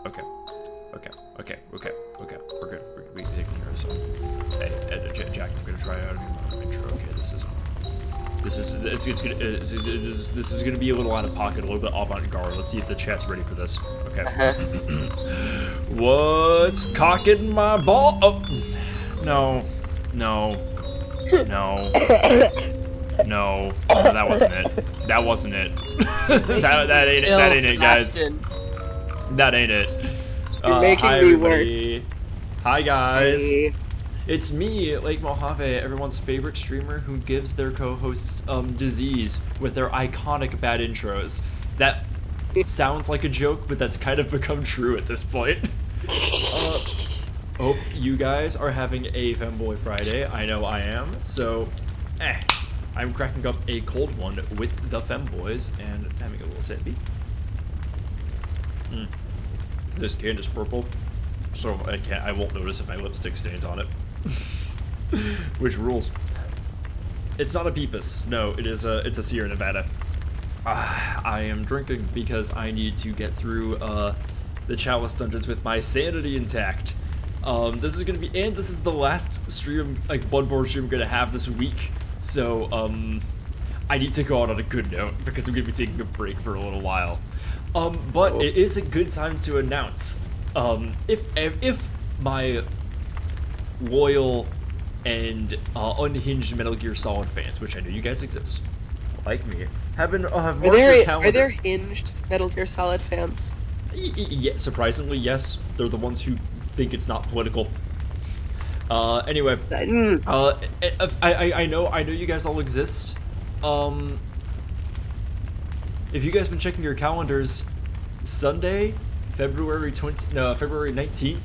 Okay. We're good. We can take care of some. Hey, Jack, I'm gonna try out a new intro. Okay, this is gonna be a little out of pocket, a little bit avant-garde. Let's see if the chat's ready for this. Okay. What's cocking my ball? Oh, no, that wasn't it. That wasn't it. that ain't it. That ain't it, guys. That ain't it. You're making hi, me everybody. worse. Hi, guys. Hey. It's me, Lake Mojave, everyone's favorite streamer who gives their co-hosts disease with their iconic bad intros. That sounds like a joke, but that's kind of become true at this point. Hope you guys are having a Femboy Friday. I know I am. So, I'm cracking up a cold one with the Femboys and having a little sippy. This can is purple, so I won't notice if my lipstick stains on it. Which rules. It's not a Peepus. No, it's a Sierra Nevada. I am drinking because I need to get through the Chalice dungeons with my sanity intact. This is the last stream, like Bloodborne stream, I'm gonna have this week. So I need to go out on a good note because I'm gonna be taking a break for a little while. But it is a good time to announce if my loyal and unhinged Metal Gear Solid fans, which I know you guys exist, like me, have marked your calendar. Are there hinged Metal Gear Solid fans? Yeah, surprisingly, yes. They're the ones who think it's not political. Anyway, I know you guys all exist. If you guys been checking your calendars, Sunday, February 19th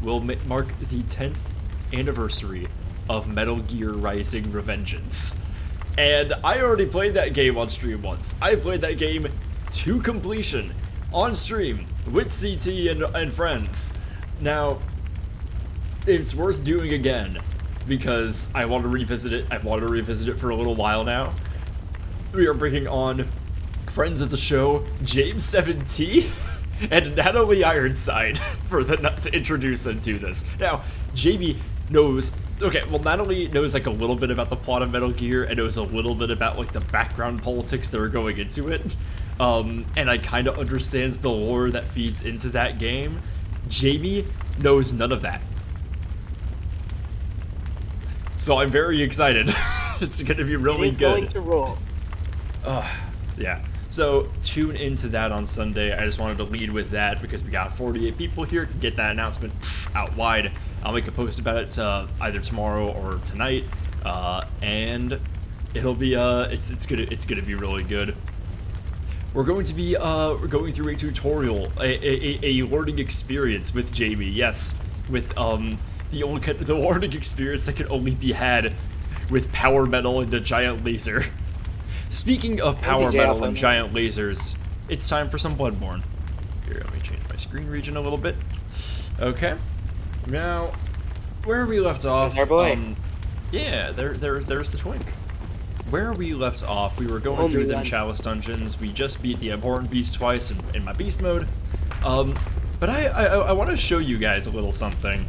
will mark the 10th anniversary of Metal Gear Rising: Revengeance. And I already played that game on stream once. I played that game to completion on stream with CT and friends. Now, it's worth doing again because I want to revisit it. I've wanted to revisit it for a little while now. We are bringing on friends of the show, James 7T and Natalie Ironside to introduce them to this. Now, JB knows. Okay, well, Natalie knows like a little bit about the plot of Metal Gear and knows a little bit about like the background politics that are going into it. And I kind of understands the lore that feeds into that game. Jamie knows none of that. So I'm very excited. It's gonna be really good. It's going to roll. Yeah. So tune into that on Sunday. I just wanted to lead with that because we got 48 people here to get that announcement out wide. I'll make a post about it either tomorrow or tonight, and it'll be it's gonna be really good. We're going to be going through a tutorial, a learning experience with Jamie. Yes, with the learning experience that can only be had with power metal and a giant laser. Speaking of power metal and giant lasers, it's time for some Bloodborne. Here, let me change my screen region a little bit. Okay. Now, where we left off... There's our boy. Yeah, there's the twink. Where we left off, we were going through them Chalice dungeons. We just beat the Abhorrent Beast twice in my beast mode. But I want to show you guys a little something.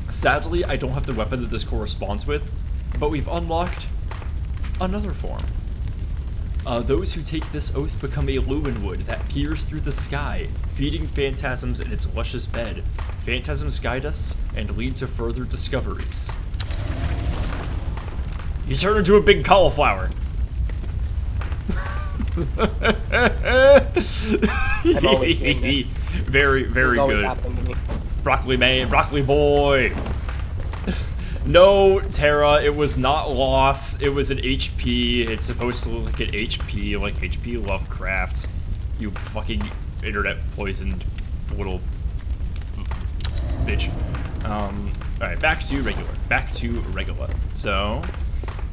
Sadly, I don't have the weapon that this corresponds with, but we've unlocked another form. Those who take this oath become a Lumenwood that peers through the sky, feeding phantasms in its luscious bed. Phantasms guide us and lead to further discoveries. You turn into a big cauliflower. I'm always doing that. Very good. Happening to me. Broccoli man, broccoli boy. No, Tara, it was not loss. It was an HP. It's supposed to look like an HP, like HP Lovecraft. You fucking internet poisoned little bitch. Alright, back to regular. So,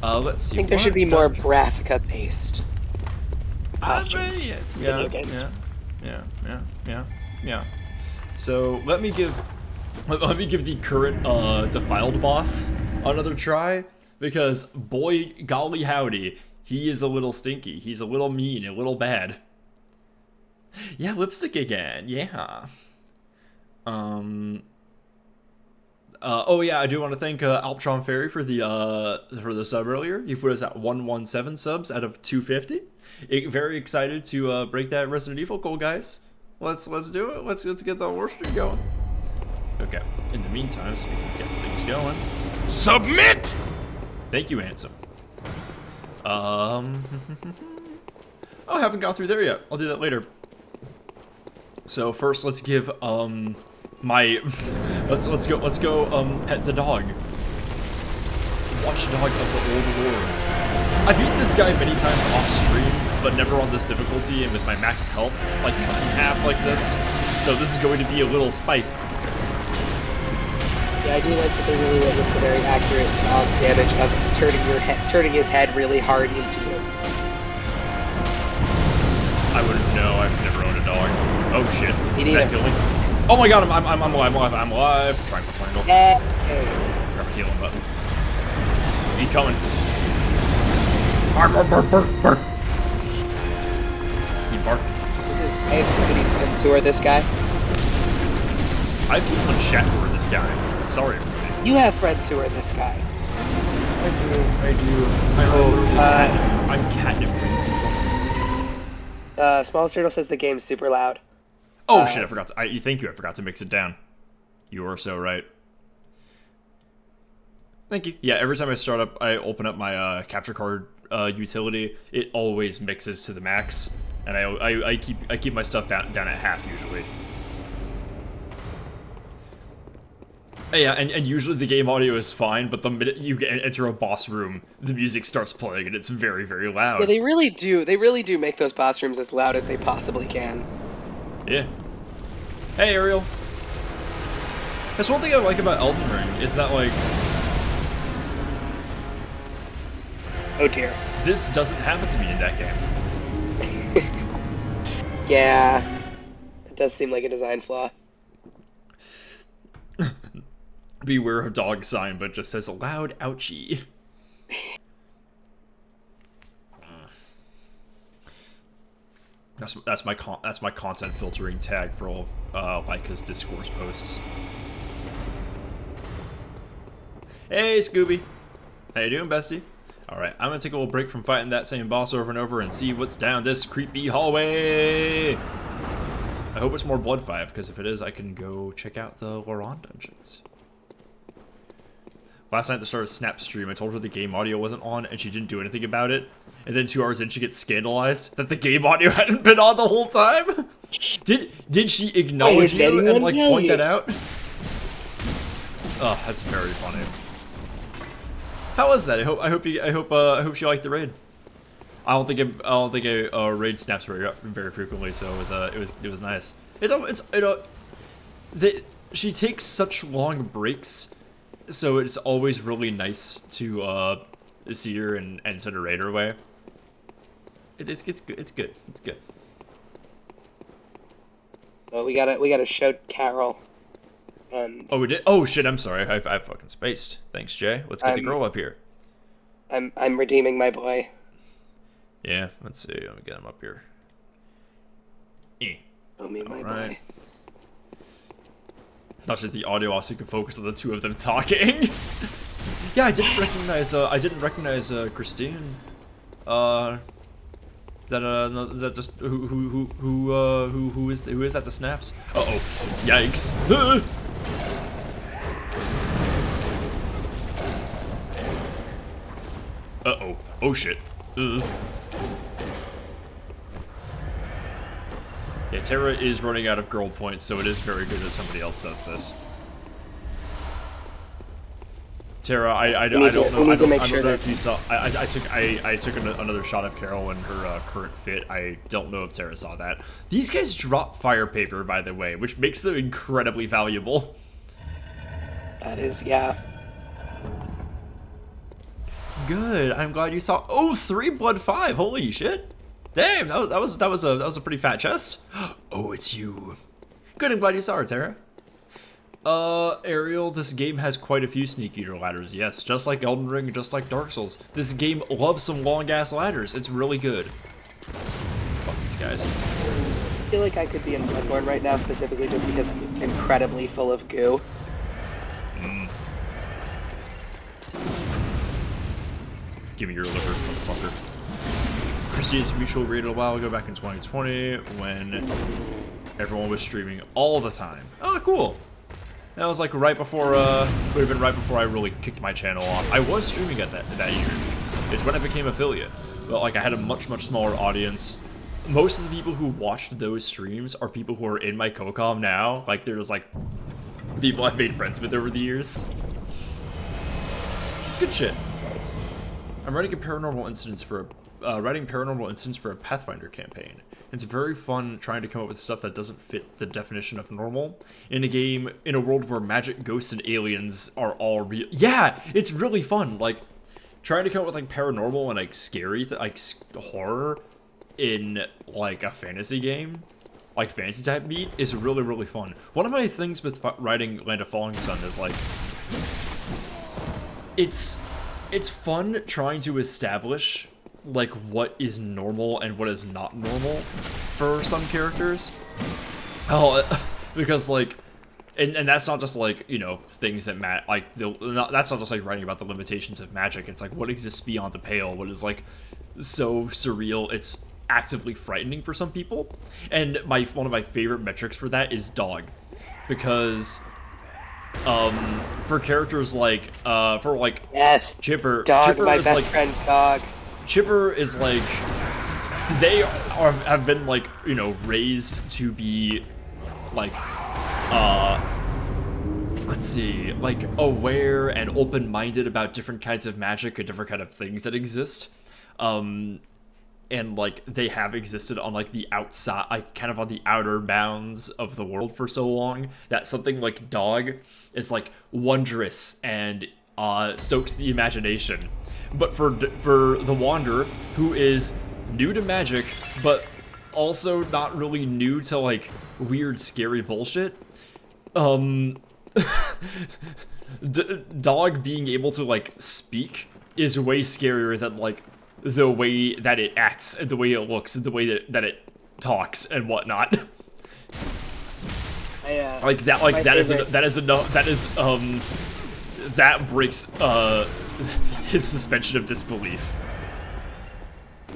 let's see. I think there should be more Brassica-based costumes. Video games. Yeah. So, let me give the current defiled boss another try, because boy golly howdy, he is a little stinky. He's a little mean, a little bad. Yeah, lipstick again. Yeah. Oh yeah, I do want to thank Alptron Fairy for the sub earlier. You put us at 117 subs out of 250. Very excited to break that Resident Evil goal, guys. Let's do it. Let's get the war stream going. Okay. In the meantime, speaking of getting things going, submit. Thank you, Handsome. Oh, I haven't got through there yet. I'll do that later. So first, let's give let's go pet the dog. Watchdog of the Old Lords. I've beaten this guy many times off stream, but never on this difficulty and with my maxed health, like cut in half like this. So this is going to be a little spicy. Yeah, I do like that they really went with the very accurate damage of turning his head really hard into you. I wouldn't know. I've never owned a dog. Oh shit! Me That killed me. Oh my god! I'm alive. Triangle. Hey. Grab a healing button. He coming. Bark. He barked. I have so many friends who are this guy. I have people in chat who are this guy. Sorry, everybody. You have friends who are this guy. I do. I'm catnip free. Small Turtle says the game's super loud. Oh shit! I forgot to. I forgot to mix it down. You are so right. Thank you. Yeah, every time I open up my capture card utility, it always mixes to the max, and I keep my stuff down at half usually. Yeah, and usually the game audio is fine, but the minute you enter a boss room, the music starts playing and it's very, very loud. Yeah, they really do make those boss rooms as loud as they possibly can. Yeah. Hey, Ariel. That's one thing I like about Elden Ring, is that, like... Oh dear. This doesn't happen to me in that game. Yeah. It does seem like a design flaw. Beware of dog sign, but it just says loud ouchie. That's my content filtering tag for all of Leica's discourse posts. Hey Scooby, how you doing, bestie? All right, I'm gonna take a little break from fighting that same boss over and over and see what's down this creepy hallway. I hope it's more Blood 5, because if it is, I can go check out the Laurent dungeons. Last night at the start of Snap's stream, I told her the game audio wasn't on, and she didn't do anything about it. And then 2 hours in, she gets scandalized that the game audio hadn't been on the whole time. Did she acknowledge you and like point that out? Oh, that's very funny. How was that? I hope she liked the raid. I don't think I raid snaps very frequently, so it was nice. She takes such long breaks. So it's always really nice to see her and send a raider away. It's good. Well, we gotta show Carol. And oh, we did. Oh shit! I'm sorry. I fucking spaced. Thanks, Jay. Let's get the girl up here. I'm redeeming my boy. Yeah. Let's see. Let me get him up here. Oh me, my boy. Not just the audio, also you can focus on the 2 of them talking. Yeah, I didn't recognize Christine. Is that just who is that? The snaps? Uh-oh. Yikes. Uh-oh. Oh shit. Yeah, Terra is running out of girl points, so it is very good that somebody else does this. Terra, I don't know if you saw. I took another shot of Carol in her current fit. I don't know if Terra saw that. These guys drop fire paper, by the way, which makes them incredibly valuable. That is, yeah. Good. I'm glad you saw. Oh, 3 Blood 5. Holy shit. Damn, that was a pretty fat chest. Oh, it's you. Good, I'm glad you saw her, Tara. Ariel, this game has quite a few Sneak Eater ladders. Yes, just like Elden Ring, just like Dark Souls. This game loves some long-ass ladders. It's really good. Fuck these guys. feel like I could be in Bloodborne right now, specifically just because I'm incredibly full of goo. Give me your liver, motherfucker. Christie's Mutual rated a while ago, back in 2020, when everyone was streaming all the time. Oh, cool. That was like right before, would have been right before I really kicked my channel off. I was streaming at that year. It's when I became affiliate. But like I had a much smaller audience. Most of the people who watched those streams are people who are in my co-com now. Like there's like people I've made friends with over the years. It's good shit. Nice. I'm writing paranormal incidents for a Pathfinder campaign. It's very fun trying to come up with stuff that doesn't fit the definition of normal in a world where magic, ghosts, and aliens are all real. Yeah, it's really fun. Like trying to come up with like paranormal and like scary, horror in like a fantasy game, like fantasy type beat, is really fun. One of my things with writing Land of Falling Sun is like it's fun trying to establish like what is normal and what is not normal for some characters. Because like, and that's not just like, you know, things that that's not just like writing about the limitations of magic. It's like what exists beyond the pale, what is like so surreal it's actively frightening for some people. And one of my favorite metrics for that is dog, because for characters like yes, Chipper, dog, my best friend, dog. Chipper is like, have been like, you know, raised to be like, let's see, like aware and open-minded about different kinds of magic and different kind of things that exist. And like they have existed on like the outside, like kind of on the outer bounds of the world for so long that something like dog is like wondrous and stokes the imagination. But for the Wanderer, who is new to magic, but also not really new to like weird, scary bullshit, dog being able to like speak is way scarier than like the way that it acts and the way it looks and the way that it talks and whatnot. That breaks his suspension of disbelief.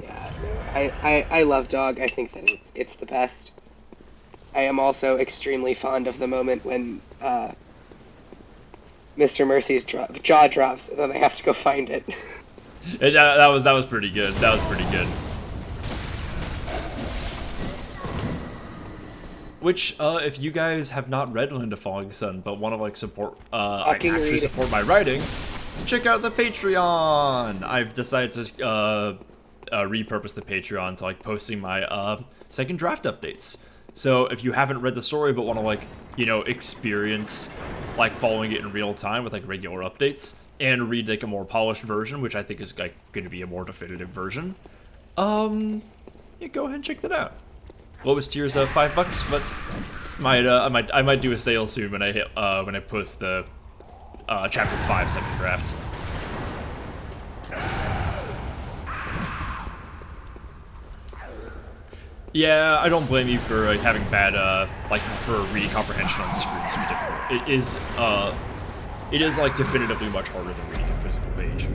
Yeah, I love dog. I think that it's the best. I am also extremely fond of the moment when Mr. Mercy's jaw drops and then they have to go find it. That was pretty good. That was pretty good. Which, if you guys have not read Land of Falling Sun but want to like support, actually support my writing, check out the Patreon. I've decided to repurpose the Patreon to like posting my second draft updates. So if you haven't read the story but want to like, you know, experience like following it in real time with like regular updates and read like a more polished version, which I think is like going to be a more definitive version, yeah, go ahead and check that out. Lowest tier's $5, but I might do a sale soon when I post the chapter 5 second draft. Yeah, I don't blame you for like, having bad like for reading comprehension on screen to be difficult. It is like definitively much harder than reading a physical page.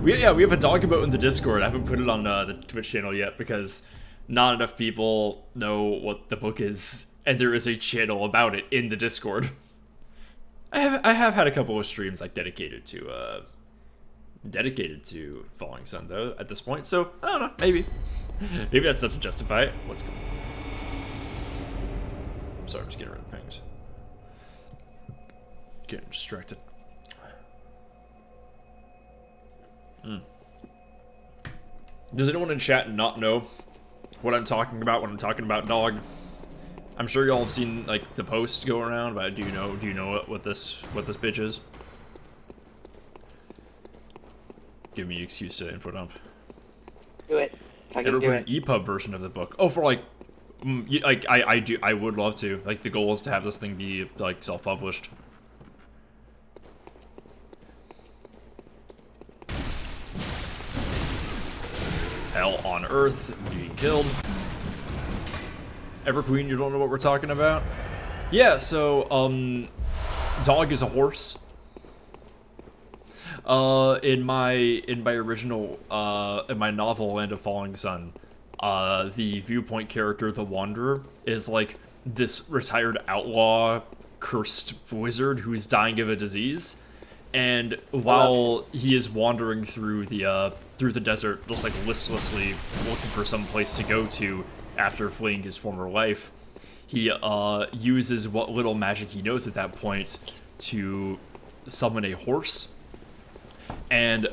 We have a dog about in the Discord. I haven't put it on the Twitch channel yet because not enough people know what the book is, and there is a channel about it in the Discord. I have had a couple of streams like dedicated to Falling Sun though at this point, so I don't know, maybe that's enough to justify it. What's going on? I'm sorry, I'm just getting rid of pings. Getting distracted. Does anyone in chat not know what I'm talking about when I'm talking about dog? I'm sure y'all have seen like the post go around, but do you know what this bitch is? Give me an excuse to info dump. Do it. I can do it. An EPUB version of the book. Oh, for like, I would love to. Like the goal is to have this thing be like self-published. Hell on Earth being killed. Everqueen, you don't know what we're talking about? Yeah, so, dog is a horse. In my original, in my novel, Land of Falling Sun, the viewpoint character, the Wanderer, is like this retired outlaw, cursed wizard who is dying of a disease. And while he is wandering through the desert, just like listlessly looking for some place to go to after fleeing his former life, he uses what little magic he knows at that point to summon a horse. And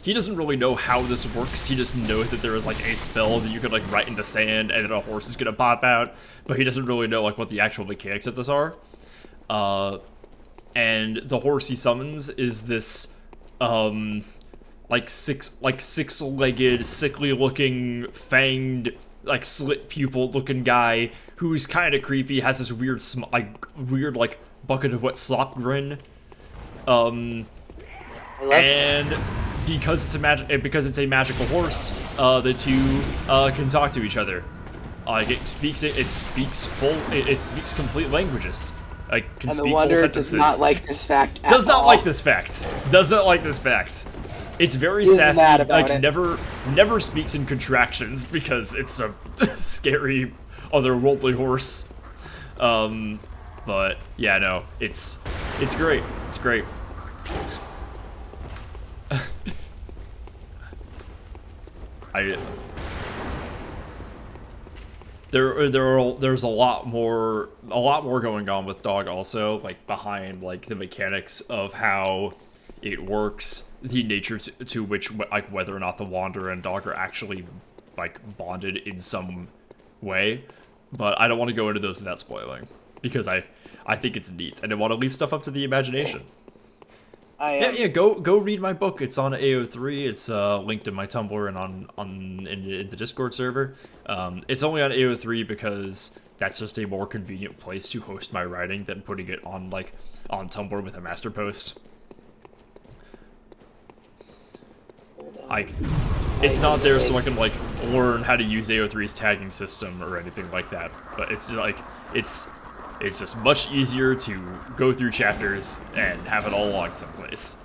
he doesn't really know how this works. He just knows that there is like a spell that you could like write in the sand, and then a horse is gonna pop out. But he doesn't really know like what the actual mechanics of this are. And the horse he summons is this six-legged, sickly-looking, fanged, like slit pupil looking guy who's kind of creepy. Has this weird bucket of wet slop grin. And because it's a magical horse, the two can talk to each other. It speaks complete languages. Can and speak the Wanderer full sentences. does not like this fact. Does not like this fact. Does not like this fact. It's very He's sassy. mad about Like it. never speaks in contractions because it's a scary otherworldly horse. But yeah, no, it's great. It's great. There's a lot more going on with dog also, like behind like the mechanics of how it works, the nature to which like whether or not the Wanderer and dog are actually like bonded in some way. But I don't want to go into those without spoiling because I think it's neat and I want to leave stuff up to the imagination. Go read my book. It's on AO3. It's linked in my Tumblr and in the Discord server. It's only on AO3 because that's just a more convenient place to host my writing than putting it on Tumblr with a master post. It's not there so I can like learn how to use AO3's tagging system or anything like that. But it's just much easier to go through chapters and have it all logged someplace.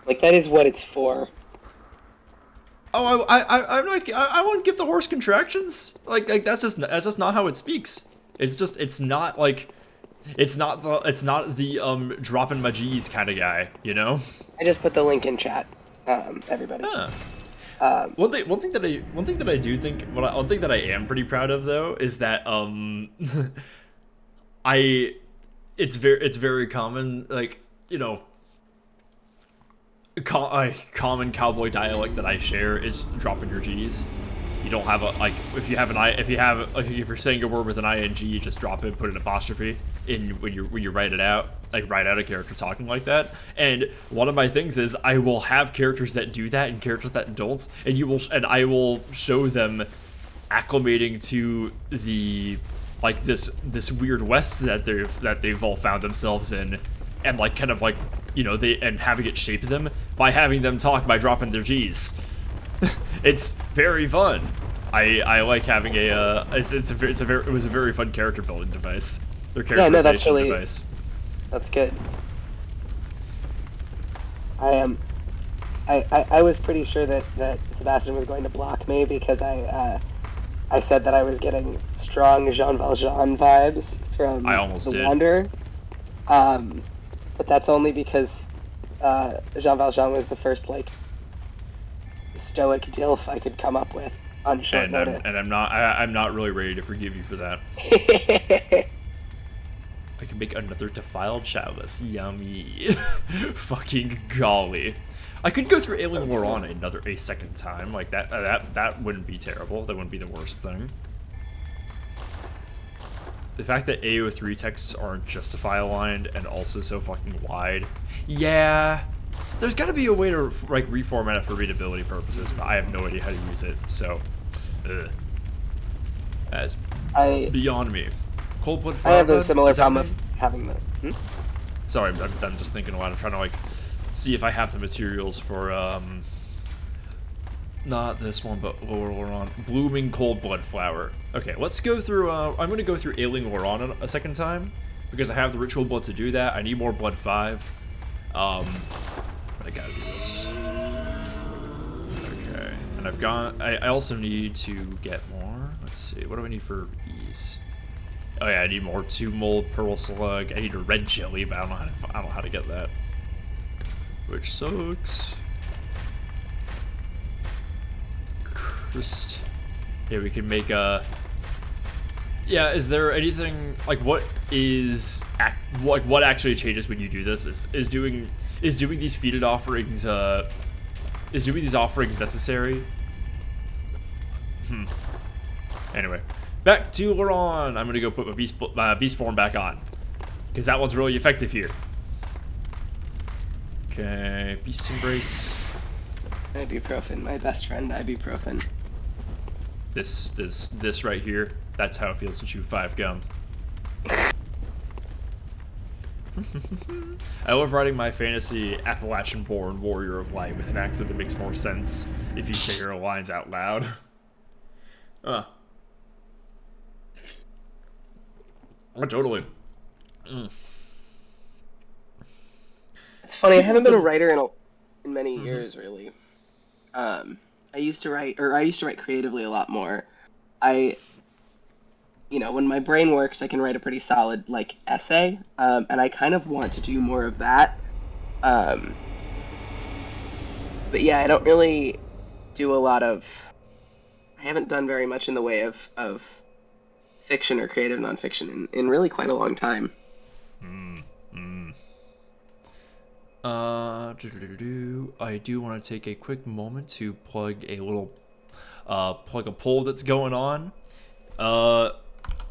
Like that is what it's for. Oh, I won't give the horse contractions. Like that's just not how it speaks. It's not the dropping my G's kind of guy, you know? I just put the link in chat, everybody. Huh. One thing that I am pretty proud of though is that it's very common, like, you know, common cowboy dialect that I share is dropping your G's. You don't have if you're saying a word with an ing, you just drop it, put an apostrophe in when you write it out, like write out a character talking like that. And one of my things is I will have characters that do that and characters that don't, and I will show them acclimating to the like this weird west that they've all found themselves in, and like kind of like, you know, and having it shape them by having them talk by dropping their G's. It's very fun. I like having it was a very fun character building device. Or characterization device. That's good. I was pretty sure that Sebastian was going to block me because I said that I was getting strong Jean Valjean vibes from the Wanderer. But that's only because Jean Valjean was the first like stoic DILF I could come up with on short notice. I'm not really ready to forgive you for that. I can make another defiled chalice. Yummy. Fucking golly. I could go through Alien Laurent a second time. Like that wouldn't be terrible. That wouldn't be the worst thing. The fact that AO3 texts aren't justify aligned and also so fucking wide. Yeah. There's gotta be a way to like reformat it for readability purposes, but I have no idea how to use it, so that's beyond me. Cold Blood I have a similar problem of having the Sorry, I'm just thinking aloud. I'm trying to like see if I have the materials for Not this one, but lower Loran. Blooming Cold Blood Flower. Okay, let's go through, I'm gonna go through Ailing Loran a second time, because I have the ritual blood to do that. I need more blood 5. But I gotta do this. Okay, and I've got, I also need to get more. Let's see, what do I need for ease? Oh yeah, I need more 2 mold pearl slug. I need a red jelly, but I don't know how to get that. Which sucks. Yeah, we can make a. Yeah, is there anything like what actually changes when you do this? Is doing these feeded offerings is doing these offerings necessary? Anyway, back to Loran. I'm gonna go put my beast form back on because that one's really effective here. Okay, beast embrace. Ibuprofen, my best friend, ibuprofen. This right here, that's how it feels to chew 5 gum. I love writing my fantasy Appalachian-born warrior of light with an accent that makes more sense if you say your lines out loud. Oh, totally. It's funny, I haven't been a writer in many years, really. I used to write creatively a lot more. When my brain works, I can write a pretty solid, like, essay, and I kind of want to do more of that. But yeah, I don't really do a lot of... I haven't done very much in the way of fiction or creative nonfiction in really quite a long time. I do want to take a quick moment to plug a poll that's going on.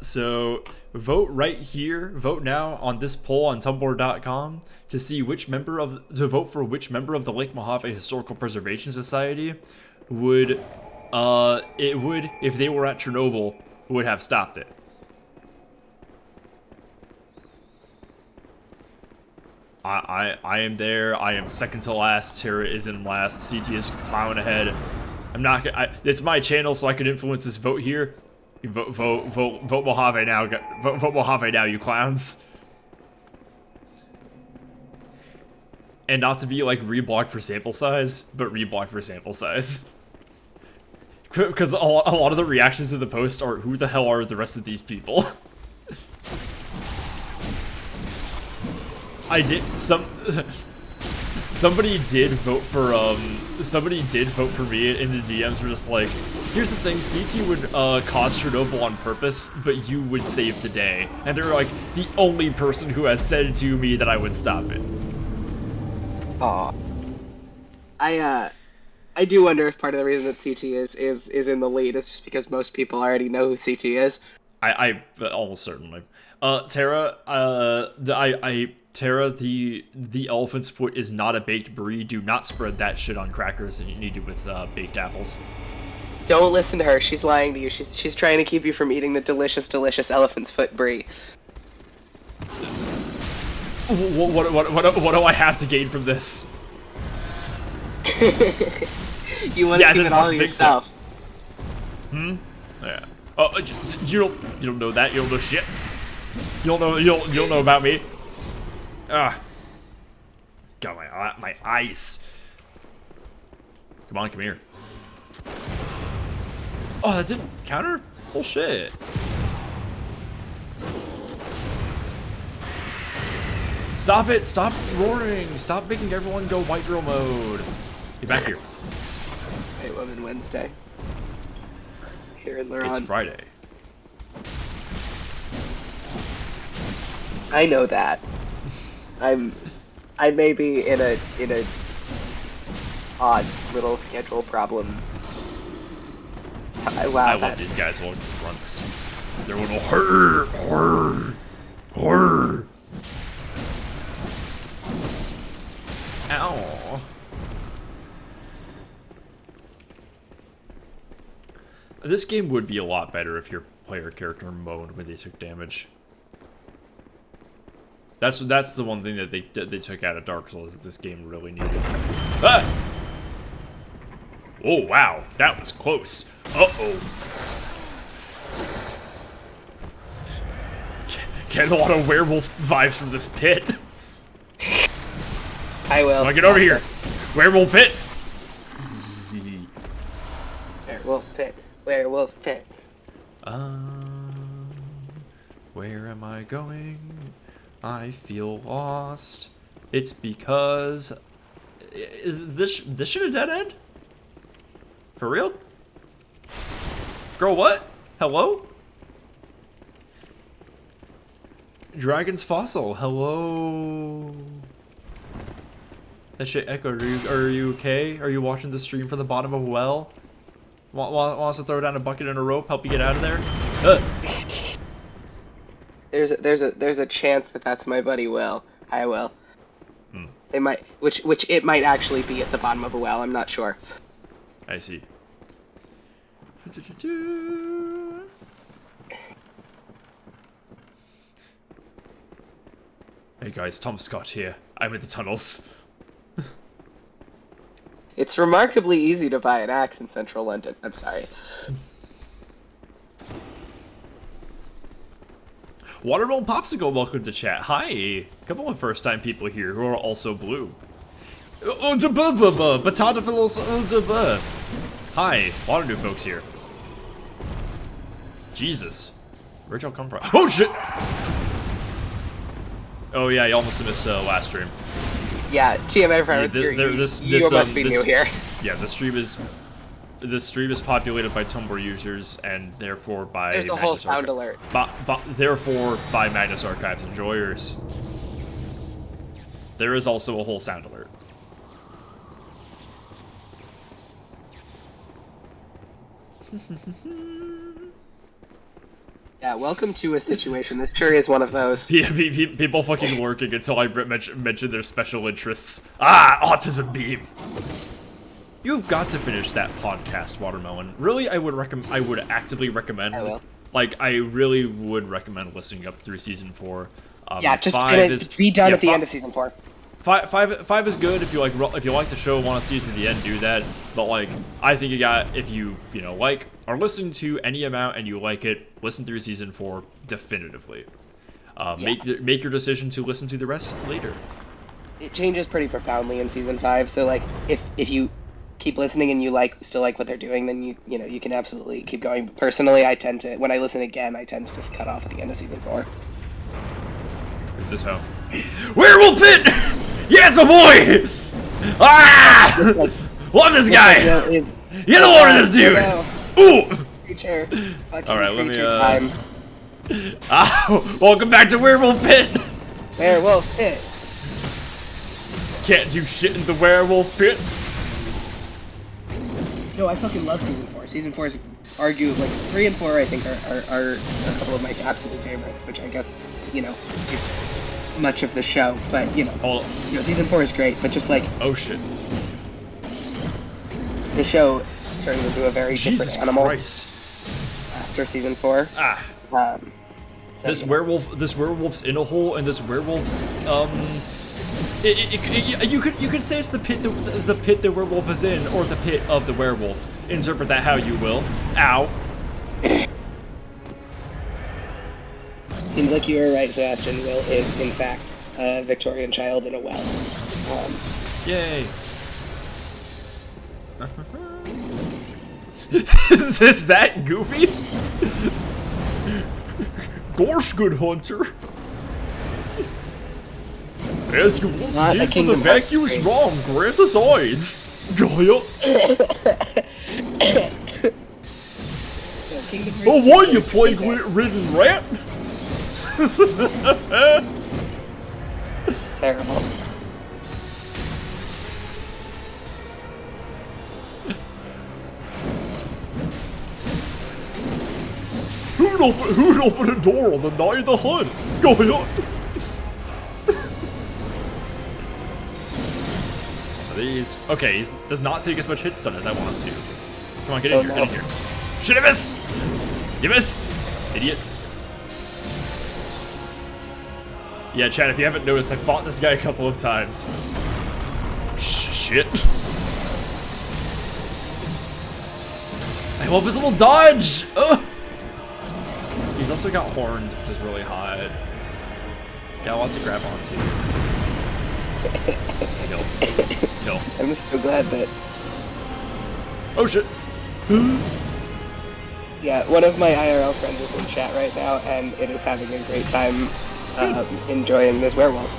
So vote right here, vote now on this poll on Tumblr.com to see to vote for which member of the Lake Mojave Historical Preservation Society would, if they were at Chernobyl, would have stopped it. I am there. I am second to last. Terra is in last. CT is plowing ahead. I'm not gonna. It's my channel, so I can influence this vote here. You vote Mojave now. Vote Mojave now, you clowns. And not to be like reblocked for sample size, but reblocked for sample size. Because a lot of the reactions to the post are, who the hell are the rest of these people? Somebody did vote for me in the DMs. Were just like, here's the thing, CT would cause Chernobyl on purpose, but you would save the day. And they're like, the only person who has said to me that I would stop it. Aw. I do wonder if part of the reason that CT is in the lead is just because most people already know who CT is. I almost certainly. Terra, Terra, the elephant's foot is not a baked brie. Do not spread that shit on crackers, and you need it with baked apples. Don't listen to her. She's lying to you. She's trying to keep you from eating the delicious, delicious elephant's foot brie. What do I have to gain from this? You want to keep it all yourself. So. Yeah. Oh, you don't know that. You don't know shit. You don't know about me. Ah. Got my eyes. Come on, come here. Oh, that didn't counter? Bullshit. Stop it! Stop roaring! Stop making everyone go white girl mode. Get back here. Hey, Woman Wednesday. Here in Loran. It's Friday. I know that. I may be in a odd little schedule problem. Wow, I love these guys holding grunts. They're little horror. Ow. This game would be a lot better if your player character moaned when they took damage. That's the one thing that they took out of Dark Souls that this game really needed. Ah! Oh, wow. That was close. Uh-oh. Get a lot of werewolf vibes from this pit. I will. Come on, get over here. Werewolf pit. Werewolf pit. Werewolf pit. Where am I going? I feel lost. It's because... Is this shit a dead end? For real? Girl, what? Hello? Dragon's fossil. Hello? That shit echoed. Are you okay? Are you watching the stream from the bottom of a well? Want us to throw down a bucket and a rope, help you get out of there? There's a chance that that's my buddy Will. Hi, Will. They might, which it might actually be at the bottom of a well. I'm not sure. I see. Hey guys, Tom Scott here. I'm in the tunnels. It's remarkably easy to buy an axe in central London. I'm sorry. Watermelon Popsicle, welcome to chat. Hi! A couple of first-time people here who are also blue. Hi, a lot of new folks here. Jesus. Where'd y'all come from? Oh shit! Oh yeah, you almost missed last stream. Yeah, TMA for you must be new here. Yeah, this stream is populated by Tumblr users and therefore by There's a whole sound alert. Therefore by Magnus Archives enjoyers. There is also a whole sound alert. Yeah, welcome to a situation. This sure is one of those. People fucking lurking until I mention their special interests. Ah, autism beam. You've got to finish that podcast, Watermelon. Really, I would actively recommend. I will. Like, I really would recommend listening up through season 4. Yeah, just be done at the end of season 4. Five is good if you like the show and want to see it to the end, do that. But like, I think if you like are listening to any amount and you like it, listen through season 4 definitively. Make your decision to listen to the rest later. It changes pretty profoundly in season 5. So like, if you keep listening and you still like what they're doing, then you can absolutely keep going. But personally, I tend to, when I listen again, I tend to just cut off at the end of season 4. Is this home? Werewolf pit! Yes, my boy! Ah! Love this guy! Get the water, this dude! Ooh! Creature. Alright, let me, time. Welcome back to Werewolf Pit! Werewolf Pit. Can't do shit in the Werewolf Pit. No, I fucking love season 4. Season 4 is arguably, 3 and 4 I think are a couple of my absolute favorites, which I guess, is much of the show, but season 4 is great, but just like, oh shit, the show turns into a very different animal after season 4. This werewolf's in a hole, and this werewolf's you could say it's the pit the werewolf is in, or the pit of the werewolf. Interpret that how you will. Ow. Seems like you were right, Sebastian. Will is, in fact, a Victorian child in a well. Yay. Is that Goofy? Gosh, good hunter. As you once did for the vacuous wrong, grant us eyes. Oh, what, you plague-ridden rat? Terrible. Who'd open a door on the night of the hunt? Go on. These. Okay, he does not take as much hit stun as I want him to. Come on, get in here, get in here. Should have missed! You missed! Idiot. Yeah, Chad, if you haven't noticed, I fought this guy a couple of times. Shit. love his little dodge! Ugh. He's also got horns, which is really hot. Got a lot to grab onto. Kill. I'm just so glad that... Oh shit! Yeah, one of my IRL friends is in chat right now, and it is having a great time enjoying this werewolf.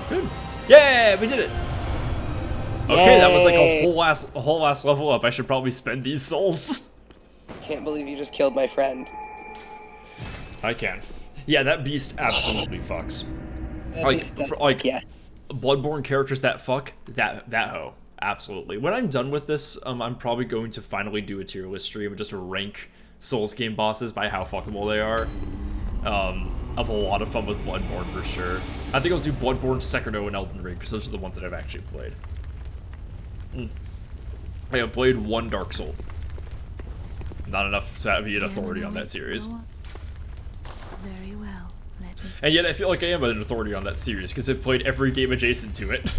Good. Yeah, we did it! Okay, Yay. that was like a whole ass level up. I should probably spend these souls. Can't believe you just killed my friend. I can. Yeah, that beast absolutely fucks. That Like, beast does like, yes. Bloodborne characters that fuck, that hoe. Absolutely. When I'm done with this, I'm probably going to finally do a tier list stream and just rank Souls game bosses by how fuckable they are. I've a lot of fun with Bloodborne for sure. I think I'll do Bloodborne, Sekiro, and Elden Ring because those are the ones that I've actually played. I have played one Dark Soul. Not enough to be an authority on that series. Very well. And yet I feel like I am an authority on that series because I've played every game adjacent to it.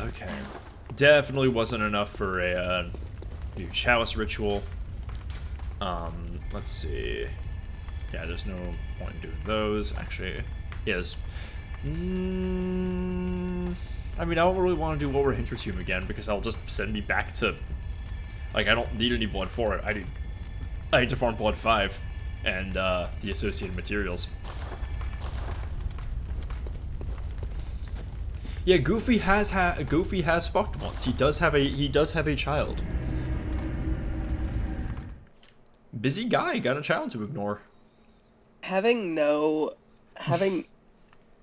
Okay. Definitely wasn't enough for a new chalice ritual. Let's see. Yeah, there's no point in doing those. Actually, yes. I mean, I don't really want to do Lower Hintertomb again because that'll just send me back to... Like, I don't need any blood for it. I need to farm blood 5 and the associated materials. Yeah, Goofy has fucked once. He does have a child. Busy guy, got a child to ignore. Having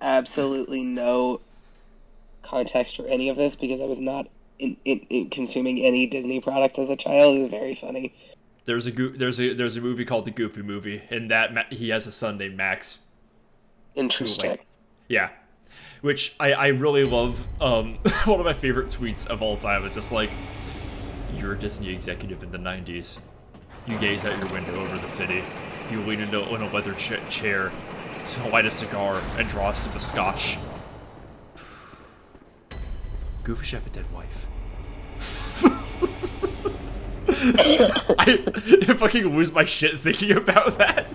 absolutely no context for any of this because I was not in consuming any Disney product as a child is very funny. There's a movie called The Goofy Movie, and that he has a son named Max. Interesting. Yeah, which I really love. One of my favorite tweets of all time is just like, "You're a Disney executive in the '90s. You gaze out your window over the city. You lean into in a leather chair, light a cigar, and draw a sip of scotch. Goofy should have a dead wife." I fucking lose my shit thinking about that.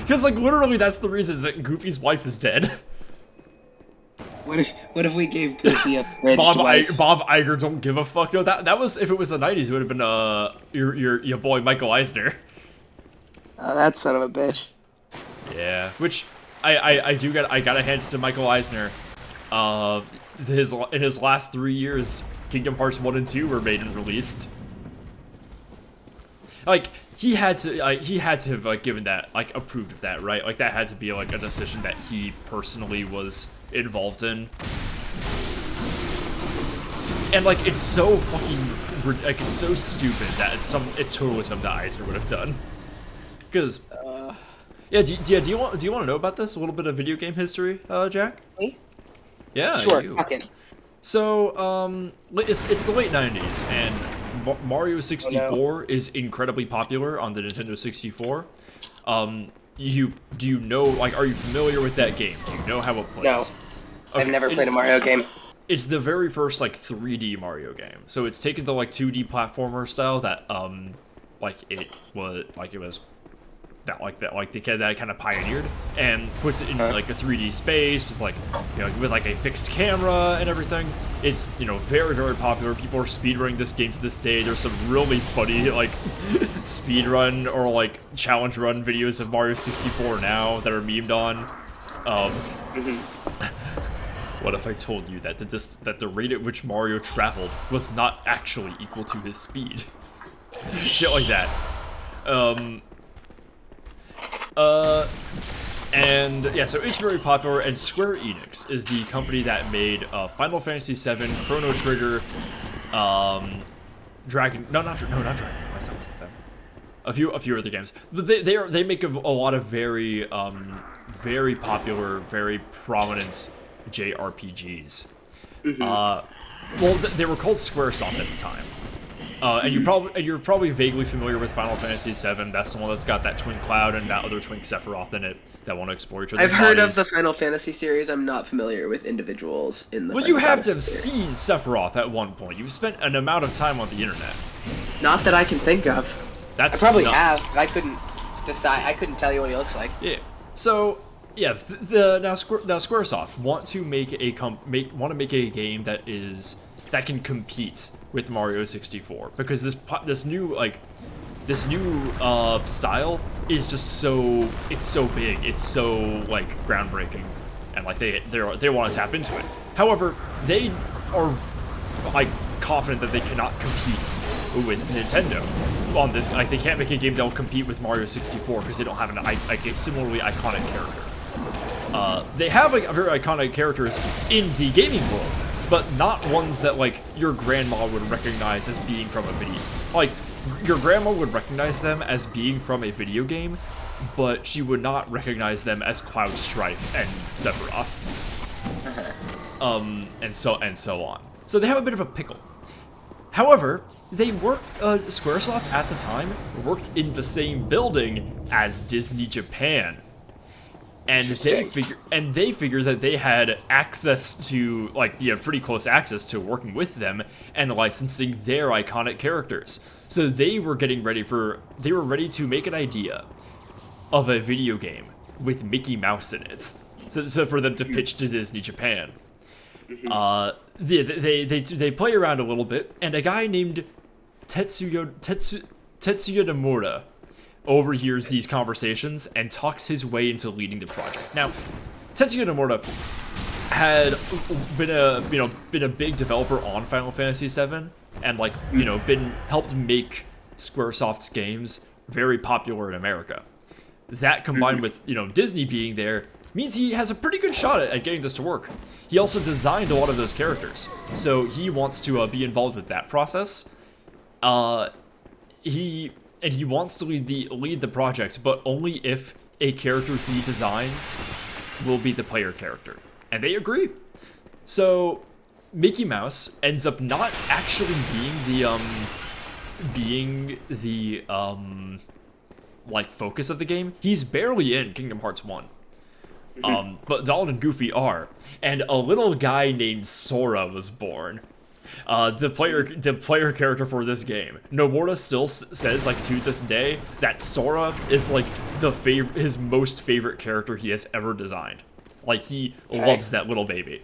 Because, like, literally that's the reason is that Goofy's wife is dead. What if we gave Goofy a bridged wife? Bob Iger don't give a fuck. No, that was, if it was the 90s, it would have been your boy Michael Eisner. Oh, that son of a bitch. Yeah, which I gotta hand to Michael Eisner. In his last 3 years, Kingdom Hearts 1 and 2 were made and released. Like, he had to have, like, given that, like, approved of that, right? Like, that had to be, like, a decision that he personally was involved in. And, like, it's so fucking, like, it's so stupid that it's totally something that Eisner would have done. Because, yeah, do you want to know about this? A little bit of video game history, Jack? Me? Yeah, sure. you. Fuck it. So, it's the late 90s, and Mario 64 is incredibly popular on the Nintendo 64. Do you know, like, are you familiar with that game? Do you know how it plays? No. Okay, I've never played a Mario game. It's the very first, like, 3D Mario game. So it's taken the, like, 2D platformer style that, that kind of pioneered, and puts it in like a 3D space with, like, you know, with like a fixed camera and everything. It's, you know, very, very popular. People are speedrunning this game to this day. There's some really funny, like, speedrun or, like, challenge run videos of Mario 64 now that are memed on. What if I told you that the rate at which Mario traveled was not actually equal to his speed? Shit like that. And yeah, so it's very popular, and Square Enix is the company that made Final Fantasy VII, Chrono Trigger, Dragon Quest, that wasn't them. A few other games. They make a lot of very popular, very prominent JRPGs. Well, they were called Squaresoft at the time. And you're probably vaguely familiar with Final Fantasy VII. That's the one that's got that twin Cloud and that other twin Sephiroth in it that want to explore each other's I've heard bodies. of the Final Fantasy series. I'm not familiar with individuals in the. Well, Final you have Fantasy to have series. seen Sephiroth at one point. You've spent an amount of time on the internet. Not that I can think of. That's I probably nuts. have. But I couldn't decide. I couldn't tell you what he looks like. Yeah. So yeah, now SquareSoft want to make a game that can compete with Mario 64 because this new style is just so big, it's so like groundbreaking, and like they want to tap into it. However, they are like confident that they cannot compete with Nintendo on this. Like they can't make a game that will compete with Mario 64 because they don't have a similarly iconic character. They have like very iconic characters in the gaming world, but not ones that like your grandma would recognize as being from a video. Like your grandma would recognize them as being from a video game, but she would not recognize them as Cloud Strife and Sephiroth. And so on. So they have a bit of a pickle. However, Squaresoft at the time worked in the same building as Disney Japan. And they figure that they had access to, like, pretty close access to working with them and licensing their iconic characters. So they were ready to make an idea of a video game with Mickey Mouse in it. So for them to pitch to Disney Japan. They play around a little bit, and a guy named Tetsuya Nomura overhears these conversations and talks his way into leading the project. Now, Tetsuya Nomura had been a big developer on Final Fantasy VII, and been helped make Squaresoft's games very popular in America. That combined with Disney being there means he has a pretty good shot at getting this to work. He also designed a lot of those characters, so he wants to be involved with that process. He wants to lead the project, but only if a character he designs will be the player character, and they agree. So Mickey Mouse ends up not actually being the focus of the game. He's barely in Kingdom Hearts 1. But Donald and Goofy are, and a little guy named Sora was born. The player character for this game. Nomura still says, like, to this day, that Sora is like his most favorite character he has ever designed. Like, he loves that little baby.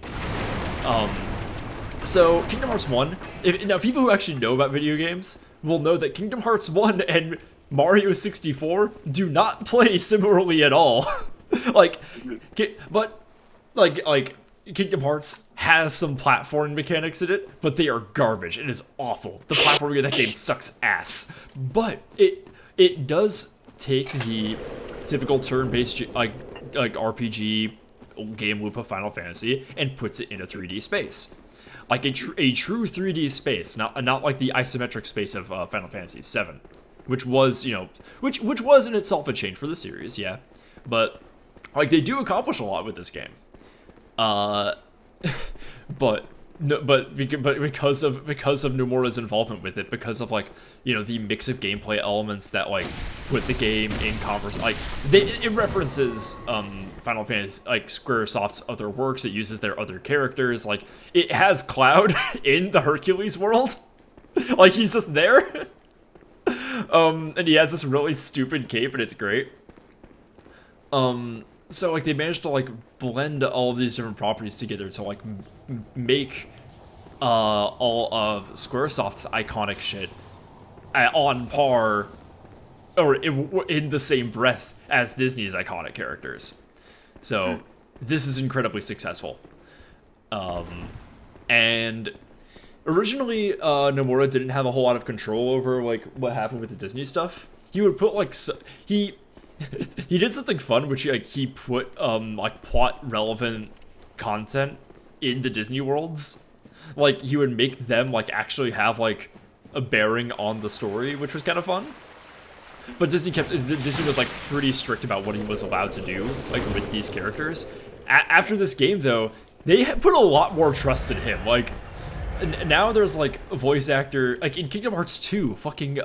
So Kingdom Hearts 1. Now, people who actually know about video games will know that Kingdom Hearts 1 and Mario 64 do not play similarly at all. But Kingdom Hearts has some platforming mechanics in it, but they are garbage. It is awful. The platforming of that game sucks ass. But it does take the typical turn-based RPG game loop of Final Fantasy and puts it in a 3D space, like a true 3D space, not like the isometric space of Final Fantasy VII, which was which was in itself a change for the series, yeah, but. Like, they do accomplish a lot with this game, but because of Nomura's involvement with it, because of the mix of gameplay elements that put the game in converse, it references Final Fantasy, Squaresoft's other works. It uses their other characters. It has Cloud in the Hercules world, he's just there, and he has this really stupid cape, and it's great. So they managed to blend all of these different properties together to make all of Squaresoft's iconic shit on par or in the same breath as Disney's iconic characters. So this is incredibly successful. And originally Nomura didn't have a whole lot of control over what happened with the Disney stuff. He would put he did something fun, which he put plot relevant content in the Disney worlds. He would make them actually have a bearing on the story, which was kind of fun. But Disney was pretty strict about what he was allowed to do with these characters. After this game, though, they put a lot more trust in him. now there's like a voice actor like in Kingdom Hearts 2, fucking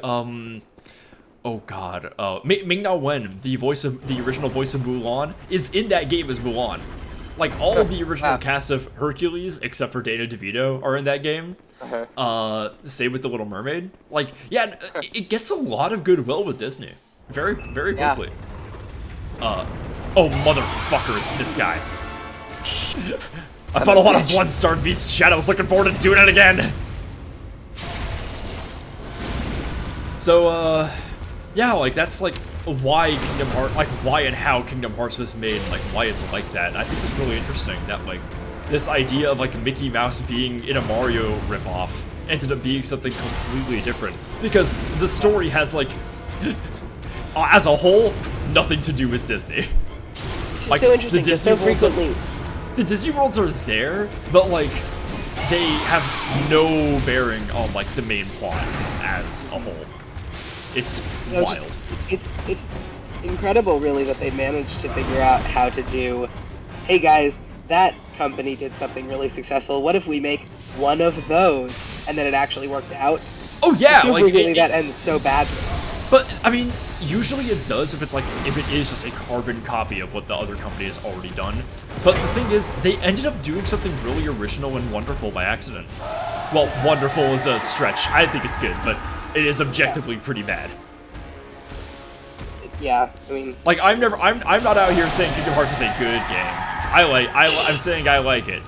oh god, Ming-Na Wen, the original voice of Mulan, is in that game as Mulan. Like all of the original cast of Hercules, except for Dana DeVito, are in that game. Same with the Little Mermaid. Like, yeah, it gets a lot of goodwill with Disney, very quickly. Oh motherfucker, it's this guy. I fought a lot of Bloodstarved Beast chat. I was looking forward to doing it again. So, yeah, like that's like why Kingdom Hearts, like why and how Kingdom Hearts was made, like why it's like that. And I think it's really interesting that like this idea of like Mickey Mouse being in a Mario ripoff ended up being something completely different because the story has like, as a whole, nothing to do with Disney. It's like so interesting. the Disney so frequently. The Disney worlds are there, but like they have no bearing on like the main plot as a whole. It's wild. It's incredible, really, that they managed to figure out how to do. Hey guys, that company did something really successful. What if we make one of those, and then it actually worked out? Oh yeah, like frequently that ends so badly. But I mean, usually it does if it is just a carbon copy of what the other company has already done. But the thing is, they ended up doing something really original and wonderful by accident. Well, wonderful is a stretch. I think it's good, but it is objectively pretty bad. Yeah, I mean, like I'm not out here saying Kingdom Hearts is a good game. I'm saying I like it.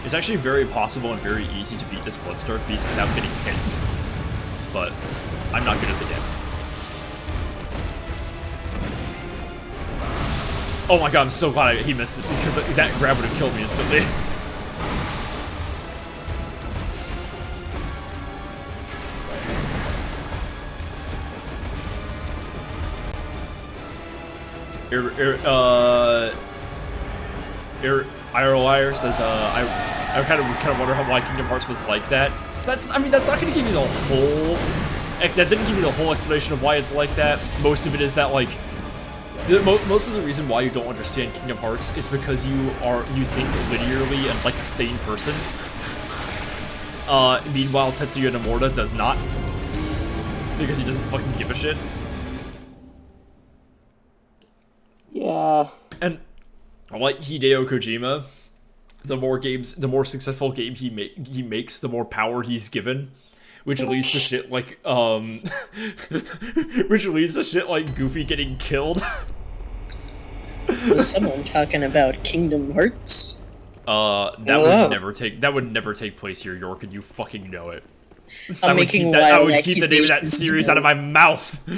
It's actually very possible and very easy to beat this Bloodstarved Beast without getting hit. But I'm not good at the game. Oh my god, I'm so glad he missed it, because that grab would have killed me instantly. Irowire says, I kind of wonder why Kingdom Hearts was like that. I mean, that's not going to give you the whole... That didn't give you the whole explanation of why it's like that. Most of it is that, like... Most of the reason why you don't understand Kingdom Hearts is because you think linearly and like a sane person. Meanwhile, Tetsuya Nomura does not. Because he doesn't fucking give a shit. Yeah. And like Hideo Kojima, the more successful game he makes, the more power he's given, which leads to shit like Goofy getting killed. Was someone talking about Kingdom Hearts? That would never take place here, York, and you fucking know it. I would keep the name of that series out of my mouth. We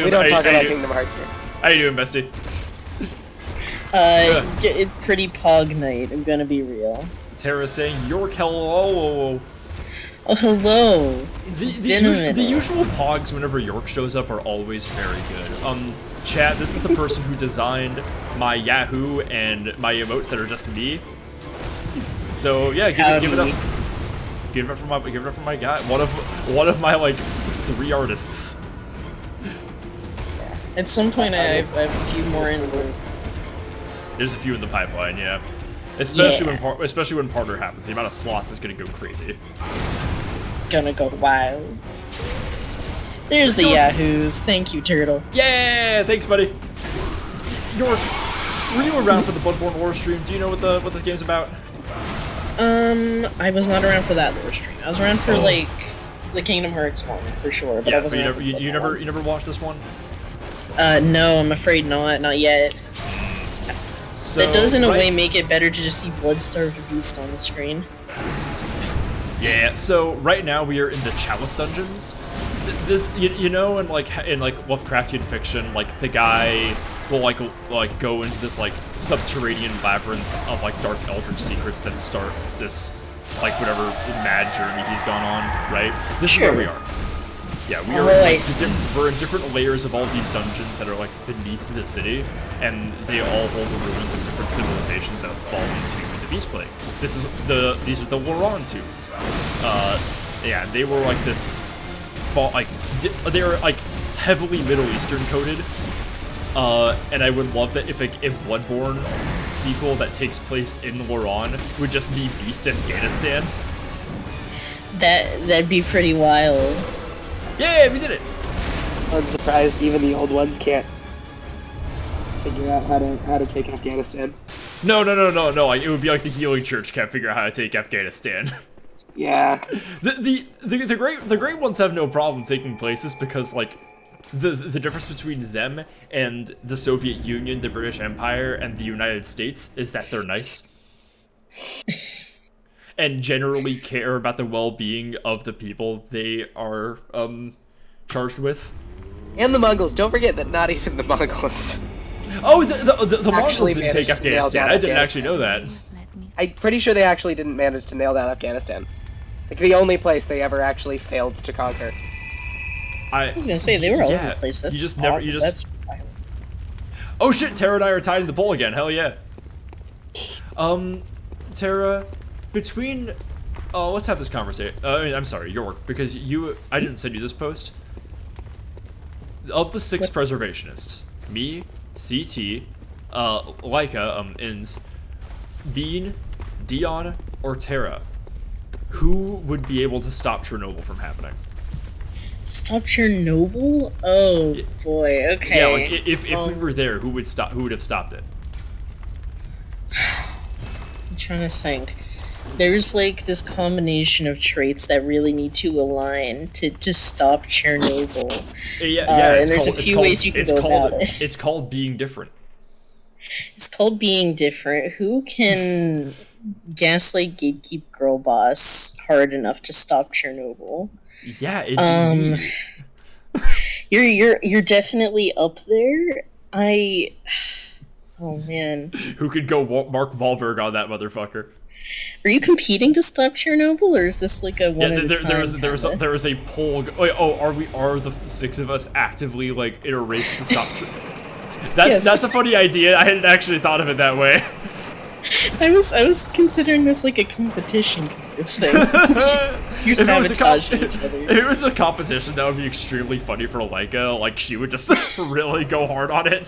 don't talk about Kingdom Hearts here. How you doing, bestie? It's pretty Pog night, I'm gonna be real. Tara saying, York, hello. Oh, hello. The usual Pogs whenever York shows up are always very good. Chat, this is the person who designed my Yahoo and my emotes that are just me. So yeah, give it up. Give it up for my guy. One of my like 3 artists. At some point, I have a few more in the... There's a few in the pipeline, yeah. Especially when partner happens, the amount of slots is gonna go crazy. Gonna go wild. There's the Yahoos. Thank you, Turtle. Yeah, thanks, buddy. York, were you around for the Bloodborne lore stream? Do you know what this game's about? I was not around for that lore stream. I was around for like the Kingdom Hearts one for sure. But yeah, I wasn't you never watched this one? No, I'm afraid not yet. So, that does in a way make it better to just see Bloodstarved Beast on the screen. Yeah, so right now we are in the Chalice dungeons. This, you know, in Lovecraftian fiction, like the guy will like go into this like subterranean labyrinth of like dark eldritch secrets that start this like whatever mad journey he's gone on, right? This is where we are. Yeah, we're in different layers of all these dungeons that are like beneath the city, and they all hold the ruins of different civilizations that have fallen to the Beast Plague. These are the Loran tombs. Yeah, they were like this, they were like heavily Middle Eastern coded, And I would love that if Bloodborne sequel that takes place in Loran would just be Beast Afghanistan. That'd be pretty wild. Yeah, we did it. I'm surprised even the old ones can't figure out how to take Afghanistan. No. It would be like the Healing Church can't figure out how to take Afghanistan. Yeah. The great ones have no problem taking places because like the difference between them and the Soviet Union, the British Empire, and the United States is that they're nice. And generally care about the well-being of the people they are charged with. And the Mongols. Don't forget that not even the Mongols. Oh, the Mongols didn't take managed to nail Afghanistan. down I didn't actually know that. Let me. I'm pretty sure they actually didn't manage to nail down Afghanistan. Like, the only place they ever actually failed to conquer. I was gonna say, they were all over Yeah, the place. That's you just odd, never- you just- That's Oh shit, Tara and I are tied in the poll again. Hell yeah. Tara, between... let's have this conversation. I'm sorry, York, because I didn't send you this post. Of the 6 preservationists, me, CT, Laika, Inns, Bean, Dion, or Tara, who would be able to stop Chernobyl from happening? Stop Chernobyl? Oh boy, okay. Yeah, like if we were there, who would have stopped it? I'm trying to think. There's like this combination of traits that really need to align to stop Chernobyl. Yeah, and there's a few ways you can go about it. It's called being different. It's called being different. Who can gaslight gatekeep girl boss hard enough to stop Chernobyl? Yeah, You're definitely up there. Oh man. Who could go Mark Wahlberg on that motherfucker? Are you competing to stop Chernobyl, or is this like a one at a time? There was a poll. Are the 6 of us actively like in a race to stop? That's a funny idea. I hadn't actually thought of it that way. I was considering this like a competition kind of thing. You're sabotaging each other. If it was a competition, that would be extremely funny for Laika. Like, she would just really go hard on it.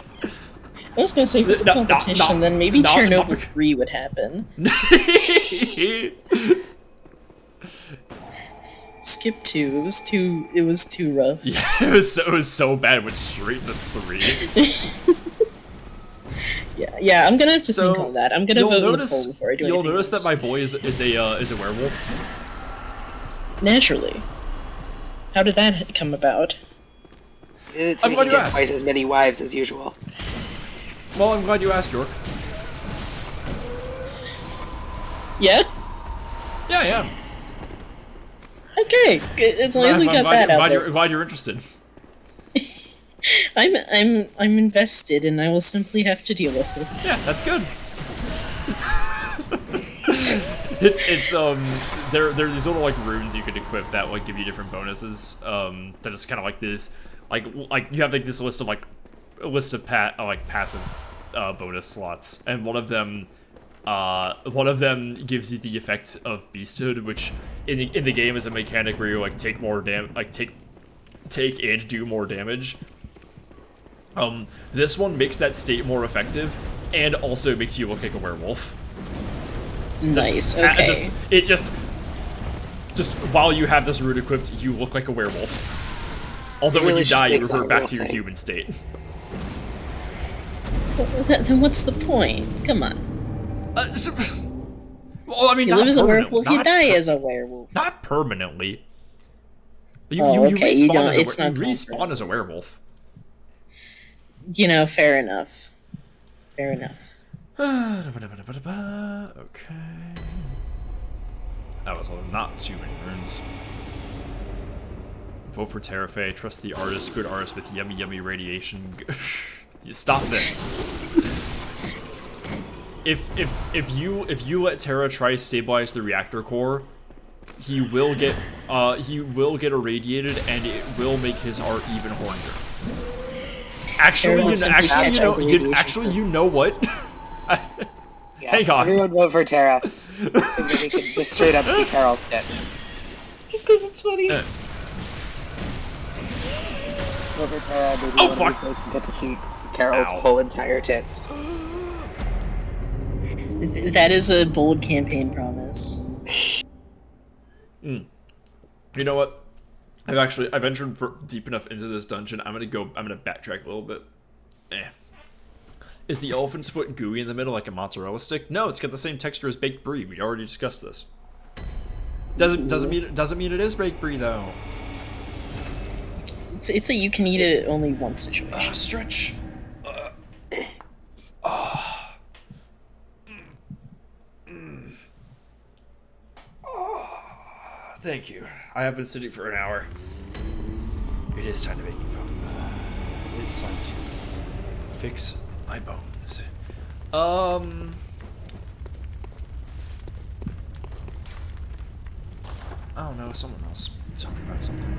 I was gonna say, if it's a competition, then maybe Chernobyl 3 would happen. Skip 2. It was too rough. Yeah, it was so bad. It went straight to 3. Yeah, I'm gonna have to think on that. I'm gonna vote in the poll before I do anything You'll notice else. that my boy is a werewolf. Naturally. How did that come about? I'm glad you asked. Twice as many wives as usual. Well, I'm glad you asked, York. Yeah? Yeah, I am. Okay, as long as we got that out there. Glad you're interested. I'm invested, and I will simply have to deal with it. Yeah, that's good. There are these little like runes you could equip that like give you different bonuses. That is kind of like this, like you have like this list of passive bonus slots, and one of them gives you the effect of beasthood, which in the game is a mechanic where you like take more take and do more damage. This one makes that state more effective, and also makes you look like a werewolf. Nice. Okay. Just while you have this rune equipped, you look like a werewolf. Although when you die, you revert back to your human state. Then what's the point? Come on. Well, I mean, you live as a werewolf, you die as a werewolf. Not permanently. You respawn as a werewolf. You know, fair enough. Fair enough. Okay. That was not too many runes. Vote for Terrafe. Trust the artist. Good artist with yummy radiation. You stop this. If you let Terra try to stabilize the reactor core, he will get irradiated, and it will make his art even hornier. Actually, you know what? Yeah, hang on. Everyone vote for Terra, so that we can just straight up see Carol's tits. Just because it's funny. Vote for Terra, maybe Oh fuck! So we can get to see Carol's Ow. whole entire tits. That is a bold campaign promise. You know what? I've entered deep enough into this dungeon. I'm gonna backtrack a little bit. Is the elephant's foot gooey in the middle like a mozzarella stick? No, it's got the same texture as baked brie. We already discussed this. Doesn't mean it is baked brie though. It's a you can eat it only once situation. Stretch. Thank you. I have been sitting for an hour. It is time to make me bone. It is time to fix my bones. I don't know. Someone else talking about something.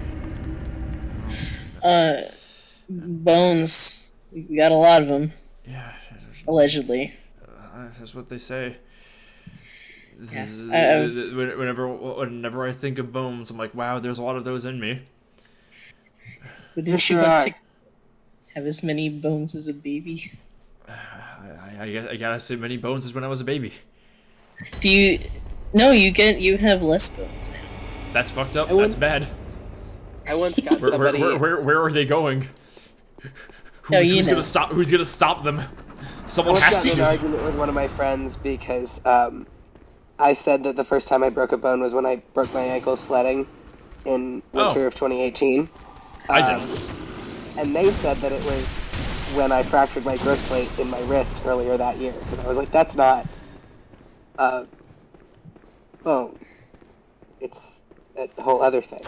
Bones. We got a lot of them. Yeah. Allegedly. That's what they say. Yeah. Whenever I think of bones, I'm like, wow, there's a lot of those in me. Wouldn't you like to have as many bones as a baby? I guess I got as many bones as when I was a baby. Do you? No, you have less bones now. That's fucked up. That's bad. I once got somebody. Where are they going? Who's gonna stop them? Someone I has once got to. in an argument with one of my friends because I said that the first time I broke a bone was when I broke my ankle sledding in winter of 2018. I did. And they said that it was when I fractured my growth plate in my wrist earlier that year. Because I was like, that's not bone. It's a whole other thing.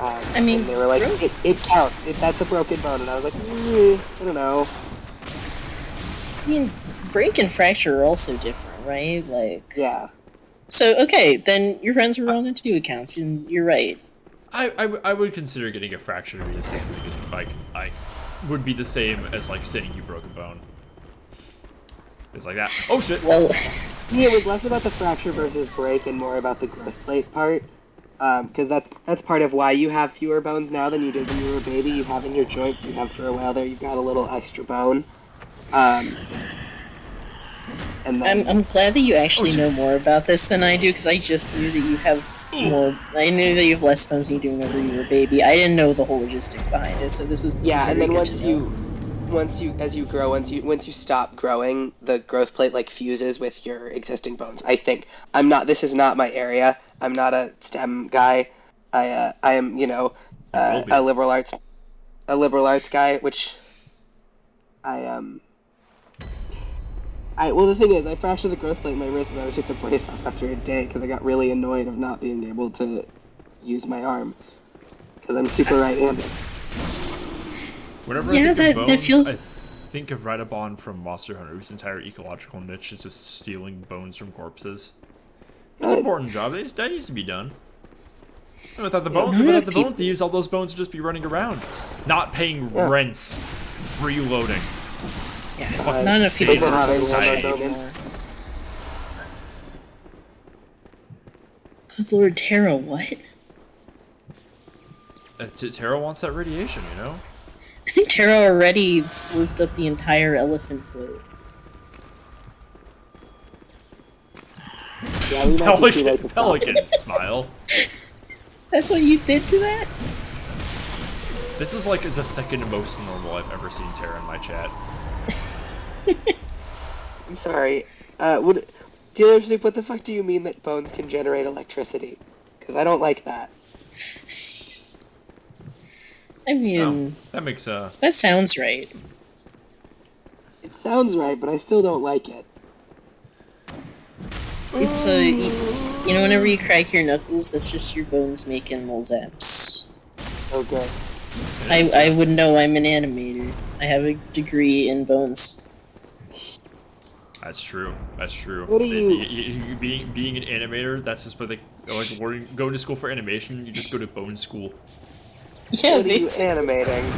I mean, and they were like, it counts. That's a broken bone. And I was like, I don't know. I mean, break and fracture are also different, right? Like. Yeah. So okay, then your friends were wrong on two accounts, and you're right. I would consider getting a fracture to be the same. Like I would be the same as like saying you broke a bone. It's like that. Oh shit. Well. Yeah, it was less about the fracture versus break and more about the growth plate part. Because that's part of why you have fewer bones now than you did when you were a baby. You have in your joints, you have for a while there, you've got a little extra bone. And then, I'm glad that you actually know more about this than I do, because I just knew that you have more. I knew that you have less bones than you do whenever you were a baby. I didn't know the whole logistics behind it, so this is and then once you stop growing, the growth plate like fuses with your existing bones. I think this is not my area. I'm not a STEM guy. I am a liberal arts guy, which well, the thing is, I fractured the growth plate in my wrist and I took the brace off after a day because I got really annoyed of not being able to use my arm because I'm super right-handed. Whenever I think of bones, I think of Radabon from Monster Hunter, whose entire ecological niche is just stealing bones from corpses. It's an important job. That needs to be done. Without the bone thieves, all those bones would just be running around, not paying rents, freeloading. Yeah, none of people anymore. Good Lord, Tara, what? Tara wants that radiation, you know? I think Tara already slurped up the entire elephant foot. Yeah, Pelican smile. That's what you did to that? This is like the second most normal I've ever seen Tara in my chat. I'm sorry. Dealer Soup, what the fuck do you mean that bones can generate electricity? Because I don't like that. I mean... that makes, that sounds right. It sounds right, but I still don't like it. It's you know, whenever you crack your knuckles, that's just your bones making little zaps. Okay. I would know. I'm an animator. I have a degree in bones. That's true. What do you... Being an animator, that's just what they going to school for animation. You just go to bone school. Yeah, what are you animating?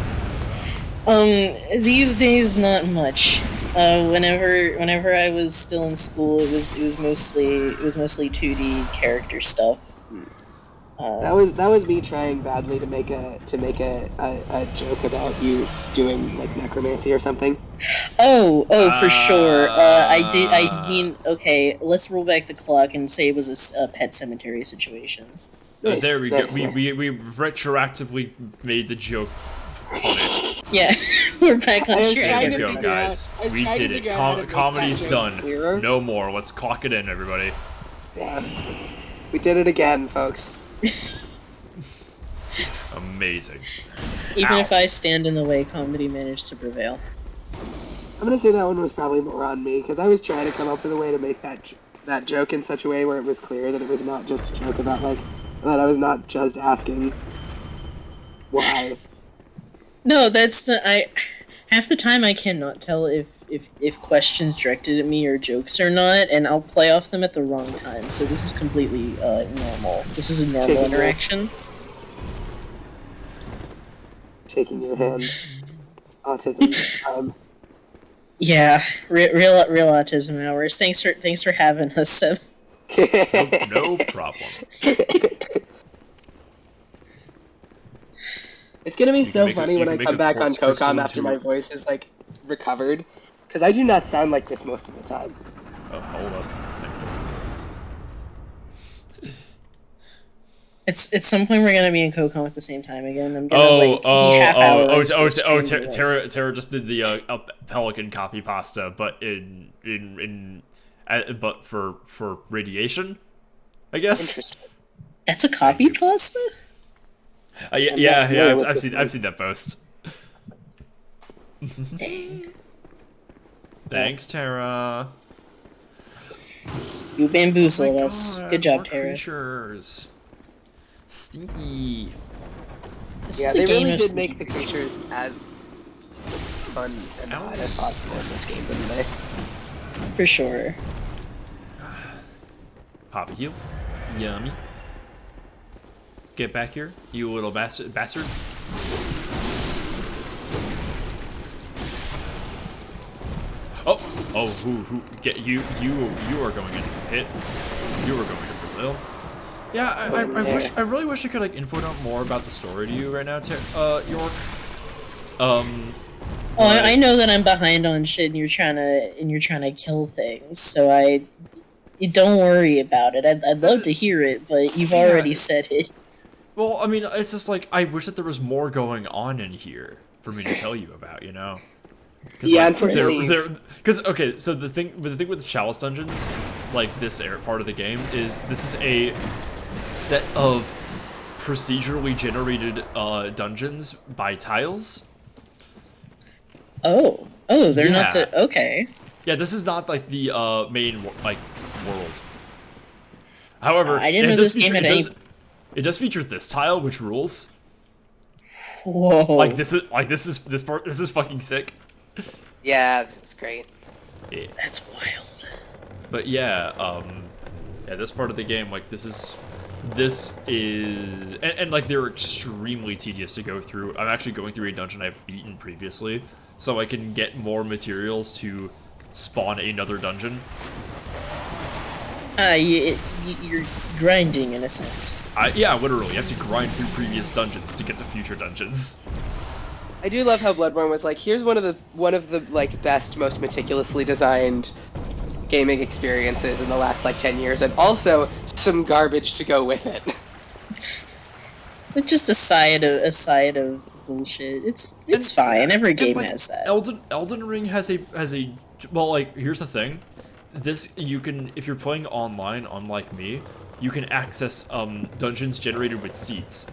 These days not much. Whenever I was still in school, it was mostly 2D character stuff. That was me trying badly to make a joke about you doing like necromancy or something. For sure. I mean, okay. Let's roll back the clock and say it was a pet cemetery situation. Nice, there we nice, go. nice. We retroactively made the joke funny. Yeah, we're back on I was track. trying There to we go, figure out- guys. I was We trying to did it. figure out how to make Comedy's that joke done. clearer. No more. Let's clock it in, everybody. Yeah, we did it again, folks. Amazing. Even Ow. if I stand in the way, comedy managed to prevail. I'm gonna say that one was probably more on me because I was trying to come up with a way to make that joke in such a way where it was clear that it was not just a joke about like that I was not just asking why. No, half the time I cannot tell if questions directed at me are jokes or not, and I'll play off them at the wrong time. So this is completely normal. This is a normal Taking interaction. Shaking your hand. Autism. Yeah, real autism hours. Thanks for having us, Seb. No problem. It's gonna be so make a- funny you when can I make come a back on corpse crystal CoCom after into- my voice is like recovered, because I do not sound like this most of the time. Oh, hold up. At some point we're gonna be in CoCom at the same time again. I'm gonna be half hour into the stream, Tara just did the Pelican copy pasta, but but for radiation, I guess. Interesting. That's a copy pasta? I've seen that post. Dang. Thanks, Tara. You bamboozled Oh us. God, Good job, more Tara. creatures. Stinky. This Yeah, is the they game really of did make the creatures as fun and Ow. odd as possible in this game, didn't they? for sure. Poppy heal. Yummy. Get back here, you little bastard. Who get you are going into hit. You are going to Brazil. Yeah, I really wish I could like info out more about the story to you right now, York. I know that I'm behind on shit, and you're trying to kill things. So don't worry about it. I'd love to hear it, but you've already said it. Well, I mean, it's just like I wish that there was more going on in here for me to tell you about, you know? Yeah, unfortunately. Because okay, so the thing with the chalice dungeons, like this part of the game, is this is a set of procedurally generated dungeons by tiles. Oh, they're not the okay. Yeah, this is not like the main like world. However, I didn't know this game had any. It does feature this tile, which rules. Whoa! This is fucking sick. Yeah, this is great. Yeah. That's wild. But yeah, this part of the game, like this is, and like they're extremely tedious to go through. I'm actually going through a dungeon I've beaten previously, so I can get more materials to spawn another dungeon. You're grinding in a sense. Yeah, literally, you have to grind through previous dungeons to get to future dungeons. I do love how Bloodborne was like, here's one of the like best, most meticulously designed gaming experiences in the last like 10 years, and also some garbage to go with it. But just a side of bullshit. It's fine. Every game like, has that. Elden Ring has a well, like here's the thing. This you can, if you're playing online, unlike me, you can access dungeons generated with seeds.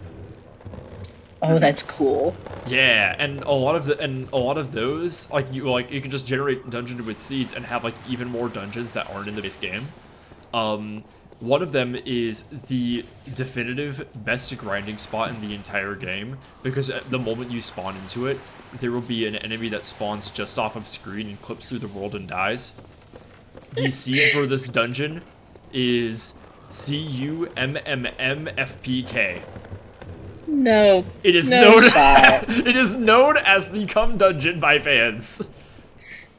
Oh, that's cool. Yeah, and a lot of those, like you can just generate dungeons with seeds and have like even more dungeons that aren't in the base game. One of them is the definitive best grinding spot in the entire game, because at the moment you spawn into it, there will be an enemy that spawns just off of screen and clips through the world and dies. The seed for this dungeon is CUMMMFPK. No. It is no known. shot. It is known as the Cum Dungeon by fans.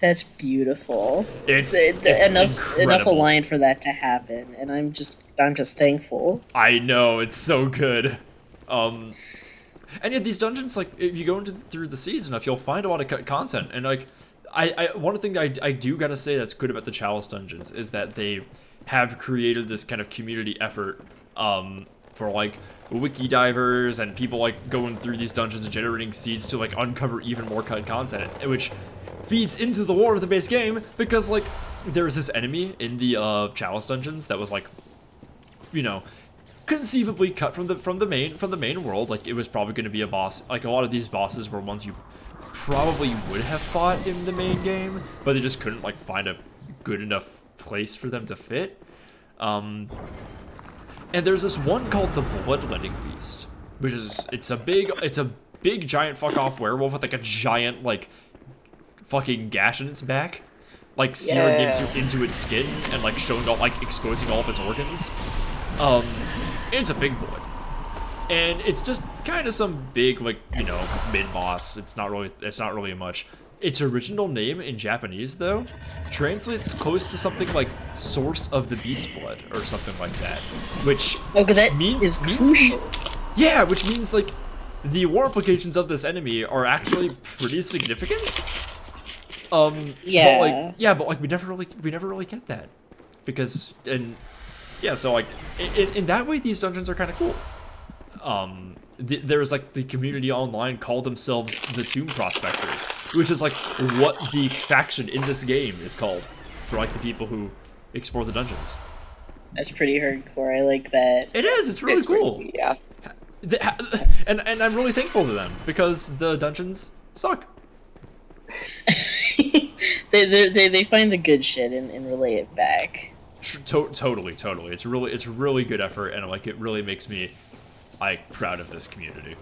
That's beautiful. It's enough incredible. aligned for that to happen, and I'm just thankful. I know, it's so good. And yet these dungeons, like, if you go through the seeds enough, you'll find a lot of content. And like, one thing I do gotta say that's good about the Chalice dungeons is that they have created this kind of community effort for like wiki divers and people like going through these dungeons and generating seeds to like uncover even more content, which feeds into the lore of the base game, because like there was this enemy in the Chalice dungeons that was like, you know, conceivably cut from the main world. Like, it was probably going to be a boss. Like, a lot of these bosses were ones you probably would have fought in the main game, but they just couldn't like find a good enough place for them to fit. And there's this one called the Bloodletting Beast, which is it's a big giant fuck off werewolf with like a giant like fucking gash in its back, like searing into its skin and like showing all, like exposing all of its organs. It's a big boy, and it's just kind of some big, like, you know, mid boss. It's not really much. Its original name in Japanese, though, translates close to something like "source of the beast blood" or something like that, which means crucial. Yeah, which means like the war implications of this enemy are actually pretty significant. But we never really get that, because so like in that way these dungeons are kind of cool. There's like the community online call themselves the Tomb Prospectors, which is like what the faction in this game is called for like the people who explore the dungeons. That's pretty hardcore. I like that. It is. It's really cool. Yeah. And I'm really thankful to them, because the dungeons suck. they find the good shit and relay it back. Totally. It's really good effort, and like it really makes me like proud of this community.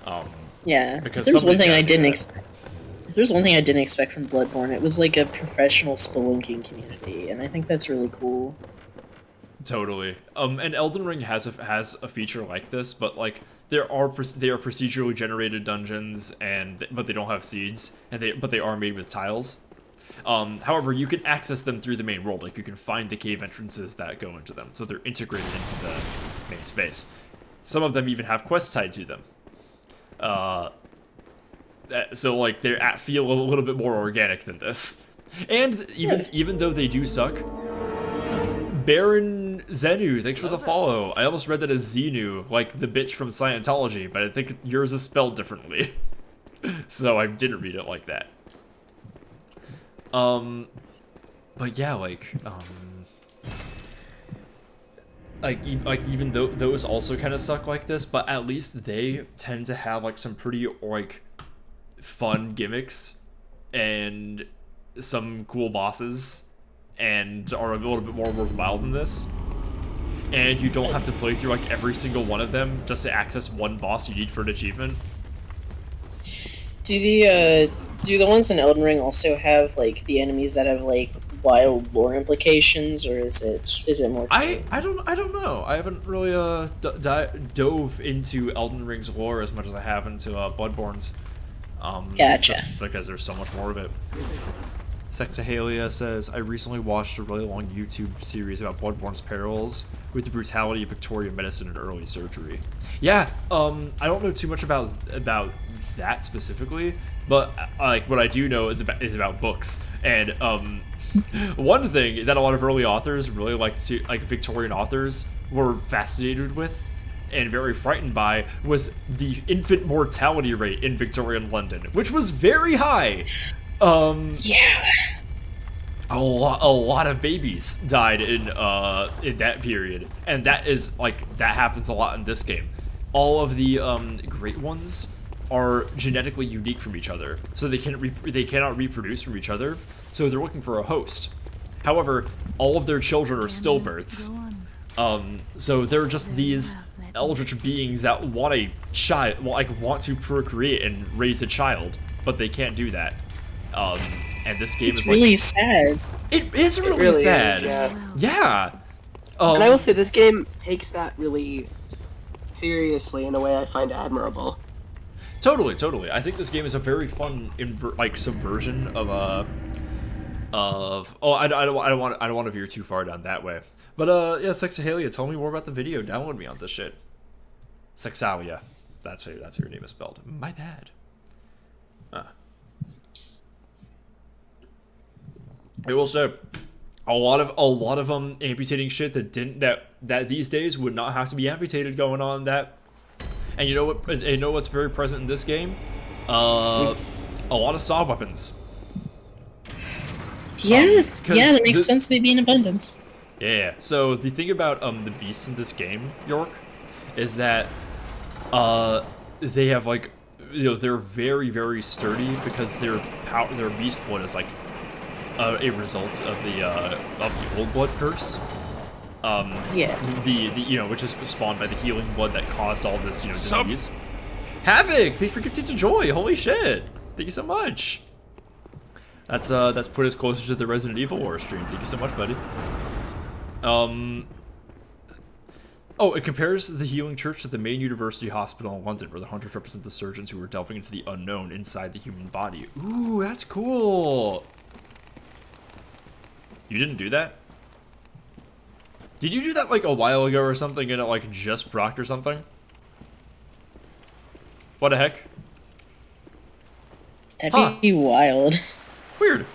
Because there's one thing I didn't expect. If there's one thing I didn't expect from Bloodborne, it was like a professional spelunking community, and I think that's really cool. Totally. And Elden Ring has a feature like this, but like they are procedurally generated dungeons, but they don't have seeds, but they are made with tiles. However, you can access them through the main world. Like, you can find the cave entrances that go into them, so they're integrated into the main space. Some of them even have quests tied to them. So like they feel a little bit more organic than this. And even though they do suck, Baron Zenu, thanks for the follow. I almost read that as Xenu, like the bitch from Scientology, but I think yours is spelled differently. So I didn't read it like that. But yeah, like even though those also kind of suck like this, but at least they tend to have like some pretty like fun gimmicks and some cool bosses, and are a little bit more worthwhile than this. And you don't have to play through like every single one of them just to access one boss you need for an achievement. Do the ones in Elden Ring also have like the enemies that have like wild lore implications, or is it more? I don't know. I haven't really dove into Elden Ring's lore as much as I have into Bloodborne's. Gotcha. Because there's so much more of it. Sexahalia says, I recently watched a really long YouTube series about Bloodborne's perils with the brutality of Victorian medicine and early surgery. Yeah, I don't know too much about that specifically, but like what I do know is about books. And one thing that a lot of early authors really liked to, like Victorian authors, were fascinated with and very frightened by, was the infant mortality rate in Victorian London, which was very high. Yeah. A lot of babies died in that period, and that happens a lot in this game. All of the great ones are genetically unique from each other, so they cannot reproduce from each other. So they're looking for a host. However, all of their children are stillbirths. So they're just these eldritch beings that want a child, want to procreate and raise a child, but they can't do that. And this game is really sad. It is really sad. Yeah. And I will say this game takes that really seriously in a way I find admirable. Totally. I think this game is a very fun subversion of of I don't want to veer too far down that way. But yeah, Sexahalia, tell me more about the video. Download me on this shit. Sexalia, that's how your name is spelled. My bad. I will say, a lot of amputating shit that these days would not have to be amputated going on that. And you know what? You know what's very present in this game? A lot of saw weapons. Yeah, that makes sense. They'd be in abundance. Yeah. So the thing about the beasts in this game, York, is that they have like, you know, they're very, very sturdy because their beast blood is like a result of the old blood curse. Yeah. The you know, which is spawned by the healing blood that caused all this, you know, disease. Havoc, thanks for gifting to Joy. Holy shit! Thank you so much. That's put us closer to the Resident Evil War stream. Thank you so much, buddy. Oh, it compares the Healing Church to the main university hospital in London, where the hunters represent the surgeons who are delving into the unknown inside the human body. Ooh, that's cool. You didn't do that? Did you do that like a while ago or something and it like just procced or something? What the heck? That'd be wild. Weird.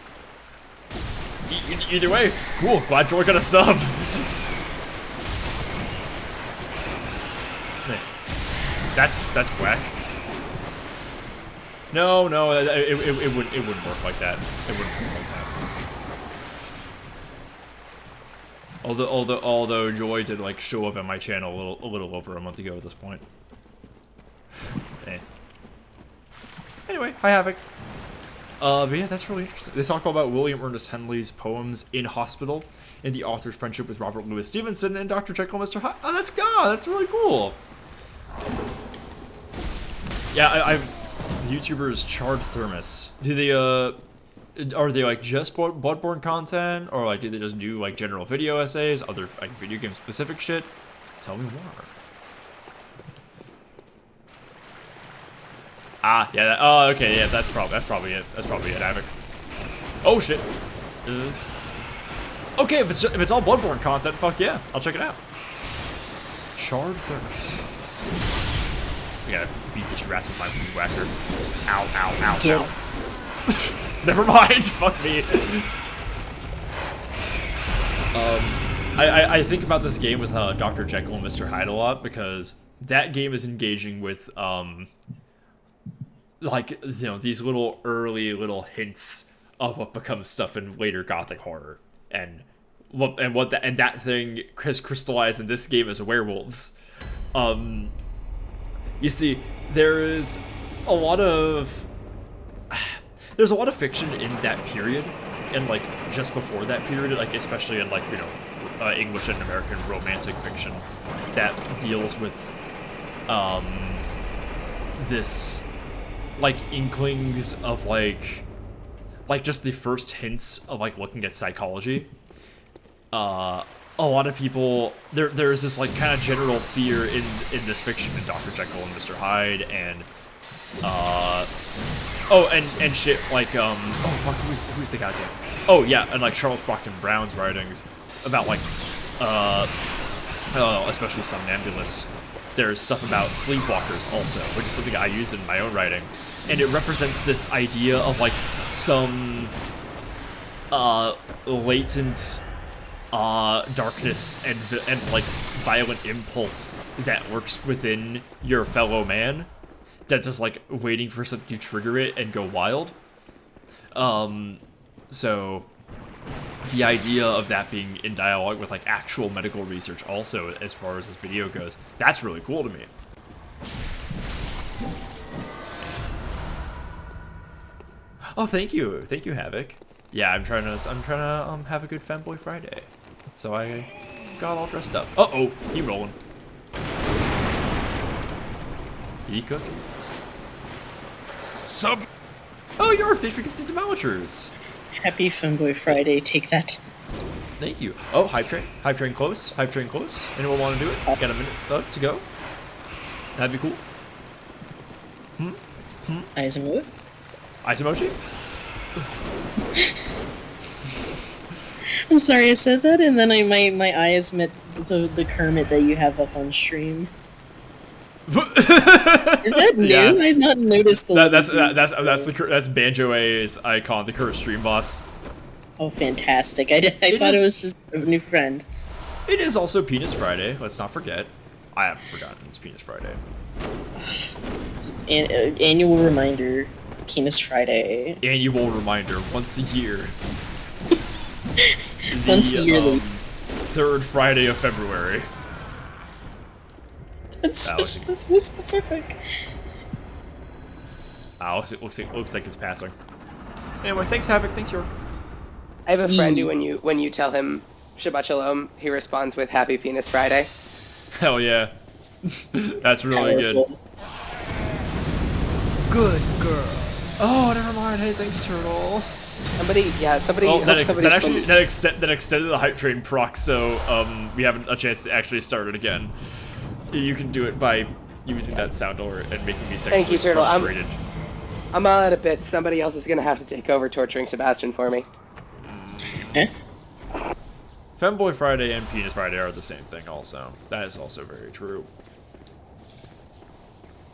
Either way, cool. Glad Joy got a sub. That's whack. No, it wouldn't work like that. It wouldn't work like that. Although Joy did like show up at my channel a little over a month ago at this point. Anyway, hi Havoc. But yeah, that's really interesting. They talk about William Ernest Henley's poems in hospital and the author's friendship with Robert Louis Stevenson and Dr. Jekyll and Mr. Hyde. Oh, that's really cool. Yeah, the YouTubers Charred Thermos. Do they are they like just Bloodborne content, or like do they just do like general video essays, other like video game specific shit? Tell me more. Ah, yeah. Oh, okay. Yeah, that's probably it. That's probably it. Havoc. Oh shit. Okay, if it's all Bloodborne content, fuck yeah, I'll check it out. Charred Thermos. I gotta beat these rats with my weed whacker. Ow, ow, ow, ow. Never mind. Fuck me. I think about this game with Dr. Jekyll and Mr. Hyde a lot because that game is engaging with like, you know, these early little hints of what becomes stuff in later gothic horror, and that thing has crystallized in this game as werewolves. You see, there's a lot of fiction in that period, and like just before that period, like especially in like, you know, English and American romantic fiction that deals with this like inklings of like just the first hints of like looking at psychology. A lot of people, there's this like kind of general fear in this fiction in Dr. Jekyll and Mr. Hyde, and and shit like oh fuck, who's the goddamn, oh yeah, and like Charles Brockton Brown's writings about like especially Somnambulists. There's stuff about sleepwalkers also, which is something I use in my own writing, and it represents this idea of like some latent darkness and like violent impulse that works within your fellow man that's just like waiting for something to trigger it and go wild. So the idea of that being in dialogue with like actual medical research also, as far as this video goes, that's really cool to me. Oh, thank you Havoc. Yeah, I'm trying to have a good Fanboy Friday, so I got all dressed up. Uh-oh, he rolling. He cooking. Sub. Oh, York, thanks for gifting Demometers. Happy Fanboy Friday. Take that. Thank you. Oh, Hype Train close. Anyone want to do it? Got a minute left to go. That'd be cool. Eyes emoji? Eyes emoji? I'm sorry I said that, and then my eyes met the Kermit that you have up on stream. Is that new? Yeah. I've not noticed the. That's Banjo A's icon, the current stream boss. Oh, fantastic! I thought it was just a new friend. It is also Penis Friday. Let's not forget. I haven't forgotten it's Penis Friday. Annual reminder, Penis Friday. Annual reminder, once a year. Once a year. Third Friday of February. That's so specific. It looks like it's passing. Anyway, thanks Havoc, thanks York. I have a friend who, when you tell him Shabbat Shalom, he responds with Happy Penis Friday. Hell yeah. That's really Powerful. good. Good girl. Oh, never mind. Hey, thanks, Turtle. Somebody. Oh, that extended the hype train proc, so we have a chance to actually start it again. You can do it by using that sound alert and making me sexually Thank you, Turtle. frustrated. I'm all out of bits. Somebody else is gonna have to take over torturing Sebastian for me. Eh? Femboy Friday and Penis Friday are the same thing also. That is also very true.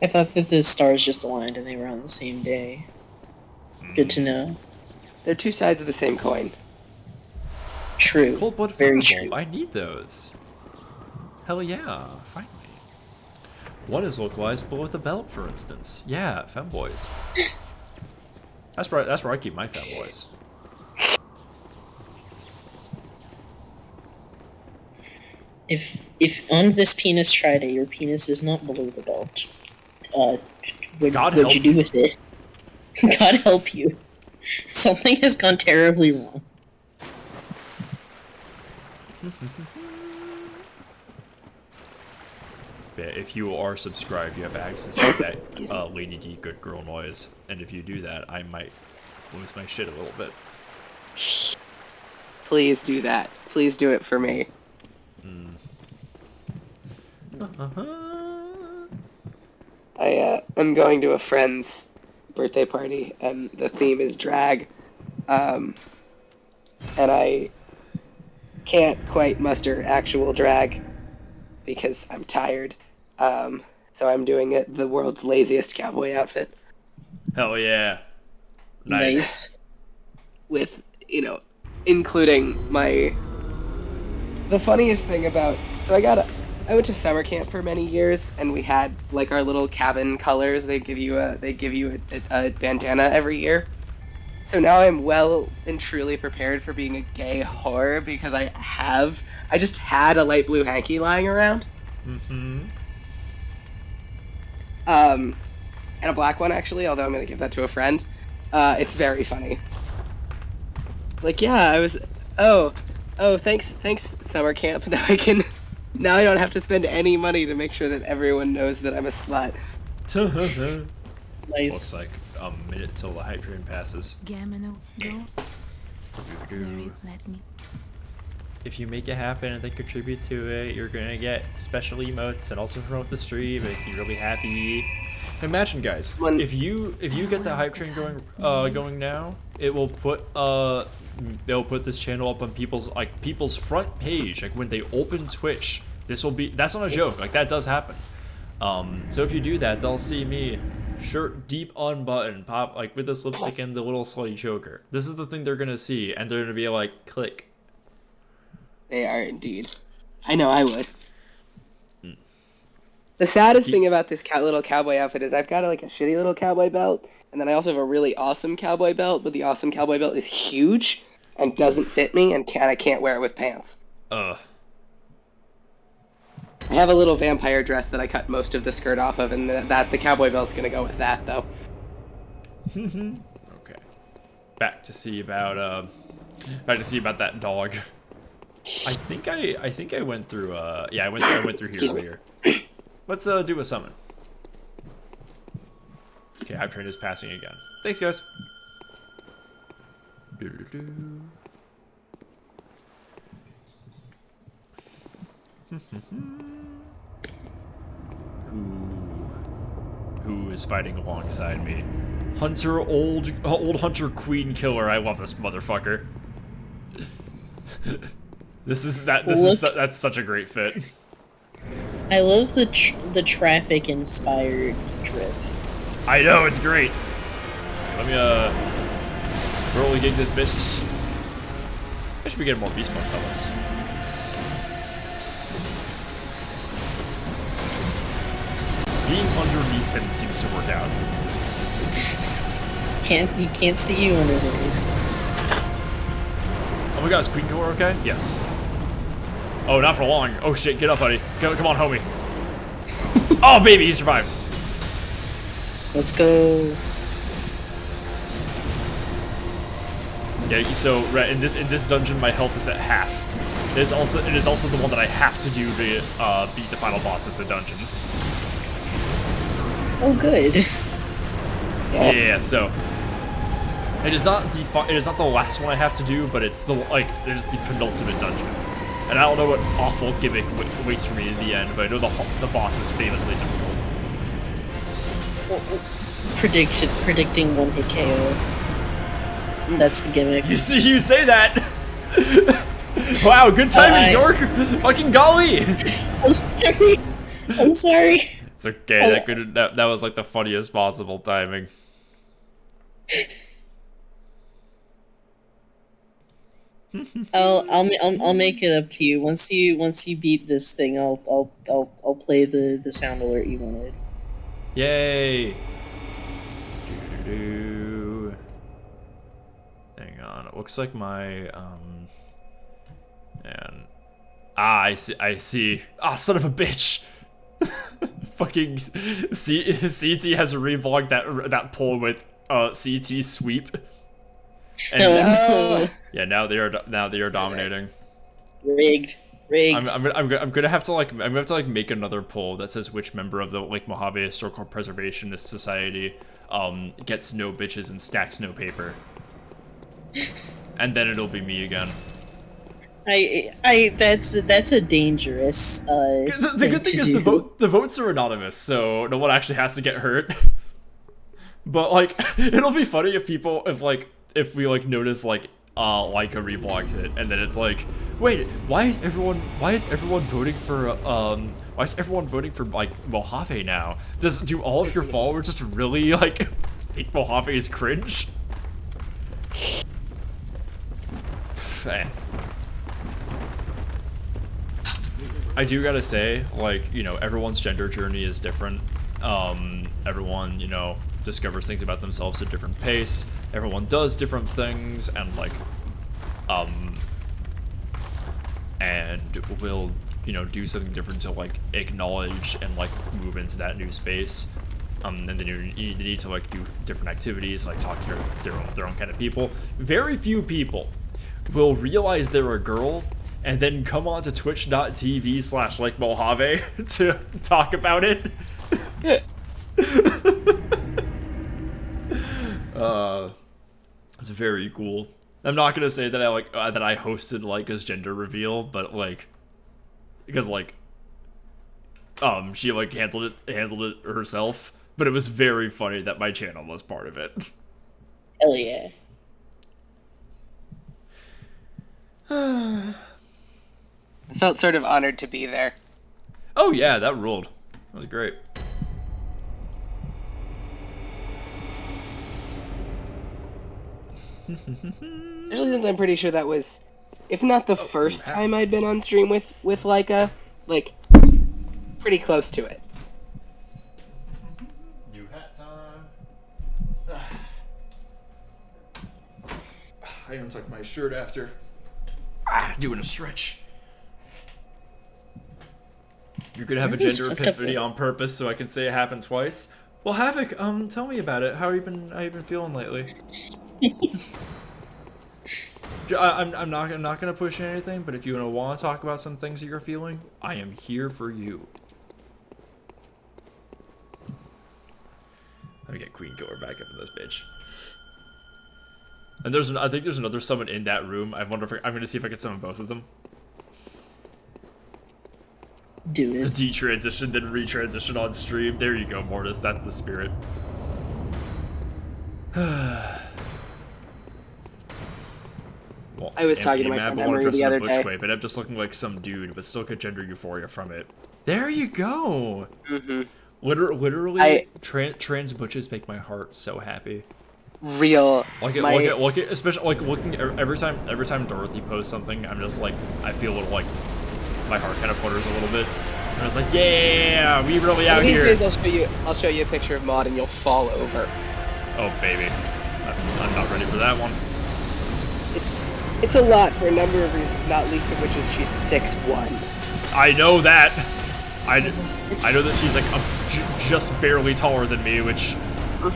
I thought that the stars just aligned and they were on the same day. Good to know. They're two sides of the same coin. True. Cold Blood Very Fireball. true. I need those. Hell yeah, finally. One is localized below the belt, for instance. Yeah, femboys. That's right. That's where I keep my femboys. If on this Penis Friday your penis is not below the belt, what'd you do with it? God help you. Something has gone terribly wrong. Yeah, if you are subscribed, you have access to that Lady D good girl noise, and if you do that, I might lose my shit a little bit. Please do that. Please do it for me. I'm going to a friend's birthday party, and the theme is drag. And I can't quite muster actual drag because I'm tired. So I'm doing it the world's laziest cowboy outfit. Hell yeah. Nice. With, including the funniest thing about, I went to summer camp for many years, and we had like our little cabin colors. They give you a bandana every year. So now I'm well and truly prepared for being a gay whore because I just had a light blue hanky lying around. And a black one actually, although I'm gonna give that to a friend. It's very funny. It's like, yeah, I was. Oh, thanks, summer camp. Now I don't have to spend any money to make sure that everyone knows that I'm a slut. Nice. Looks like a minute till the hype train passes. Gamino, go. Very, let me. If you make it happen and they contribute to it, you're gonna get special emotes and also promote the stream and be really happy. Imagine, guys, if you get the hype train going now, it will put they'll put this channel up on people's front page, like when they open Twitch. That's not a joke, like that does happen. So if you do that, they'll see me, shirt deep unbuttoned, pop like with this lipstick and the little slutty choker. This is the thing they're gonna see, and they're gonna be like, click. They are indeed. I know I would. The saddest thing about this little cowboy outfit is I've got like a shitty little cowboy belt, and then I also have a really awesome cowboy belt, but the awesome cowboy belt is huge and doesn't fit me, and I can't wear it with pants. I have a little vampire dress that I cut most of the skirt off of, and the cowboy belt's gonna go with that, though. Okay. Back to see about that dog. I think I went through I went through here earlier. Let's do a summon. Okay, hype train is passing again. Thanks, guys. Who is fighting alongside me? Hunter, old Hunter Queen Killer. I love this motherfucker. That's such a great fit. I love the traffic inspired drip. I know, it's great. Let me really gig this bitch. I should be getting more beast mode pellets. Being underneath him seems to work out. You can't see you under there. Oh my god, is Queen Killer okay? Yes. Oh, not for long. Oh shit, get up, buddy. Come on, homie. Oh baby, he survived. Let's go. Yeah, so right, in this dungeon, my health is at half. It is also the one that I have to do to beat the final boss of the dungeons. Oh, good. Yeah. So it is not the last one I have to do, but it's it is the penultimate dungeon. And I don't know what awful gimmick waits for me in the end, but I know the boss is famously difficult. Predicting one hit KO. That's the gimmick. You say that. Wow, good timing, York. Fucking golly. I'm sorry. It's okay. That was like the funniest possible timing. I'll make it up to you once you beat this thing. I'll play the sound alert you wanted. Yay! Hang on. It looks like my and I see. Ah, son of a bitch! Fucking CT has reblogged that pull with CT sweep. And no. Yeah, now they are dominating. Rigged. I'm gonna have to make another poll that says which member of the Lake Mojave Historical Preservationist Society gets no bitches and stacks no paper. And then it'll be me again. That's a dangerous the good thing is the votes are anonymous, so no one actually has to get hurt. But like it'll be funny if we notice Leica reblogs it, and then it's like, wait, why is everyone voting for like Mojave now? Do all of your followers just really like think Mojave is cringe? I do gotta say, everyone's gender journey is different. Everyone, discovers things about themselves at a different pace. Everyone does different things, and and will, do something different to acknowledge and move into that new space. And then you need to do different activities, talk to their own kind of people. Very few people will realize they're a girl and then come on to twitch.tv/Lake Mojave to talk about it. It's very cool. I'm not gonna say that I hosted Leica's gender reveal, but because she handled it herself, but it was very funny that my channel was part of it. Hell yeah. I felt sort of honored to be there. Oh yeah, that ruled. That was great. Especially since I'm pretty sure that was, if not the first time I'd been on stream with Leica, pretty close to it. New hat time. I untucked my shirt after. Doing a stretch. You're gonna have a gender epiphany on purpose so I can say it happened twice? Well, Havoc, tell me about it. How you been feeling lately? I'm not gonna push anything, but if you want to talk about some things that you're feeling, I am here for you. Let me get Queen Killer back up in this bitch. And I think there's another summon in that room. I wonder if I'm gonna see if I can summon both of them. Do it. Detransition, then retransition on stream. There you go, Mortis. That's the spirit. I I was talking to my friend Emery the other day. Way, but I'm just looking like some dude, but still get gender euphoria from it. There you go. Mm-hmm. Literally, trans butches make my heart so happy. Real. Like it, especially like looking every time Dorothy posts something, I'm just like, I feel a little like my heart kind of flutters a little bit. And I was like, yeah, we really out here. These days I'll show you a picture of Maud and you'll fall over. Oh baby, I'm not ready for that one. It's a lot for a number of reasons, not least of which is she's 6'1". I know that. I know that she's like just barely taller than me, which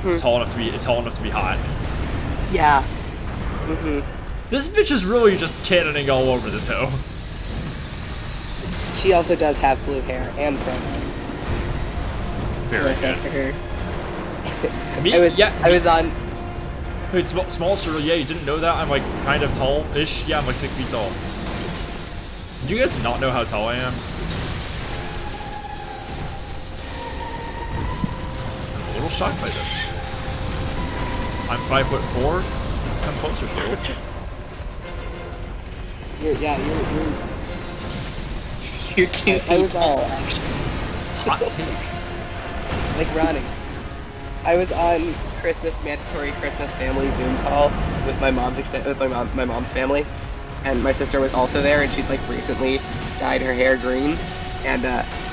is tall enough to be hot. Yeah. This bitch is really just cannoning all over this hoe. She also does have blue hair and pronouns. Very good. For her. Me? I was on. Wait, small sir, yeah, you didn't know that? I'm like kind of tall-ish. Yeah, I'm like 6 feet tall. Do you guys not know how tall I am? I'm a little shocked by this. I'm 5'4". Come closer, Squirrel. You're 2 feet tall. Hot take. Like Ronnie. I was on mandatory Christmas family Zoom call with my mom's my mom's family, and my sister was also there, and she'd like recently dyed her hair green, and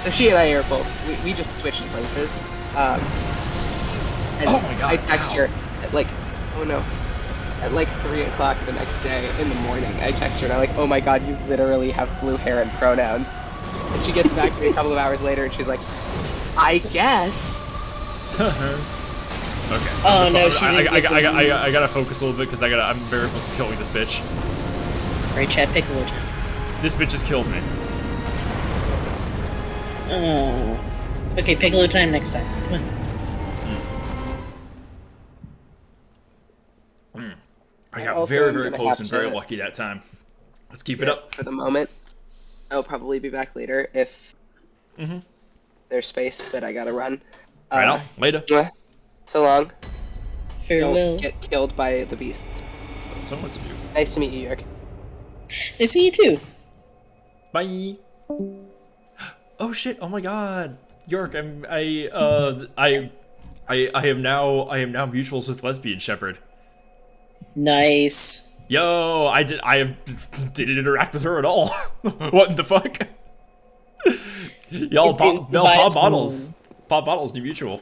so she and I are both we just switched places. And oh my god! I text her at like at like 3 o'clock the next day in the morning. I text her and I'm like, oh my god, you literally have blue hair and pronouns. And she gets back to me a couple of hours later, and she's like, I guess. Okay. Oh no, she didn't. I gotta focus a little bit because I'm very close to killing this bitch. Right, chat, Piccolo. This bitch just killed me. Oh. Okay, Piccolo time next time. Come on. I got very close and very lucky that time. Let's keep it up. For the moment. I'll probably be back later if there's space, but I gotta run. Right on. Later. So long. Farewell. Don't get killed by the beasts. So what to do. Nice to meet you, York. Nice to meet you too. Bye. Oh shit! Oh my god, York! I am now mutuals with Lesbian Shepherd. Nice. Yo, I didn't interact with her at all. What in the fuck? Y'all pop bottles. Pop bottles, new mutual.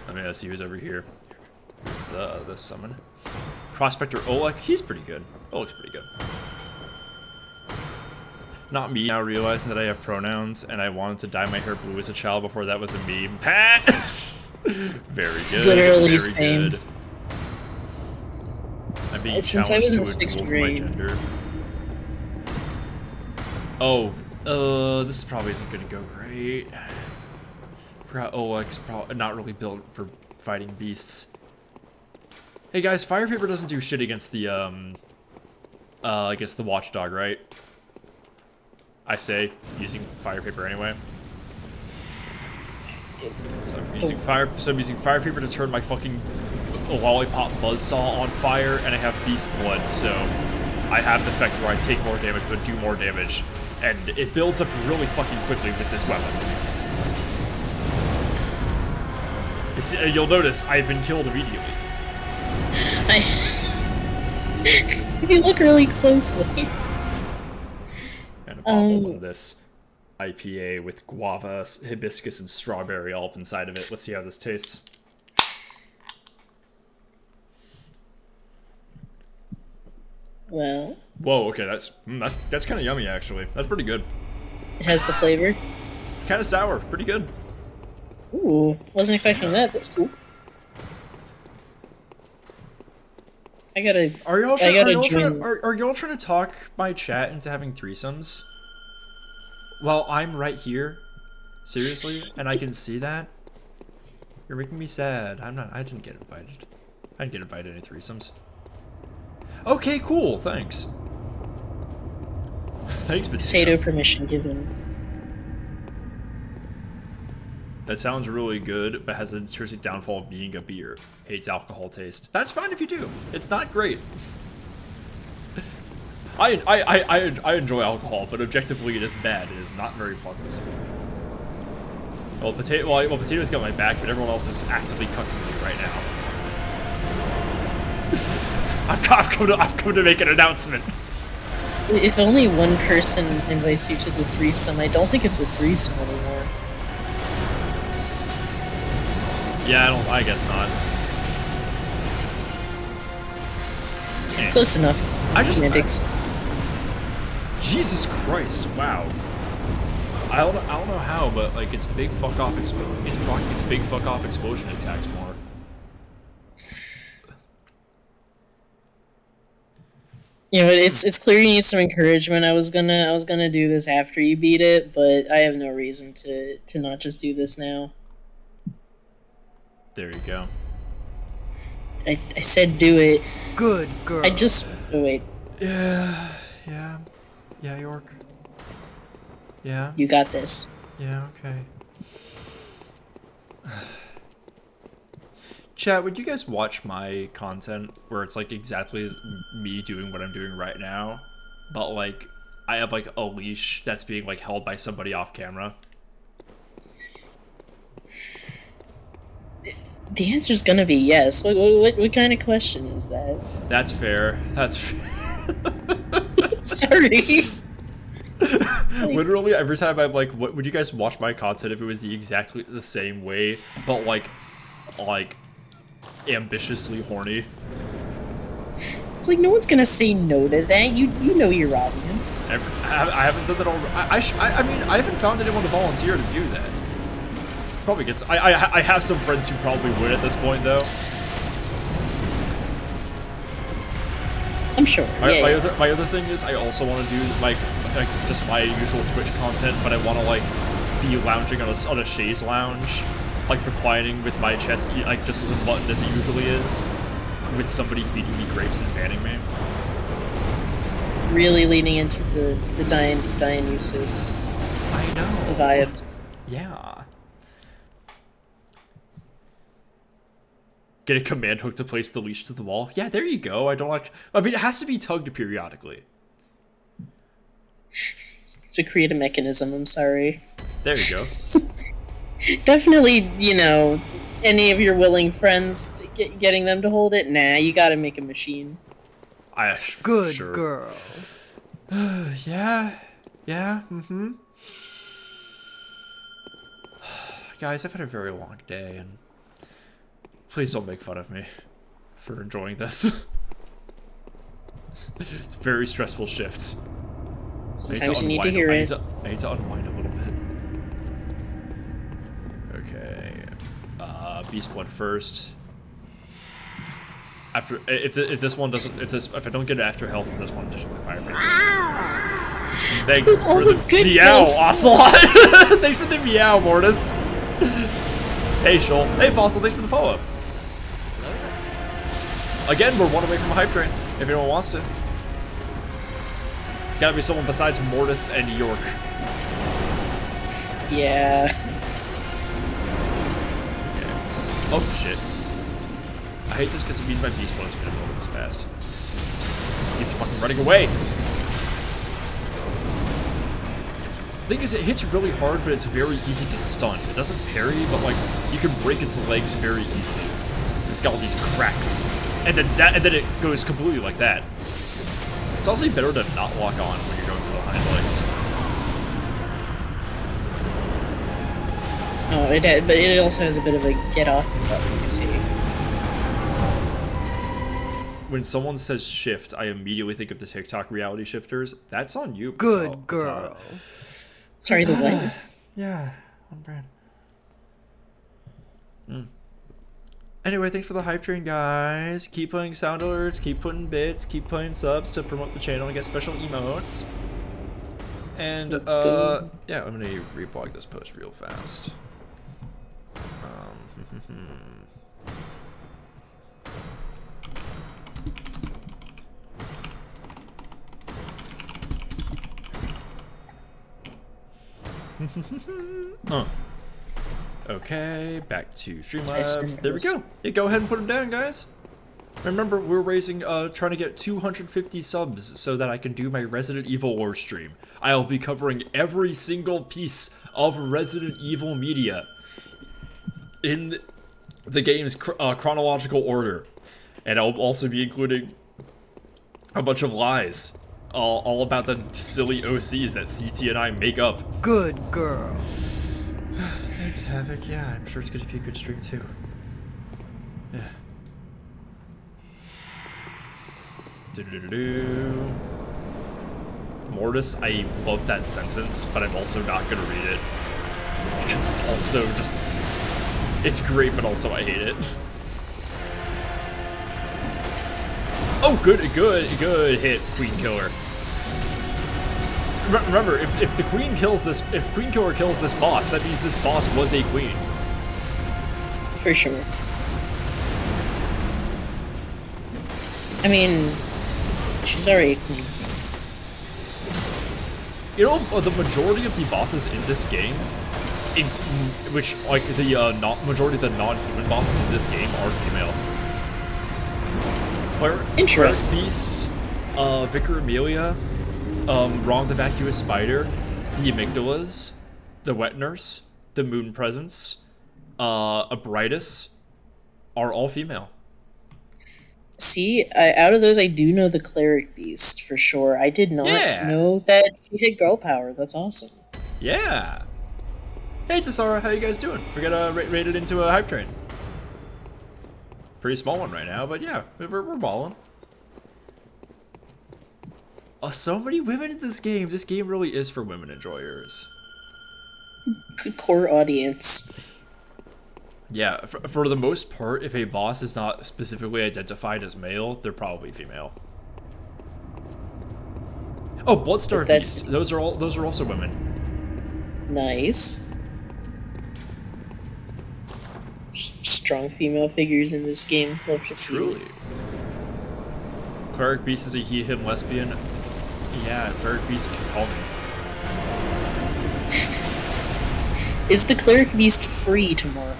I mean, I see who's over here. The summon. Prospector Oleg, he's pretty good. Oleg's pretty good. Not me now realizing that I have pronouns and I wanted to dye my hair blue as a child before that was a meme. Pass! Very good. Literally very same. good. I'm being Since I was in challenged to a 6th duel for my grade. gender. Oh, this probably isn't gonna go great. Forgot Oleg's probably not really built for fighting beasts. Hey guys, fire paper doesn't do shit against the watchdog, right? I say using fire paper anyway. So I'm using fire paper to turn my fucking lollipop buzzsaw on fire, and I have beast blood, so I have the effect where I take more damage but do more damage, and it builds up really fucking quickly with this weapon. You'll notice I've been killed immediately. If you look really closely. And a bottle of this IPA with guava, hibiscus, and strawberry all up inside of it. Let's see how this tastes. Well. Whoa. Okay, that's kind of yummy actually. That's pretty good. It has the flavor. Kind of sour. Pretty good. Ooh, wasn't expecting that. That's cool. Are y'all trying to talk my chat into having threesomes? Well, I'm right here. Seriously? And I can see that? You're making me sad. I didn't get invited. I didn't get invited to any threesomes. Okay, cool. Thanks. Thanks, Potato permission given. That sounds really good, but has the intrinsic downfall of being a beer. Hates alcohol taste. That's fine if you do. It's not great. I enjoy alcohol, but objectively it is bad. It is not very pleasant. Well, Potato's got my back, but everyone else is actively cucking me right now. I've come to make an announcement. If only one person invites you to the threesome, I don't think it's a threesome anymore. Yeah, I guess not. Close enough. Jesus Christ! Wow. I don't know how, but like it's big fuck off explosion attacks more. You know, it's clear you need some encouragement. I was gonna do this after you beat it, but I have no reason to not just do this now. There you go. I said do it. Good girl. I just wait. Yeah, York. Yeah. You got this. Yeah, okay. Chat, would you guys watch my content where it's like exactly me doing what I'm doing right now, but like I have like a leash that's being like held by somebody off camera? The answer's gonna be yes. What kind of question is that? That's fair. That's fair. Sorry. Literally every time I'm like, what would you guys watch my content if it was exactly the same way, but like ambitiously horny? It's like no one's gonna say no to that. You know your audience. I haven't done that already. I mean, I haven't found anyone to volunteer to do that. Probably gets. I have some friends who probably would at this point though. I'm sure. My other thing is I also want to do like just my usual Twitch content, but I want to like be lounging on a chaise lounge, like reclining with my chest like just as unbuttoned as it usually is, with somebody feeding me grapes and fanning me. Really leaning into the Dionysus. I know. Vibes. Yeah. Get a command hook to place the leash to the wall. Yeah, there you go. I mean, it has to be tugged periodically. To create a mechanism, I'm sorry. There you go. Definitely, you know, any of your willing friends getting them to hold it. Nah, you gotta make a machine. Good sure. girl. Yeah. Guys, I've had a very long day, and please don't make fun of me for enjoying this. It's a very stressful shift. Sometimes you need to hear it. I need to unwind a little bit. Okay. Beast Blood first. After if this one doesn't if I don't get it after health, this one just fire me. Thanks for the meow, Ocelot. Thanks for the meow, Mortis. Hey, Shoal. Hey, Fossil. Thanks for the follow-up. Again, we're one away from a hype train, if anyone wants to. It's gotta be someone besides Mortis and York. Yeah. Okay. Oh, shit. I hate this because it means my Beast Blood is gonna build up as fast. This keeps fucking running away. The thing is, it hits really hard, but it's very easy to stun. It doesn't parry, but like, you can break its legs very easily. It's got all these cracks. And then it goes completely like that. It's also better to not lock on when you're going for the hind legs. Oh, but it also has a bit of a get off button, you see. When someone says shift, I immediately think of the TikTok reality shifters. That's on you. Good girl. Sorry, the what? Yeah, on brand. Anyway, thanks for the hype train, guys. Keep putting sound alerts, keep putting bits, keep putting subs to promote the channel and get special emotes. And, yeah, I'm gonna reblog this post real fast. Okay, back to Streamlabs. There we go. Yeah, go ahead and put them down, guys. Remember, we're raising, trying to get 250 subs so that I can do my Resident Evil lore stream. I'll be covering every single piece of Resident Evil media in the game's chronological order. And I'll also be including a bunch of lies. All about the silly OCs that CT and I make up. Good girl. Thanks, Havoc. Yeah, I'm sure it's gonna be a good stream too. Yeah. Do-do-do-do. Mortis, I love that sentence, but I'm also not gonna read it. Because it's also just... It's great, but also I hate it. Oh, good hit, Queen Killer. Remember, if the Queen kills this... If Queen Killer kills this boss, that means this boss was a queen. For sure. I mean... She's already a queen. You know, the majority of the bosses in this game, which, like, the majority of the non-human bosses in this game are female. Interesting. Cleric Beast, Vicar Amelia, Rom the Vacuous Spider, the Amygdalas, the Wet Nurse, the Moon Presence, Abritus, are all female. See, out of those, I do know the Cleric Beast, for sure. I did not know that she had girl power. That's awesome. Yeah. Hey, Tesara, how you guys doing? We got rated into a hype train. Pretty small one right now, but yeah, we're balling. Oh, so many women in this game. This game really is for women enjoyers. Good core audience. Yeah, for the most part, if a boss is not specifically identified as male, they're probably female. Oh, Bloodstar Beast. Those are also women. Nice. Strong female figures in this game. Love to see. Truly. Cleric Beast is a he/him lesbian. Yeah, Cleric Beast can call me. Is the Cleric Beast free tomorrow?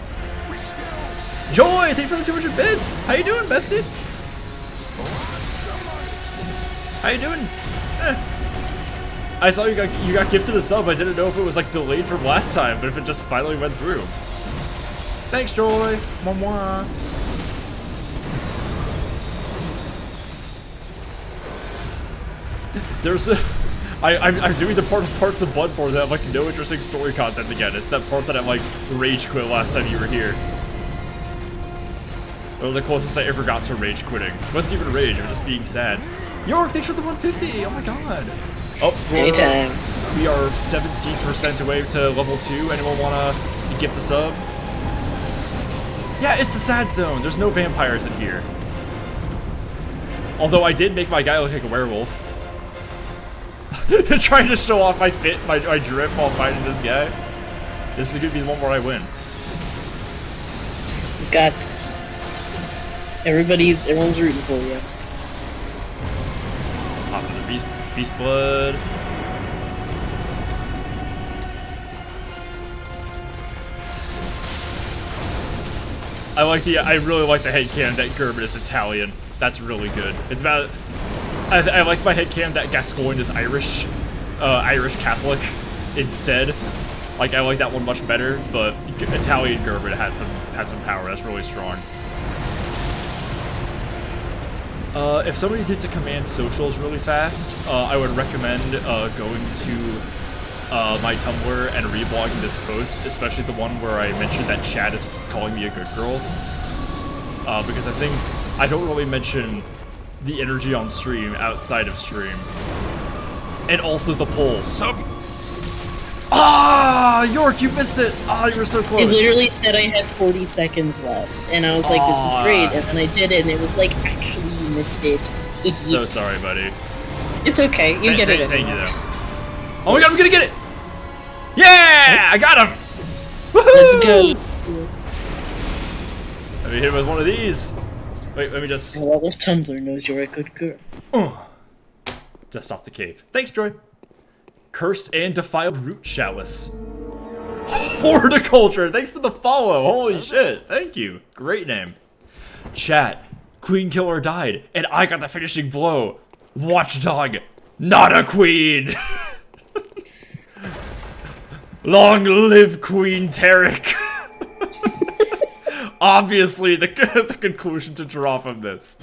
Joy, thanks for the 200 bits. How you doing, bestie? How you doing? I saw you got gifted a sub. I didn't know if it was like delayed from last time, but if it just finally went through. Thanks, Joy. Mwah mwah. There's a... I'm doing the parts of Bloodborne that have like no interesting story content again. It's that part that I like rage quit last time you were here. Or the closest I ever got to rage quitting. It wasn't even rage, it was just being sad. York, thanks for the 150! Oh my god. Oh, anytime. We are 17% away to level 2. Anyone wanna gift a sub? Yeah, it's the sad zone. There's no vampires in here. Although I did make my guy look like a werewolf. Trying to show off my drip while fighting this guy. This is gonna be the one where I win. You got this. Everyone's rooting for you. Pop in the beast blood. I really like the headcanon that Gerben is Italian. That's really good. It's about, I like my headcanon that Gascoigne is Irish Catholic instead. Like, I like that one much better, but Italian Gerben has some power. That's really strong. If somebody needs to command socials really fast, I would recommend going to my Tumblr and reblogging this post, especially the one where I mentioned that Chad is calling me a good girl. Because I think I don't really mention the energy on stream outside of stream. And also the poll. So... Ah, York, you missed it! Ah, you were so close. It literally said I had 40 seconds left, and I was like, this is great, and then I did it, and it was like, actually, you missed it. Idiot. So sorry, buddy. It's okay, you get it. Thank you, though. Oh my god, I'm gonna get it! Yeah! I got him! Woohoo! Let's go. Let me hit him with one of these. Wait, let me just... Well, this Tumblr knows you're a good girl. Just off the cape. Thanks, Joy. Cursed and Defiled Root Chalice. Horticulture, thanks for the follow. Holy shit, thank you. Great name. Chat, Queen Killer died, and I got the finishing blow. Watchdog, not a queen. Long live Queen Tarek. Obviously, the conclusion to draw from this.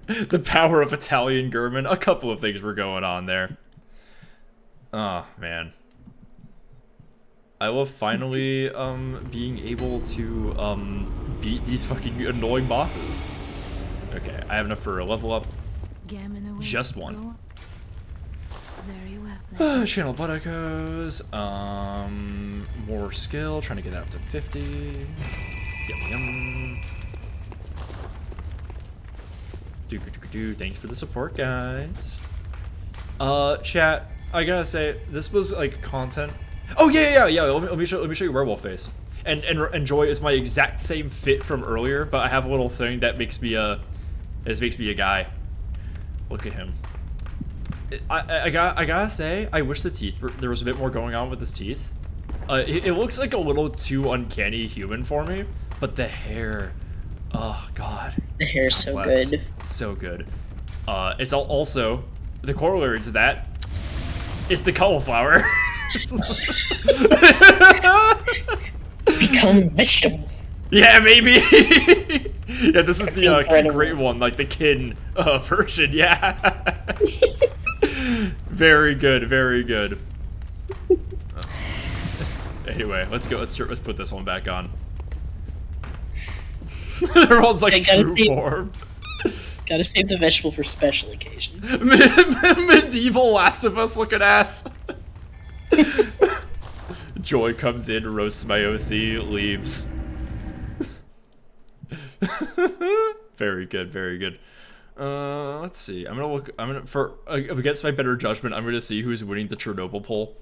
The power of Italian German. A couple of things were going on there. Oh, man. I love finally, being able to, beat these fucking annoying bosses. Okay, I have enough for a level up. Just one. Very well. Channel Buttocos. More skill. Trying to get that up to 50. Yum yum. Thanks for the support, guys. Chat. I gotta say, this was like content. Oh yeah. Let me show you Werewolf Face. And Joy is my exact same fit from earlier, but I have a little thing that makes me a guy. Look at him. I gotta say, I wish there was a bit more going on with his teeth. It looks like a little too uncanny human for me, but the hair, oh god. The hair's so bless. good. So good. It's also, the corollary to that is the cauliflower. Become vegetable. Yeah, maybe. Yeah, this is That's the great one, like the kin version. Yeah. Very good, very good. Anyway, let's go. Let's put this one back on. Everyone's like true form. Gotta save the vegetable for special occasions. Medieval Last of Us looking ass. Joy comes in, roasts my OC, leaves. Very good, very good. Let's see. I'm against my better judgment, I'm gonna see who's winning the Chernobyl poll.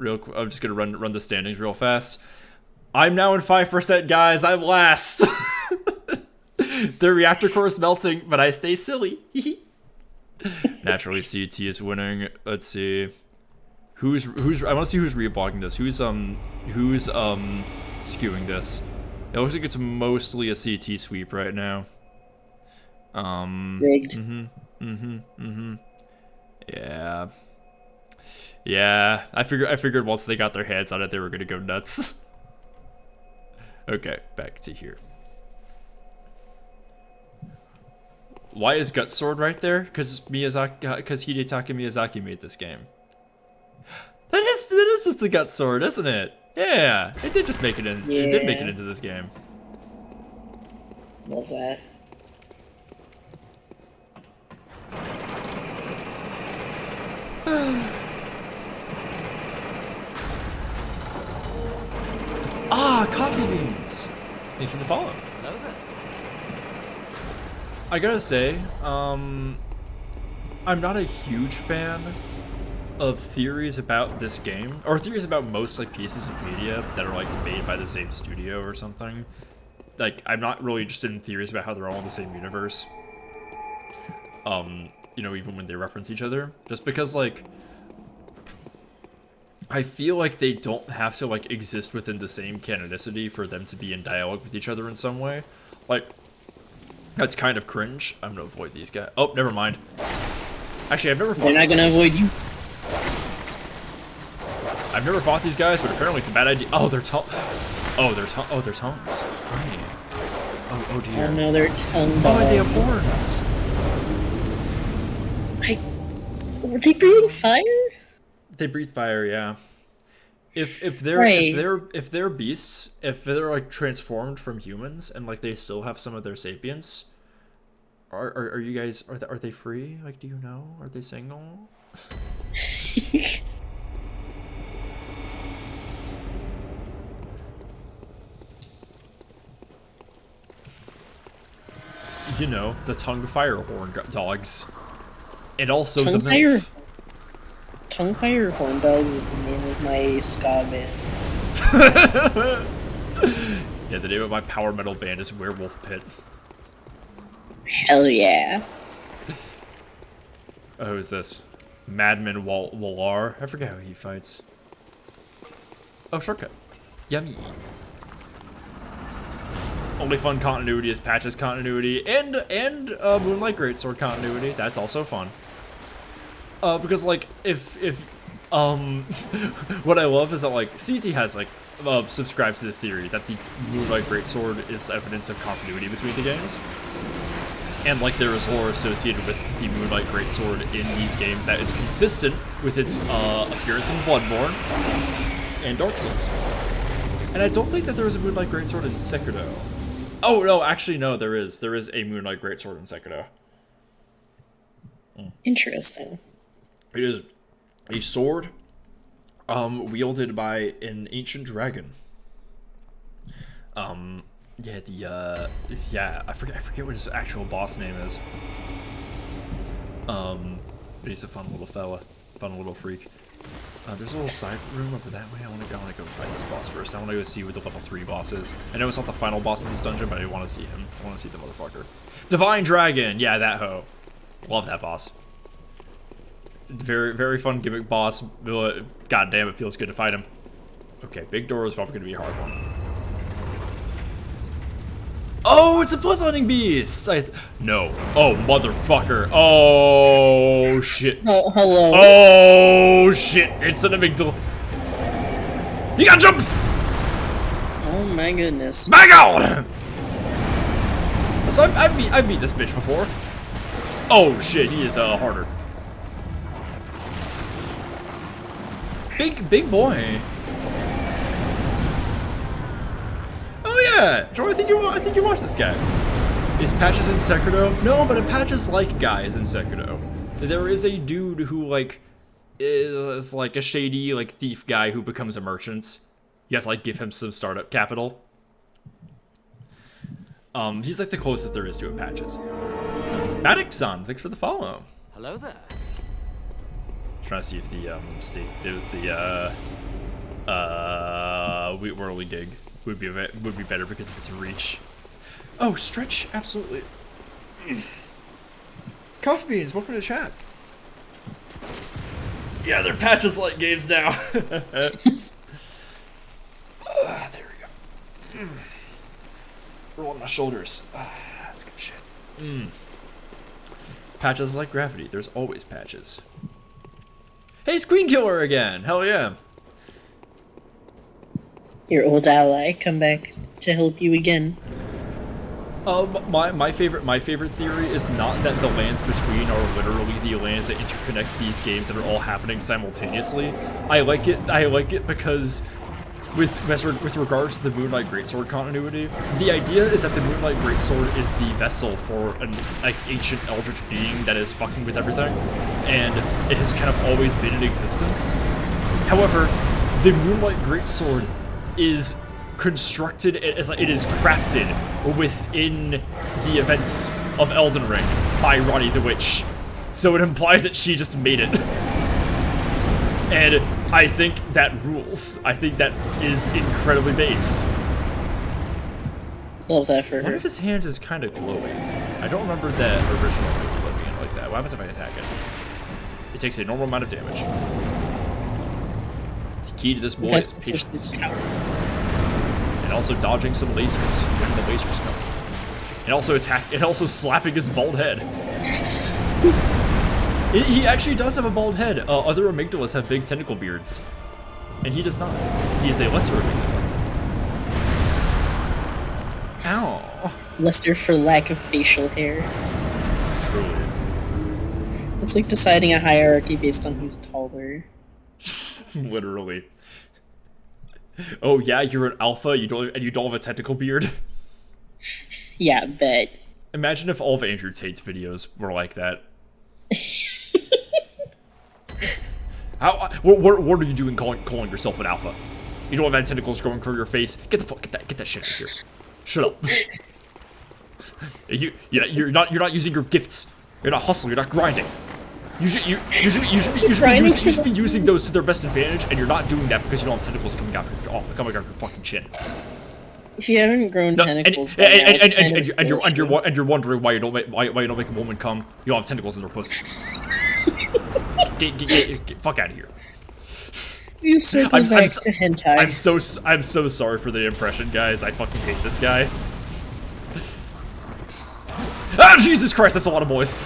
I'm just gonna run the standings real fast. I'm now in 5%, guys. I'm last. The reactor core is melting, but I stay silly. Naturally, CT is winning. Let's see. Who's I want to see who's reblogging this. Who's skewing this. It looks like it's mostly a CT sweep right now. Rigged. Yeah. Yeah. I figured once they got their hands on it, they were gonna go nuts. Okay, back to here. Why is Gut Sword right there? Because Hidetaka Miyazaki made this game. That is just the Gut Sword, isn't it? Yeah, it did just make it in. Yeah. It did make it into this game. Love that. Coffee beans. Thanks for the follow. I gotta say, I'm not a huge fan of theories about this game, or theories about most like pieces of media that are like made by the same studio or something. Like, I'm not really interested in theories about how they're all in the same universe. You know, even when they reference each other, just because like I feel like they don't have to like exist within the same canonicity for them to be in dialogue with each other in some way. Like, that's kind of cringe. I'm gonna avoid these guys. Oh, never mind. Actually, I've never fought. They're not gonna avoid you. I've never fought these guys, but apparently it's a bad idea. Oh, they're tongues. Oh, they're tongues. Right. Oh dear. Oh no, they're tongue bombs. Oh, and they have horns. Were they breathing fire? They breathe fire, yeah. If they're beasts, if they're like transformed from humans and like they still have some of their sapience, are you guys are they free? Like, do you know? Are they single? You know, the tongue fire horn dogs, and also tongue the fire. Tongue Fire Horn Dogs is the name of my ska band. Yeah, the name of my power metal band is Werewolf Pit. Hell yeah. Oh, who's this? Madman Wallar? I forget how he fights. Oh, shortcut. Yummy. Only Fun continuity is Patch's continuity, and Moonlight Greatsword continuity. That's also fun. Because like if what I love is that like CZ has like subscribes to the theory that the Moonlight Greatsword is evidence of continuity between the games. And like there is lore associated with the Moonlight Greatsword in these games that is consistent with its appearance in Bloodborne and Dark Souls. And I don't think that there is a Moonlight Greatsword in Sekiro. Oh no, actually no, there is. There is a Moonlight Greatsword in Sekiro. Interesting. It is a sword wielded by an ancient dragon. Yeah, I forget what his actual boss name is. But he's a fun little fella, fun little freak. There's a little side room over that way. I want to go fight this boss first. I want to go see what the level 3 boss is. I know it's not the final boss of this dungeon, but I want to see him. I want to see the motherfucker. Divine Dragon! Yeah, that hoe. Love that boss. Very, very fun gimmick boss. God damn, it feels good to fight him. Okay, big door is probably going to be a hard one. Oh, it's a bloodletting beast! No. Oh, motherfucker. Oh, shit. Oh, hello. Oh, shit. It's an amygdala. He got jumps! Oh my goodness. My god! So I beat this bitch before. Oh, shit. He is harder. Big boy. Oh yeah, Joy. I think you watched this guy. Is Patches in Sekiro? No, but Patches like guys in Sekiro. There is a dude who like is like a shady like thief guy who becomes a merchant. You guys like give him some startup capital. He's like the closest there is to a Patches. Maddox-san, thanks for the follow. Hello there. Trying to see if the Whirly gig would be better because of its reach. Oh, stretch, absolutely. Coffee Beans, welcome to chat. Yeah, they're Patches like games now. There we go. Roll on my shoulders. That's good shit. Patches like gravity. There's always Patches. Hey, it's Queen Killer again. Hell yeah. Your old ally, come back to help you again. My favorite theory is not that the lands between are literally the lands that interconnect these games that are all happening simultaneously. I like it because with regards to the Moonlight Greatsword continuity, the idea is that the Moonlight Greatsword is the vessel for an like ancient eldritch being that is fucking with everything, and it has kind of always been in existence. However, the Moonlight Greatsword is constructed, it is crafted within the events of Elden Ring by Ronnie the Witch. So it implies that she just made it. And I think that rules. I think that is incredibly based. Love that for her. One of his hands is kind of glowing. I don't remember that original movie being like that. What happens if I attack it? It takes a normal amount of damage. The key to this boy is patience. And also dodging some lasers when the lasers come. And also slapping his bald head. He actually does have a bald head. Other amygdalas have big tentacle beards. And he does not. He is a lesser amygdala. Ow. Lesser for lack of facial hair. Truly. It's like deciding a hierarchy based on who's taller. Literally. Oh yeah, you're an alpha, you don't have a tentacle beard? Yeah, bet. Imagine if all of Andrew Tate's videos were like that. What are you doing calling yourself an alpha? You don't have tentacles growing through your face. Get that shit out of here. Shut up. You're not using your gifts. You're not hustling. You're not grinding. You should be using those to their best advantage, and you're not doing that because you don't have tentacles coming out of your fucking chin. If you haven't grown tentacles, and you're wondering why you don't make a woman come. You don't have tentacles in their pussy. Get fuck out of here. You circle back to hentai. I'm so sorry for the impression, guys. I fucking hate this guy. Ah, Jesus Christ, that's a lot of boys.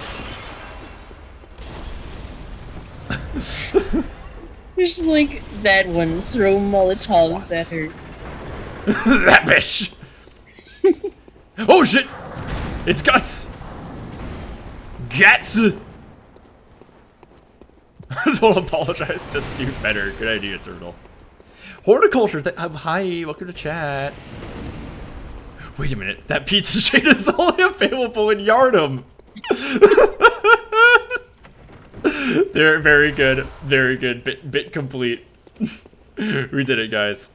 Just like that one, throw Molotovs at her. That bitch. Oh shit! It's guts. Guts. Don't apologize. Just do better. Good idea, Turtle. Horticulture. Hi. Welcome to chat. Wait a minute. That pizza shade is only available in Yardum. They're very good. Very good. Bit complete. We did it, guys.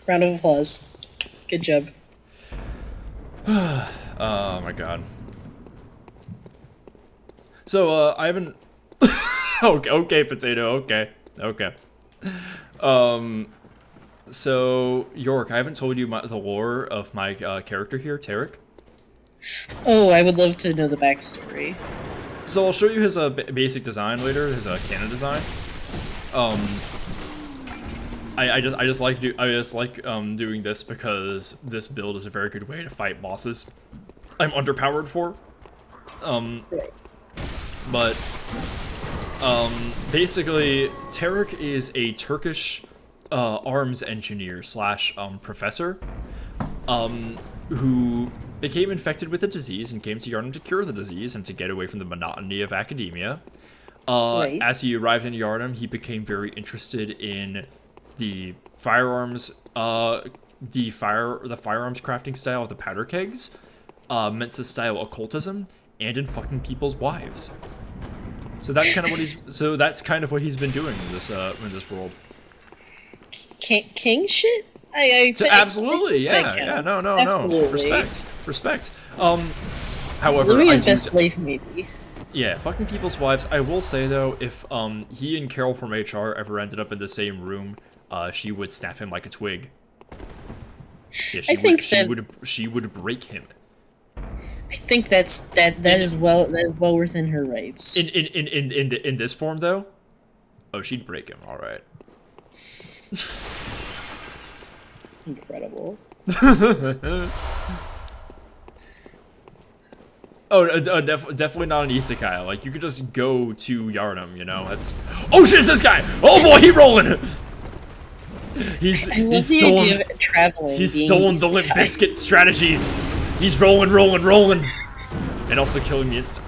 Round of applause. Good job. Oh my god. So, I haven't... okay, potato, okay. So, York, I haven't told you the lore of my character here, Tarek. Oh, I would love to know the backstory. So I'll show you his basic design later, his canon design. I just like doing this because this build is a very good way to fight bosses I'm underpowered for. But basically, Tarek is a Turkish arms engineer slash professor who became infected with a disease and came to Yharnam to cure the disease and to get away from the monotony of academia. Right. As he arrived in Yharnam, he became very interested in the firearms, the firearms crafting style of the powder kegs, Mensa style occultism, and in fucking people's wives. So that's kind of what he's been doing in this world. King shit? Absolutely, yeah, no, Absolutely. respect. However, Louis is best slave, maybe. Yeah, fucking people's wives. I will say though, if he and Carol from HR ever ended up in the same room, she would snap him like a twig. Yeah, she would break him. I think that is well within her rights. In this form though, oh, she'd break him. All right. Incredible. Definitely not an isekai. Like, you could just go to Yharnam, you know? That's... Oh shit, it's this guy! Oh boy, he rolling! He's stolen... He's stolen the Limp Bizkit strategy! He's rolling! And also killing me instant.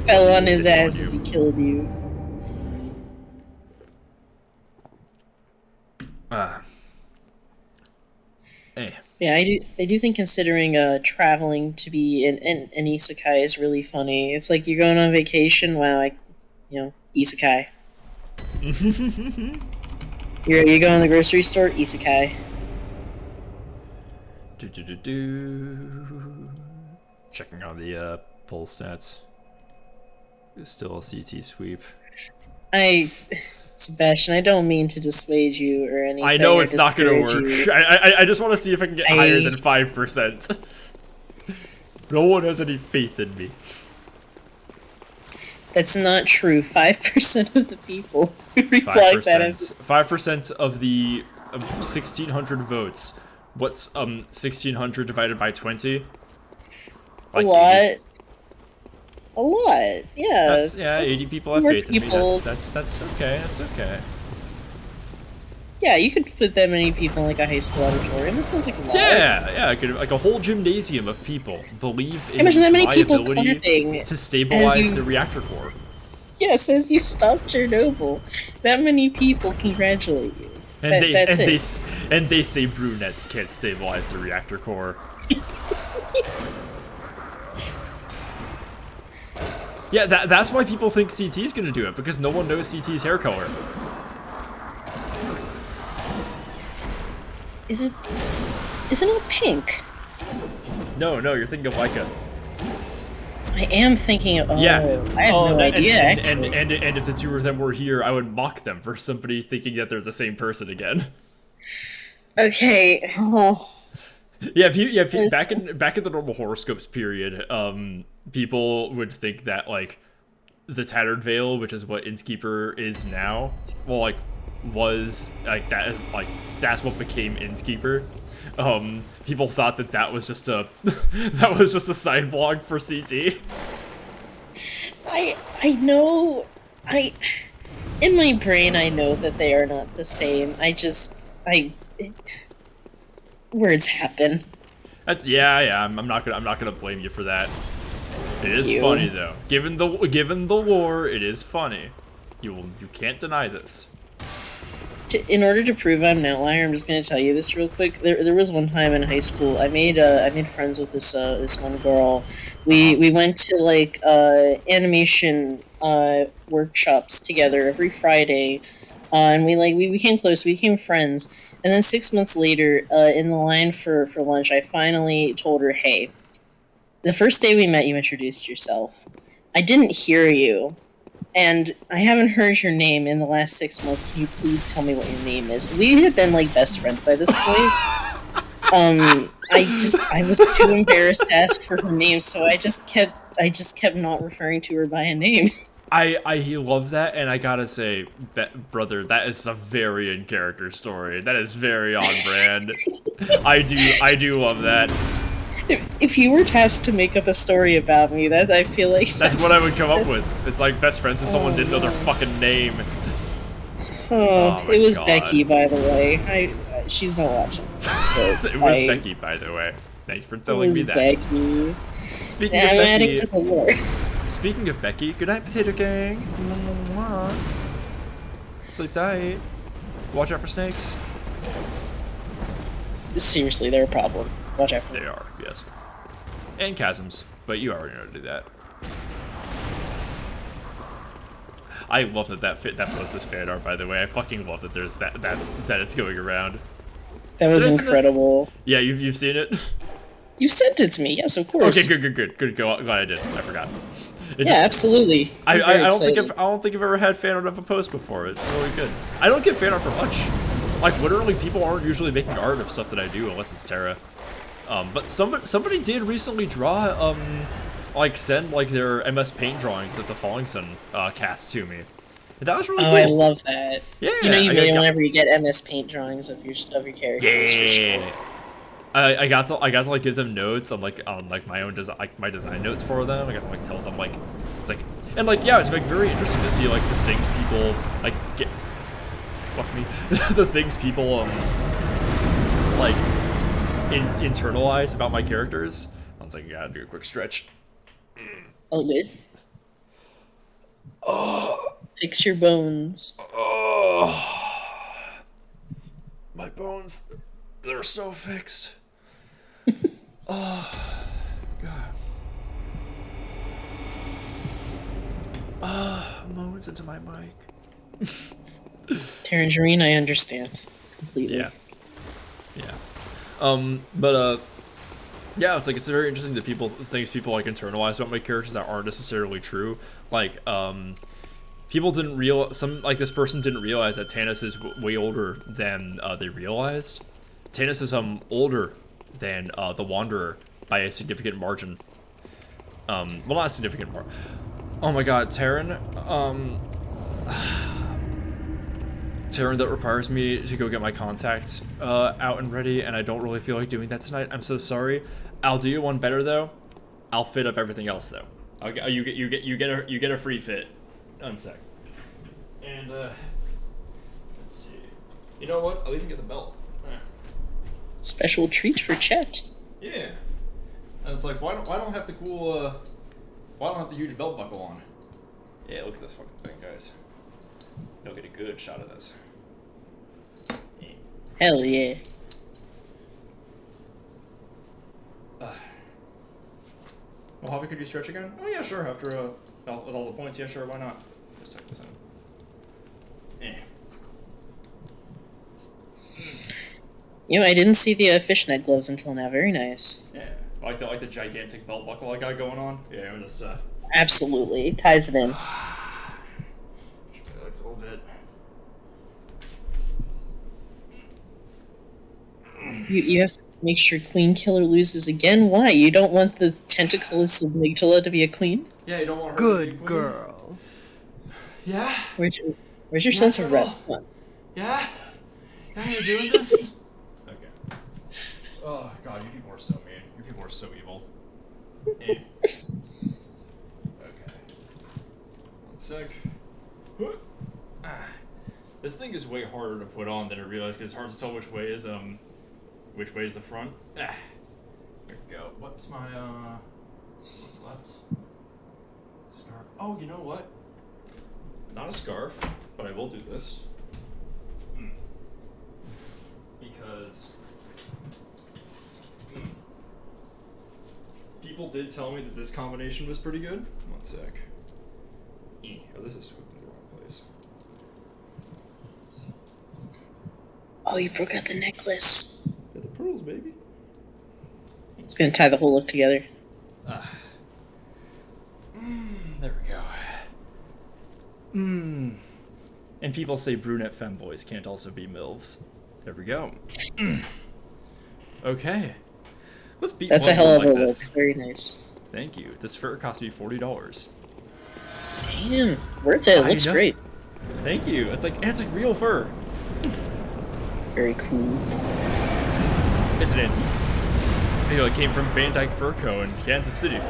Fell on his ass as he killed you. Hey. Yeah, I do think considering traveling to be an isekai is really funny. It's like you're going on vacation. Wow, isekai. you're going to the grocery store. Isekai. Checking on the pull stats. It's still a CT sweep. Sebastian, I don't mean to dissuade you or anything. I know it's not gonna work. I just want to see if I can get higher than 5%. No one has any faith in me. That's not true. 5% of the people who replied that. 5% of the 1,600 votes. What's 1,600 divided by 20? Like a lot. A lot, yeah. That's 80 people have faith in me. That's okay. That's okay. Yeah, you could fit that many people in like a high school auditorium. It feels like a lot. Yeah, I could, like a whole gymnasium of people believe in imagine that many my people ability to stabilize the reactor core. Yes, as you stopped Chernobyl, that many people congratulate you. And they say brunettes can't stabilize the reactor core. Yeah, that's why people think CT's gonna do it, because no one knows CT's hair color. Isn't it pink? No, you're thinking of Leica. I am thinking of... yeah. I have no idea, actually. And if the two of them were here, I would mock them for somebody thinking that they're the same person again. Okay. Oh. Yeah, back in the normal horoscopes period, people would think that, like, the Tattered Veil, which is what Innskeeper is now, well, like, was like that. Like that's what became Innskeeper. People thought that was just a that was just a side blog for CT. I know, in my brain I know that they are not the same. Words happen. That's yeah. I'm not gonna blame you for that. It is funny though. Given the lore, it is funny. You can't deny this. In order to prove I'm an outlier, I'm just gonna tell you this real quick. There was one time in high school I made friends with this one girl. We went to like animation workshops together every Friday, and we became close. We became friends. And then 6 months later, in the line for lunch, I finally told her, "Hey, the first day we met, you introduced yourself. I didn't hear you. And I haven't heard your name in the last 6 months. Can you please tell me what your name is?" We had been like best friends by this point. I was too embarrassed to ask for her name, so I just kept not referring to her by a name. I love that, and I gotta say, brother, that is a very in character story. That is very on brand. I do love that. If you were tasked to make up a story about me, I feel like that's what I would come up with. It's like best friends with someone didn't know their fucking name. Oh it was God. Becky, by the way. She's not watching. It was Becky, by the way. Thanks for telling me that. Becky. Speaking of Becky, good night, Potato Gang. Sleep tight. Watch out for snakes. Seriously, they're a problem. Watch out for them. They are, yes. And chasms, but you already know to do that. I love that post is fan art, by the way. I fucking love that there's that it's going around. That was incredible. Yeah, you've seen it? You sent it to me, yes, of course. Okay, good. Glad I did. I forgot. Absolutely. I don't think I've ever had fan art of a post before. It's really good. I don't get fan art for much. Like literally, people aren't usually making art of stuff that I do unless it's Terra. But somebody did recently draw, send like their MS Paint drawings of the Falling Sun cast to me. And that was really cool. I love that. Yeah, you know, you made it whenever you get MS Paint drawings of your characters. Yeah. Sure. I got to like give them notes on my own design, like my design notes for them. I got to like tell them like it's like and like yeah, it's like very interesting to see like the things people like get. Fuck me, the things people like internalize about my characters. I was like, I gotta do a quick stretch. Oh, good. Fix your bones. My bones, they're so fixed. God. Moans into my mic. Tangerine, I understand completely. Yeah. Yeah, it's like it's very interesting that things people like internalize about my characters that aren't necessarily true. Like, people didn't realize this person didn't realize that Tannis is way older than they realized. Tannis is older than the Wanderer by a significant margin. Well, not a significant margin. Oh my God, Terran. Terran, that requires me to go get my contacts out and ready, and I don't really feel like doing that tonight. I'm so sorry. I'll do you one better though. I'll fit up everything else though. You get a free fit. One sec. And let's see. You know what? I'll even get the belt. Special treat for Chet. Yeah. I was like, why don't I have the cool? Why don't I have the huge belt buckle on? Yeah, look at this fucking thing, guys. You'll get a good shot of this. Hell yeah. Well, Javi, could you stretch again? Oh yeah, sure. After with all the points, yeah, sure. Why not? Just type this in. You know, I didn't see the fishnet gloves until now. Very nice. Yeah, like the gigantic belt buckle I got going on. Yeah, I'm just Absolutely, it ties it in. Just relax a little bit. You have to make sure Queen Killer loses again. Why? You don't want the tentacleless amygdala to be a queen? Yeah, you don't want her Good to be a queen. girl. Yeah. Where's your sense of rep? Yeah? Yeah, you're doing this? Okay. Oh, God, you people are so mean. You people are so evil. Eh. Okay. One sec. This thing is way harder to put on than I realized because it's hard to tell which way is the front. Here we go. What's my what's left? Scarf. Oh, you know what? Not a scarf, but I will do this. Because people did tell me that this combination was pretty good. One sec. Oh, this is in the wrong place. Oh, you broke out the necklace. Yeah, the pearls, baby. It's gonna tie the whole look together. There we go. And people say brunette femboys can't also be MILFs. There we go. Okay. Let's beat That's one a hell of like a this. look. Very nice. Thank you. This fur cost me $40. Damn, worth it. It looks know. great. Thank you. It's like real fur. Very cool. It's an antique. You know, it came from Van Dyke Fur Co. in Kansas City.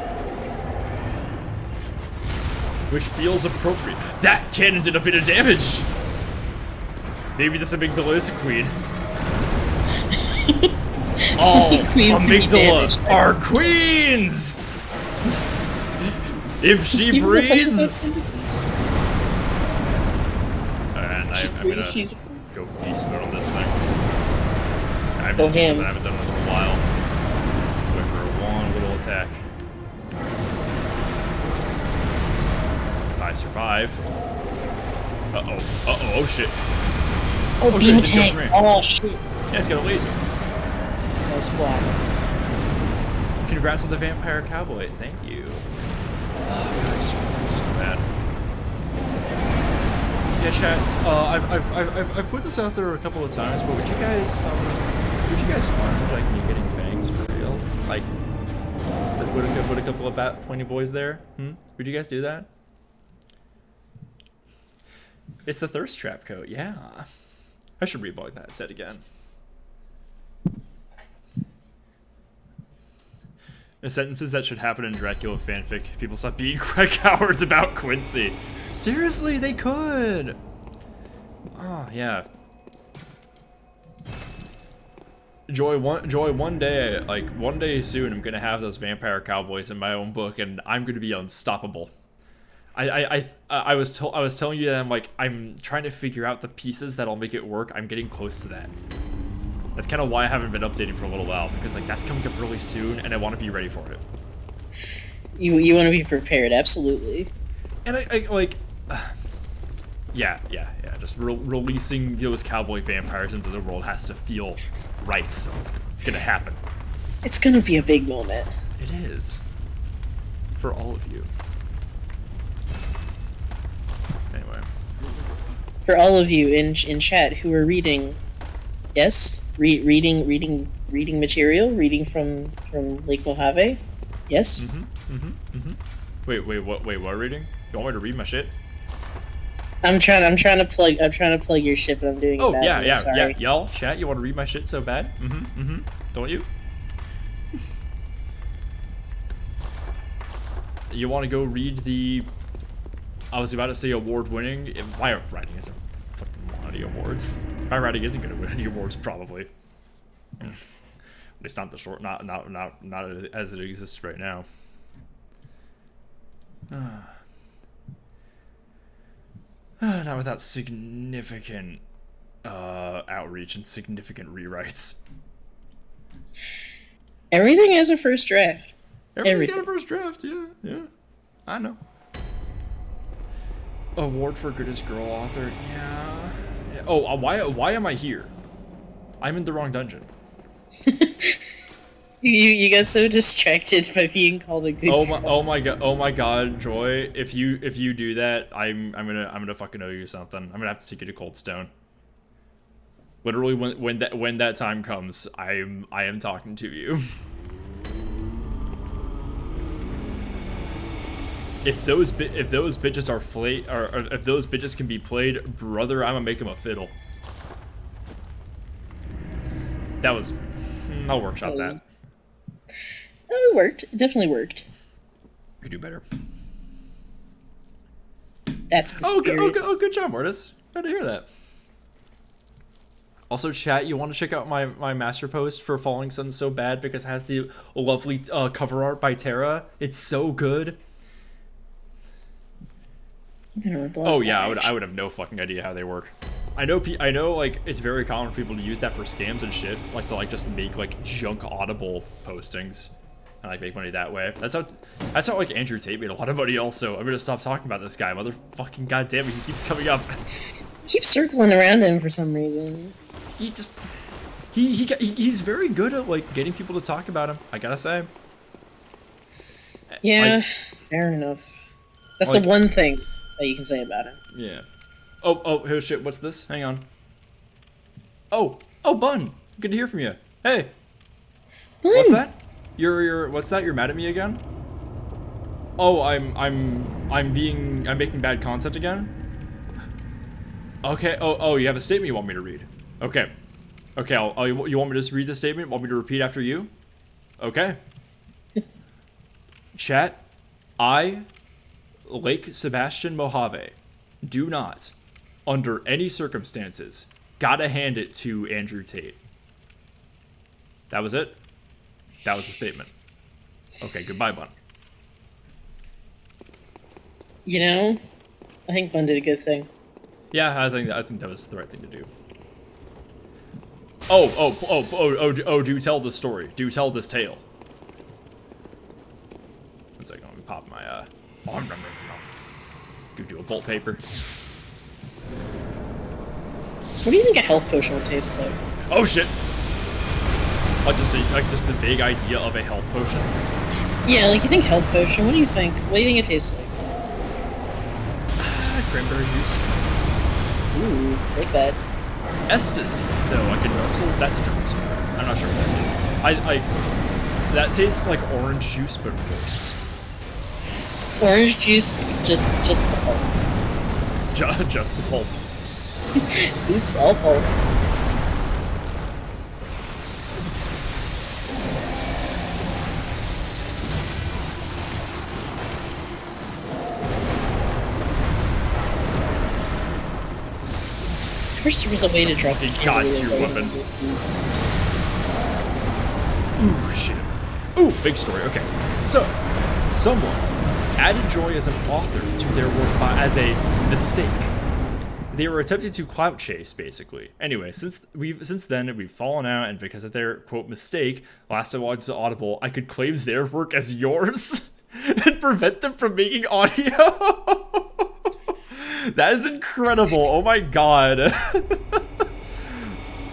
Which feels appropriate. That cannon did a bit of damage! Maybe this amygdala is a queen. All Queens can be amygdala damaged. are queens! If she breathes... Alright, I'm gonna go beast mode on this thing. I haven't done it in a little while. Wait for one little attack. If I survive. Oh shit. Oh, beam shit, tank. Oh, shit. Yeah, it's got a laser. That's black. Congrats on the Vampire Cowboy. Thank you. Oh god, I just remember so bad. Yeah, chat. I've put this out there a couple of times, but would you guys find like me getting fangs for real? Like, put a couple of pointy boys there. Would you guys do that? It's the thirst trap coat. Yeah, I should reblog that set again. The sentences that should happen in Dracula fanfic. People stop being cowards about Quincy. Seriously, they could. Oh yeah. Joy, one day soon, I'm gonna have those vampire cowboys in my own book, and I'm gonna be unstoppable. I was telling you that I'm trying to figure out the pieces that'll make it work. I'm getting close to that. That's kind of why I haven't been updating for a little while, because that's coming up really soon, and I want to be ready for it. You want to be prepared, absolutely. And yeah. Just releasing those cowboy vampires into the world has to feel right. So it's gonna happen. It's gonna be a big moment. It is. For all of you. Anyway. For all of you in chat who are reading, yes, reading material, reading from Lake Mojave, yes. Wait, what reading? You want me to read my shit? I'm trying to plug your shit, but I'm doing it Oh badly. yeah. Y'all, chat, you want to read my shit so bad? Don't you? You want to go read the? I was about to say award-winning. My writing isn't fucking won any awards. My writing isn't gonna win any awards, probably. At least not the short, not as it exists right now. Not without significant outreach and significant rewrites. Everything has a first draft. Everything's got a first draft, yeah. I know. Award for greatest girl author, yeah. Oh, why am I here? I'm in the wrong dungeon. You got so distracted by being called a good. Oh my god, Joy! If you do that, I'm gonna fucking owe you something. I'm gonna have to take you to Cold Stone. Literally, when that time comes, I am talking to you. If those bitches are or if those bitches can be played, brother, I'm gonna make them a fiddle. That was... I'll workshop that. Oh, it worked. It definitely worked. Could do better. That's the spirit. Good job, Mortis. Glad to hear that. Also, chat, you want to check out my master post for Falling Sun So Bad because it has the lovely cover art by Terra. It's so good. Oh yeah, I would have no fucking idea how they work. I know like it's very common for people to use that for scams and shit, like to like just make like junk Audible postings and like make money that way. That's how like Andrew Tate made a lot of money. Also, I'm gonna stop talking about this guy. Motherfucking goddamn it, he keeps coming up. Keeps circling around him for some reason. He just he's very good at like getting people to talk about him. I gotta say. Yeah, like, fair enough. That's like, the one thing that you can say about him. Yeah. Oh, here, shit, what's this? Hang on. Oh, Bun! Good to hear from you. Hey! Bun! What's that? What's that? You're mad at me again? Oh, I'm making bad content again? Okay, oh, you have a statement you want me to read. Okay. Okay, you want me to just read the statement? Want me to repeat after you? Okay. Chat, I, Lake Sebastian Mojave, do not, under any circumstances, gotta hand it to Andrew Tate. That was it? That was the statement. Okay, goodbye, Bun. You know, I think Bun did a good thing. Yeah, I think that was the right thing to do. Oh, do tell the story. Do tell this tale. One second, let me pop my, Go do a bolt paper. What do you think a health potion would taste like? Oh shit! Just the vague idea of a health potion. Yeah, like you think health potion. What do you think? What do you think it tastes like? Cranberry juice. Ooh, like that. Estus, though, like in Dark that's a different story. I'm not sure what that tastes. That tastes like orange juice, but worse. Orange juice, just the pulp. Just the pulp. Oops, all pulp. I wish there was a way to drop fucking gods, you woman. Ooh, shit. Ooh, big story. Okay. So, someone added joy as an author to their work as a mistake. They were attempting to clout chase, basically. Anyway, since then we've fallen out, and because of their quote mistake, last I logged to Audible, I could claim their work as yours and prevent them from making audio. That is incredible. Oh my god.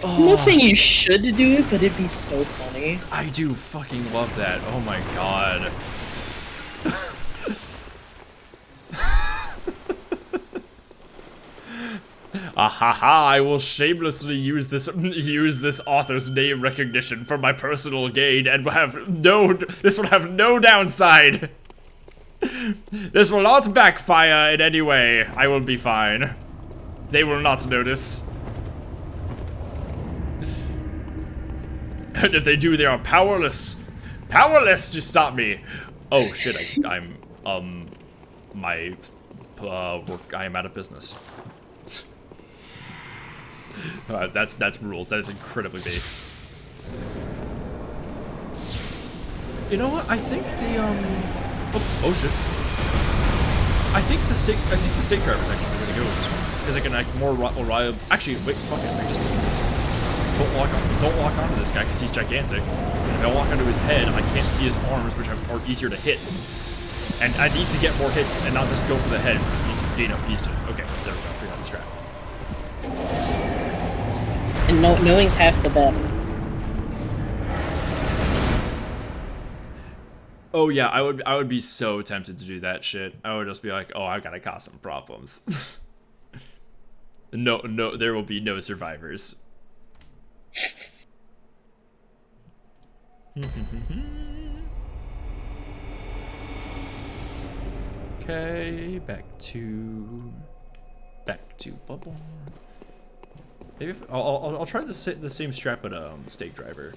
I'm not saying you should do it, but it'd be so funny. I do fucking love that. Oh my god. Ahaha, I will shamelessly use this author's name recognition for my personal gain and this will have no downside. This will not backfire in any way. I will be fine. They will not notice. And if they do, they are powerless. Powerless to stop me. Oh shit, I'm my work, I am out of business. That's rules. That is incredibly based. You know what? I think the Oh shit. I think the stake driver is actually the way to go with this one because I can like more reliable. Actually, wait, fuck it. I just don't lock onto this guy because he's gigantic. And if I walk onto his head, I can't see his arms, which are easier to hit. And I need to get more hits and not just go for the head because I need to gain up Easton. Okay, there we go. Figure out the strat. And knowing's half the battle. Oh yeah, I would be so tempted to do that shit. I would just be like, oh, I gotta cause some problems. No, there will be no survivors. Okay, back to bubble. Maybe I'll try the same strat, but stake driver.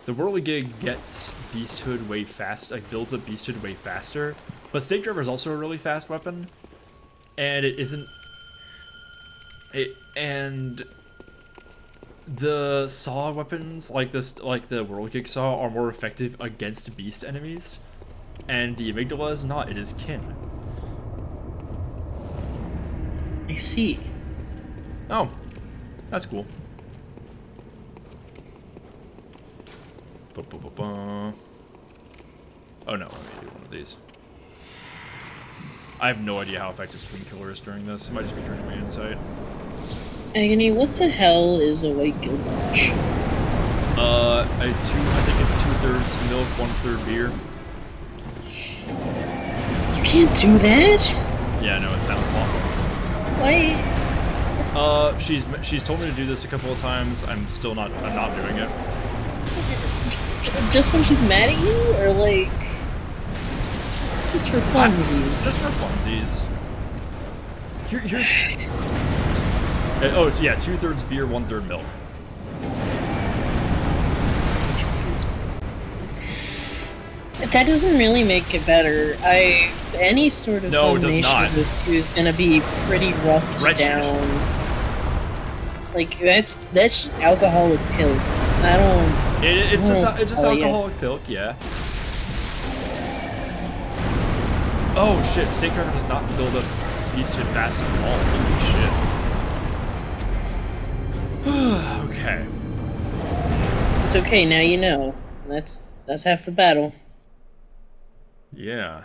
The whirligig gets beasthood way fast, like builds up beasthood way faster, but stake driver is also a really fast weapon, and it isn't. And the saw weapons like this, like the whirligig saw, are more effective against beast enemies, and the amygdala is not. It is kin. I see. Oh, that's cool. Oh no, let me do one of these. I have no idea how effective Queen Killer is during this. It might just be draining my insight. Agony, what the hell is a white Gilgamesh? I think it's 2/3 milk, 1/3 beer. You can't do that? Yeah, no, it sounds awful. Why? She's told me to do this a couple of times. I'm not doing it. Just when she's mad at you, or like just for funsies? Just for funsies. Here's. Oh, it's, yeah, 2/3 beer, 1/3 milk. That doesn't really make it better. Any sort of combination of those two is gonna be pretty rough to down. Like that's just alcoholic pilk. I don't. It's just alcoholic pilk, yeah. Oh shit! Stake driver does not build up beasthood fast at all. Holy shit. Okay. It's okay. Now you know. That's half the battle. Yeah.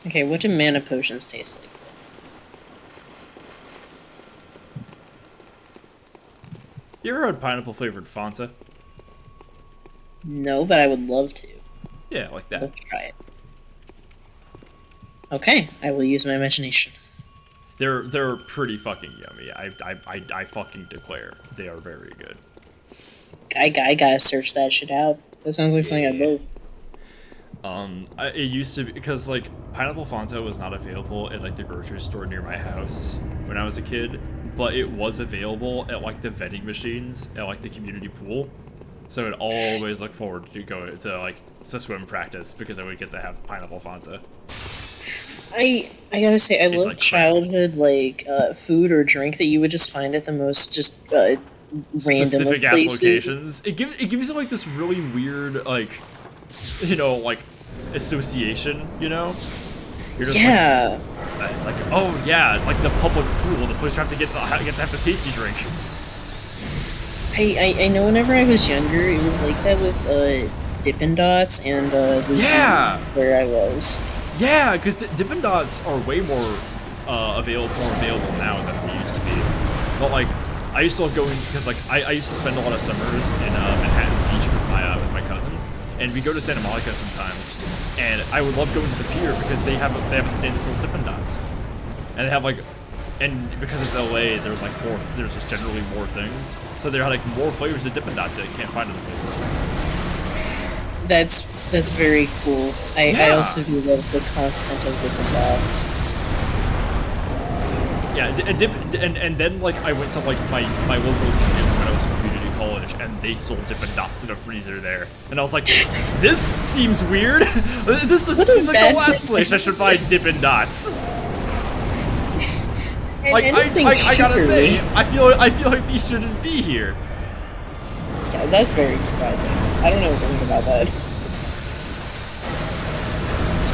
Okay, what do mana potions taste like? You ever had pineapple flavored Fanta? No, but I would love to. Yeah, like that. Let's try it. Okay, I will use my imagination. They're pretty fucking yummy. I fucking declare they are very good. I gotta search that shit out. That sounds like something I'd love. It used to be, because like pineapple Fanta was not available at like the grocery store near my house when I was a kid, but it was available at like the vending machines at like the community pool. So I'd always look forward to go to swim practice because I would get to have pineapple Fanta. I gotta say, I love like childhood food or drink that you would just find at the most just random specific ass places. locations. It gives you like this really weird like association, you know? You're just it's like, oh yeah, it's like the public pool, the place you have to get to have the tasty drink. I know whenever I was younger, it was like that with Dippin' Dots and the zoo where I was. Yeah, because Dippin' Dots are way more available now than they used to be. But like, I used to go in because like I used to spend a lot of summers in Manhattan Beach with my cousin, and we go to Santa Monica sometimes. And I would love going to the pier because they have a stand that sells Dippin' Dots, and they have like, and because it's LA, there's just generally more things. So there are like more flavors of Dippin' Dots that you can't find other places. That's very cool. I also do love the constant of Dippin' Dots. Yeah, and then like I went to like my local gym when I was in community college, and they sold Dippin' Dots in a freezer there, and I was like, this seems weird. This doesn't seem like the last place I should find Dippin' Dots. Like I gotta say, I feel like these shouldn't be here. Yeah, that's very surprising. I don't know anything about that.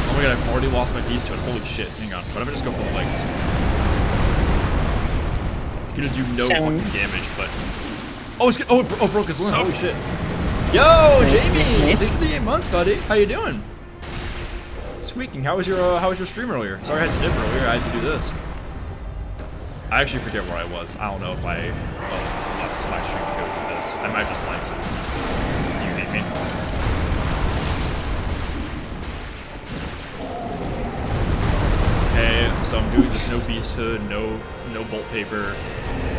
Oh my god, I've already lost my beast to it. Holy shit, hang on. But I'm gonna just go for the legs. It's gonna do no fucking damage, but... Oh, it broke his limb. Holy shit. Yo, Jamie! Thanks for the 8 months, buddy. How you doing? Squeaking, how was your stream earlier? Sorry I had to dip earlier, I had to do this. I actually forget where I was. I don't know if I left my stream to go do this. I might have just lied to you. Do you hate me? So I'm doing this no beast hood, no bolt paper,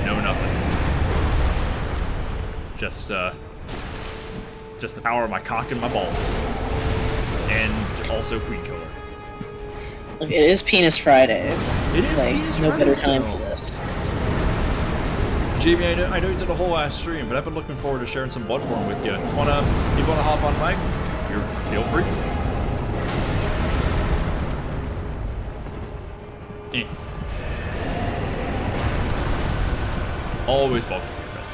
no nothing. Just the power of my cock and my balls. And also Queen Killer. Look, it is Penis Friday. It is like, Penis no Friday better time still. for this. Jamie, I know you did a whole ass stream, but I've been looking forward to sharing some Bloodborne with you. You wanna hop on mic? Feel free. Always welcome to your best.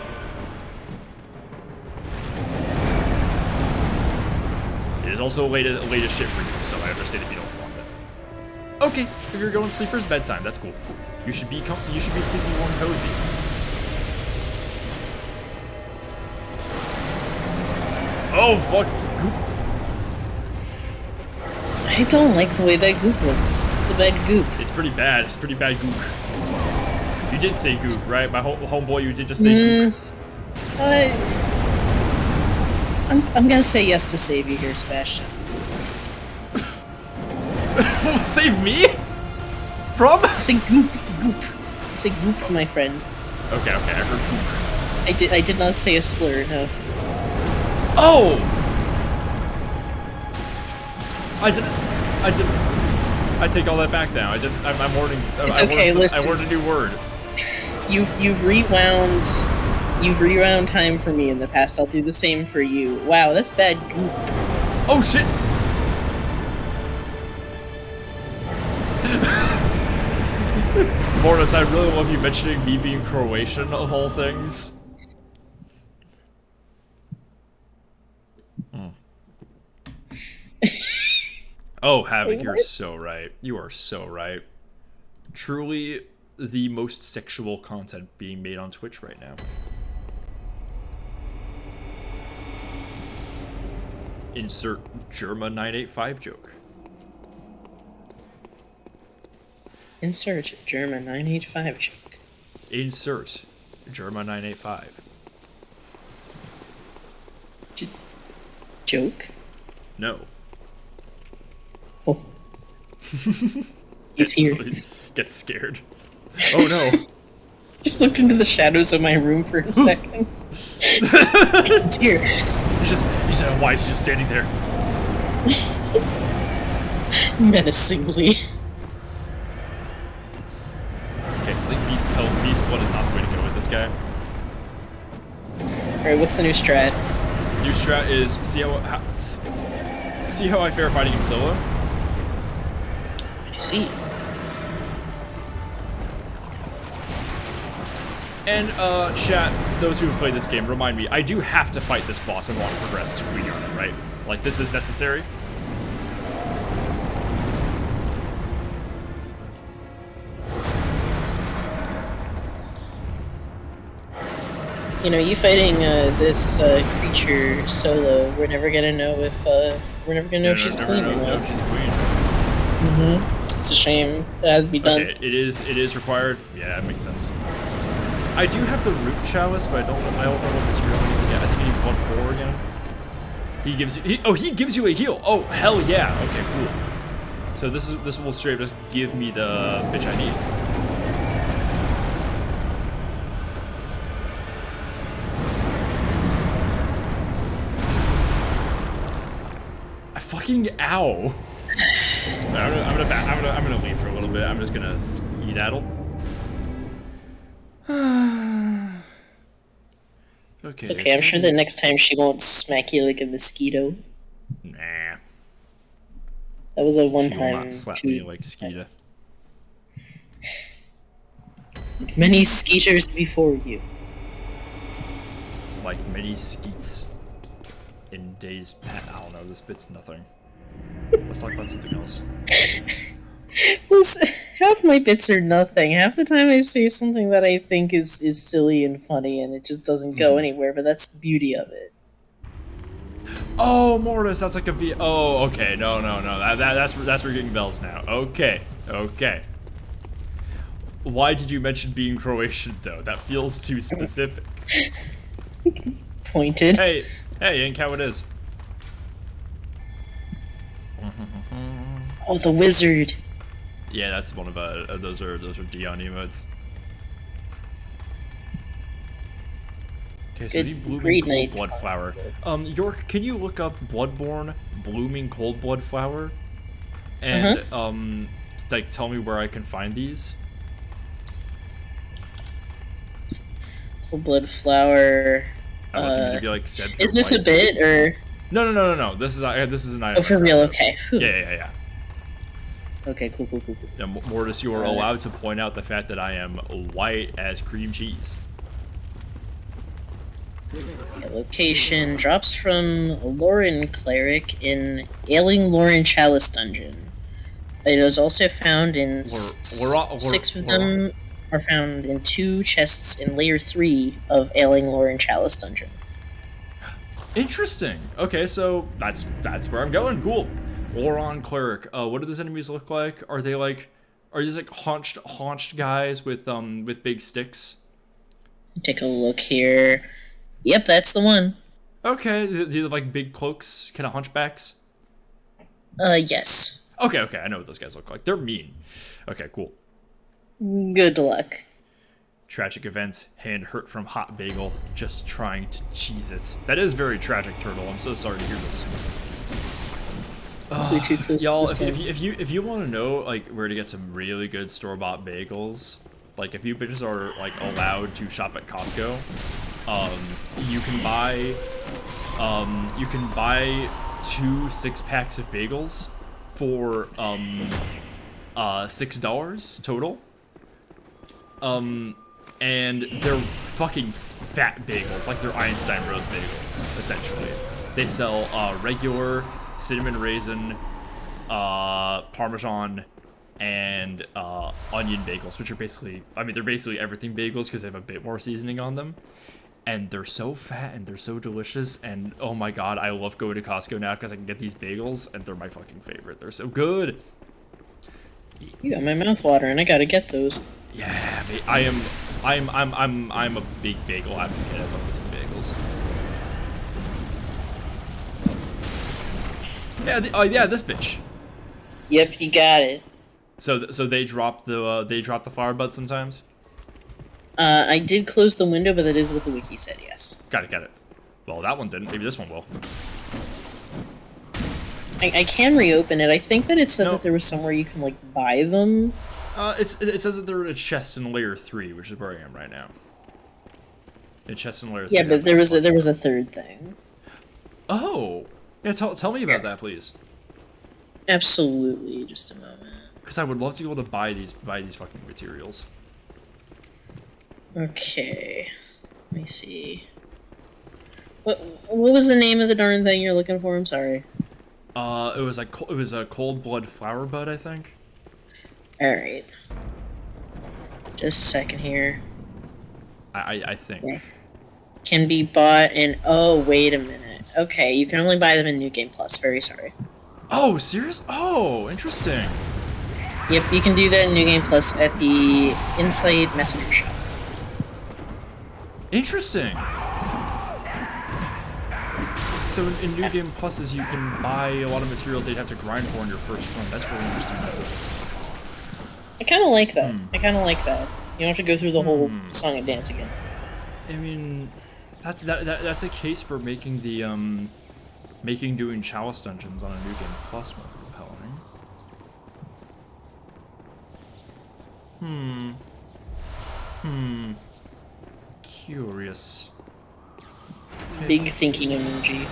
It is also late as shit for you, so I understand if you don't want it. Okay, if you're going to sleep, it's bedtime. That's cool. You should be sleeping warm, cozy. Oh fuck! Goop. I don't like the way that goop looks. It's a bad goop. It's pretty bad. It's pretty bad goop. You did say goop, right? My homeboy, you did just say goop. I'm gonna say yes to save you here, Sebastian. Save me? From? I said goop. I said goop, my friend. Okay, I heard goop. I did not say a slur, no. Oh! I take all that back now. I'm ordering. It's okay, listen. I ordered a new word. You've rewound time for me in the past. I'll do the same for you. Wow, that's bad goop. Oh shit! Mortis, I really love you mentioning me being Croatian of all things. Oh, Havoc, you're so right. You are so right. Truly the most sexual content being made on Twitch right now. Insert Germa985 joke. Insert Germa985 joke. Insert Germa985. Joke? No. Oh. He's here. Get scared. Oh no. Just looked into the shadows of my room for a second. He's here. He's why is he just standing there? Menacingly. Okay, so I think Beast Blood is not the way to go with this guy. Alright, what's the new strat? New strat is see how I fare fighting him solo. I see. And chat, those who have played this game, remind me, I do have to fight this boss and want to progress to Queen Yarna, right? Like, this is necessary. You know, you fighting this creature solo, we're never gonna know if she's queen or not. If she's queen. Mm-hmm. It's a shame. That has to be done. Okay, it is required. Yeah, that makes sense. I do have the root chalice, but I don't know what material I need to get. I think I need 1/4 again. He gives you a heal. Oh hell yeah. Okay, cool. So this will straight up just give me the bitch I need. Fucking ow! I'm gonna leave for a little bit. I'm just gonna skedaddle. Okay. It's okay. I'm sure the next time she won't smack you like a mosquito. Nah. That was a one She will time. not slap me like Skeeta. Many skeeters before you. Like many skeets in days past. I don't know. This bit's nothing. Let's talk about something else. Well, half my bits are nothing. Half the time I say something that I think is silly and funny, and it just doesn't go anywhere. But that's the beauty of it. Oh, Mortis, that's like a V. Oh, okay. No. That's ringing bells now. Okay. Why did you mention being Croatian though? That feels too specific. Pointed. Hey, ain't how it is. Oh, the wizard. Yeah, that's one of those are Dion emotes. Okay, so the blooming cold blood flower. York, can you look up Bloodborne blooming cold blood flower? And like tell me where I can find these. Cold blood flower. I wasn't gonna be like said. Is this a bit or? No. This is an item. Oh, for real? Okay. Yeah. Okay, cool. Yeah, Mortis, you are allowed to point out the fact that I am white as cream cheese. Yeah, location drops from Lauren Cleric in Ailing Lauren Chalice Dungeon. It is also found in six of them are found in 2 chests in layer 3 of Ailing Lauren Chalice Dungeon. Interesting. Okay, so that's where I'm going. Cool. Lauren Cleric. What do those enemies look like? Are these like haunched guys with big sticks? Take a look here. Yep, that's the one. Okay, they have like big cloaks, kind of hunchbacks. Yes. Okay, I know what those guys look like. They're mean. Okay, cool. Good luck. Tragic event, hand hurt from hot bagel, just trying to cheese it. That is very tragic, Turtle. I'm so sorry to hear this. Y'all, if you want to know like where to get some really good store-bought bagels, like if you bitches are like allowed to shop at Costco, you can buy 2 6-packs of bagels for $6 total. And they're fucking fat bagels, like they're Einstein Rose bagels, essentially. They sell regular cinnamon raisin, Parmesan, and onion bagels, which are basically, they're basically everything bagels because they have a bit more seasoning on them. And they're so fat and they're so delicious, and oh my god, I love going to Costco now because I can get these bagels, and they're my fucking favorite. They're so good. You got my mouth watering. I gotta get those. Yeah, I'm a big bagel advocate. I love some bagels. Yeah, this bitch. Yep, you got it. So they drop the flower bud sometimes. I did close the window, but that is what the wiki said. Yes. Got it. Well, that one didn't. Maybe this one will. I can reopen it. I think that it said that there was somewhere you can like buy them. It says that they're in a chest in layer 3, which is where I am right now. A chest in layer 3. Yeah, but there was a third thing. Oh, yeah. Tell me about that, please. Absolutely. Just a moment. Because I would love to be able to buy these fucking materials. Okay. Let me see. What was the name of the darn thing you're looking for? I'm sorry. It was a cold blood flower bud, I think. All right. Just a second here. I think. Okay. Can be bought in. Oh, wait a minute. Okay, you can only buy them in New Game Plus. Very sorry. Oh, serious? Oh, interesting. Yep, you can do that in New Game Plus at the Insight Messenger Shop. Interesting. So in New Game Pluses, you can buy a lot of materials that you'd have to grind for in your first run. That's really interesting. I kind of like that. I kind of like that. You don't have to go through the whole song and dance again. I mean, that's a case for making the doing Chalice dungeons on a New Game Plus more compelling. Curious. Okay. Big thinking emoji.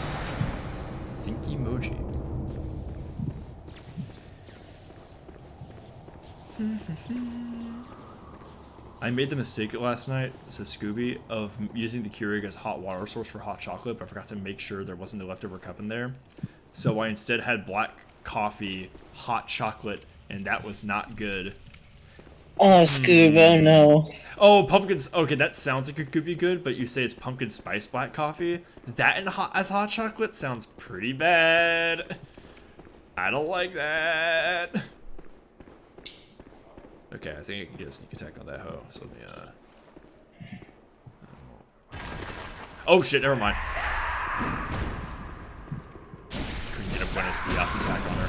Thinky emoji. I made the mistake last night, says Scooby, of using the Keurig as hot water source for hot chocolate, but I forgot to make sure there wasn't a leftover cup in there. So I instead had black coffee, hot chocolate, and that was not good. Oh, Scoob, oh no. Oh, pumpkins. Okay, that sounds like it could be good, but you say it's pumpkin spice black coffee. That and as hot chocolate sounds pretty bad. I don't like that. Okay, I think I can get a sneak attack on that hoe. So let me, oh shit, never mind. Couldn't get a Buenos Dias attack on her.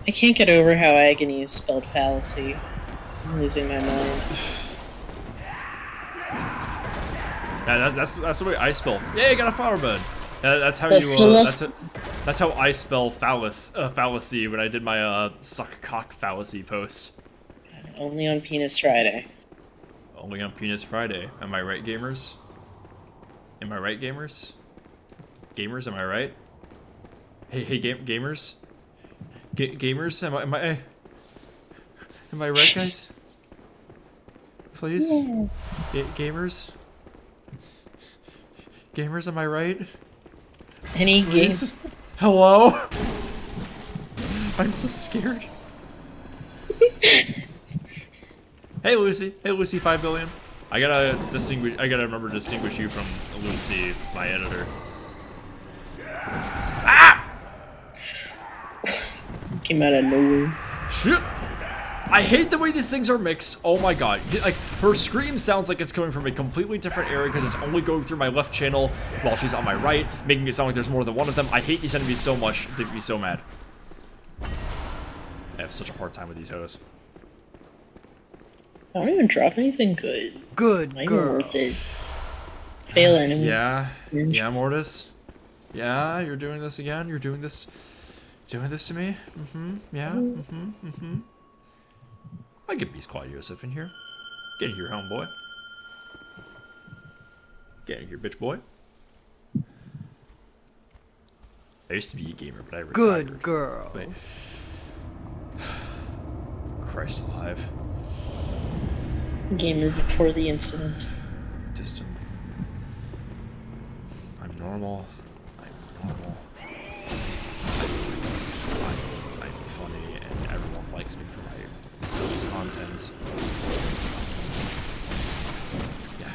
I can't get over how agony is spelled fallacy. I'm losing my mind. Yeah, that's the way I spell. Yeah, you got a flower bud. That's how But you. That's how I spell fallacy when I did my suck cock fallacy post. Only on Penis Friday. Only on Penis Friday. Am I right, gamers? Am I right, gamers? Gamers, am I right? Hey, gamers. Gamers, am I right, guys? Please, Yeah. gamers. Gamers, am I right? Any Please? game. Hello? I'm so scared. Hey Lucy. Hey Lucy 5 billion. I gotta remember to distinguish you from Lucy, my editor. Ah! Came out of nowhere. Shit! I hate the way these things are mixed. Oh my god. Like, her scream sounds like it's coming from a completely different area because it's only going through my left channel while she's on my right, making it sound like there's more than one of them. I hate these enemies so much. They'd be so mad. I have such a hard time with these hoes. I don't even drop anything good. Good Not even worth it. Fail enemy. Yeah. Yeah, Mortis. Yeah, you're doing this again. You're doing this to me. Yeah. I get Beast Claw Yosef in here. Get in here, homeboy. Get in here, bitch boy. I used to be a gamer, but I retired. Good girl. Wait. Christ alive. Gamer before the incident. Just, I'm normal. I'm normal. I'm funny, and everyone likes me for my silly content. Yeah.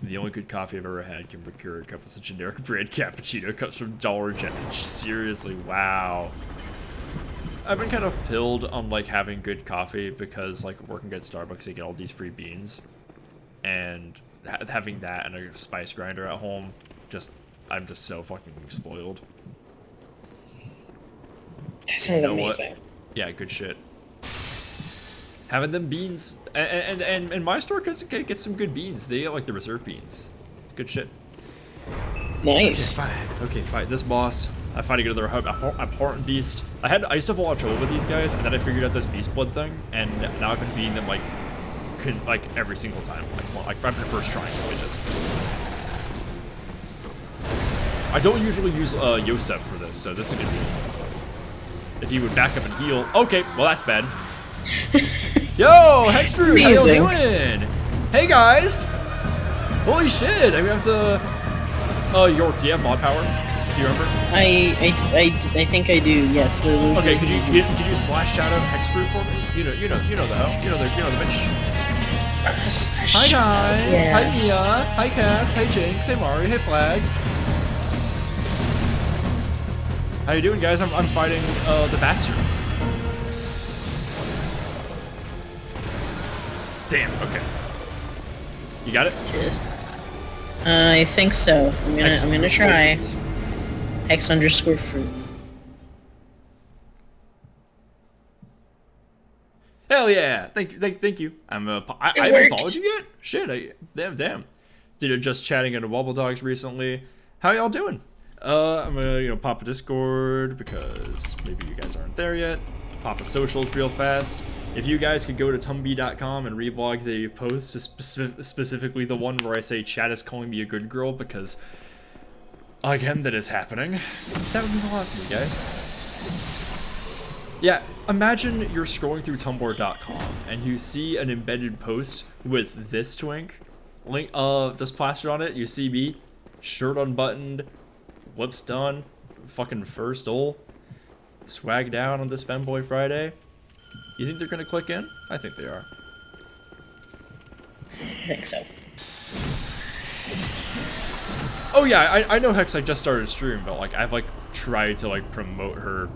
The only good coffee I've ever had can procure a cup of such a generic brand cappuccino cups from Dollar General. Seriously, wow. I've been kind of pilled on like having good coffee because like working at Starbucks, they get all these free beans, and having that and a spice grinder at home, I'm just so fucking spoiled. That sounds You know what? amazing. Yeah, good shit. Having them beans, and my store gets some good beans. They get like the reserve beans. It's good shit. Nice. Okay, fight this boss. I fight another abhorrent beast. I used to have a lot of trouble with these guys, and then I figured out this beast blood thing, and now I've been beating them like every single time. Like I've been first trying these bitches. I don't usually use Yosef for this, so this is gonna be. If he would back up and heal. Okay, well that's bad. Yo, Hexfruit, how y'all doing? Hey guys! Holy shit! I mean, have to. York, do you have mod power? Do you remember? I think I do. Yes. Okay, could you slash shout out Hexfruit for me? You know the hoe. You know the bitch. Hi guys. Yeah. Hi Mia. Hi Cass. Hi Jinx. Hey Mari. Hey Flag. How you doing, guys? I'm fighting the bastard. Damn. Okay. You got it? Yes. I think so. I'm gonna try. X_fruit. Hell yeah! Thank you. I haven't followed you yet. Shit. Damn. Did just chatting into Wobble Dogs recently. How y'all doing? I'm gonna pop a Discord because maybe you guys aren't there yet. Pop a socials real fast. If you guys could go to tumby.com and reblog the post, specifically the one where I say Chad is calling me a good girl, because again that is happening. That would mean a lot to me, guys. Yeah, imagine you're scrolling through tumblr.com and you see an embedded post with this twink link just plastered on it. You see me, shirt unbuttoned, lips done, fucking first ole, swag down on this Femboy Friday. You think they're gonna click in? I think they are. I think so. Oh yeah, I know Hex just started stream, but like I've tried to promote her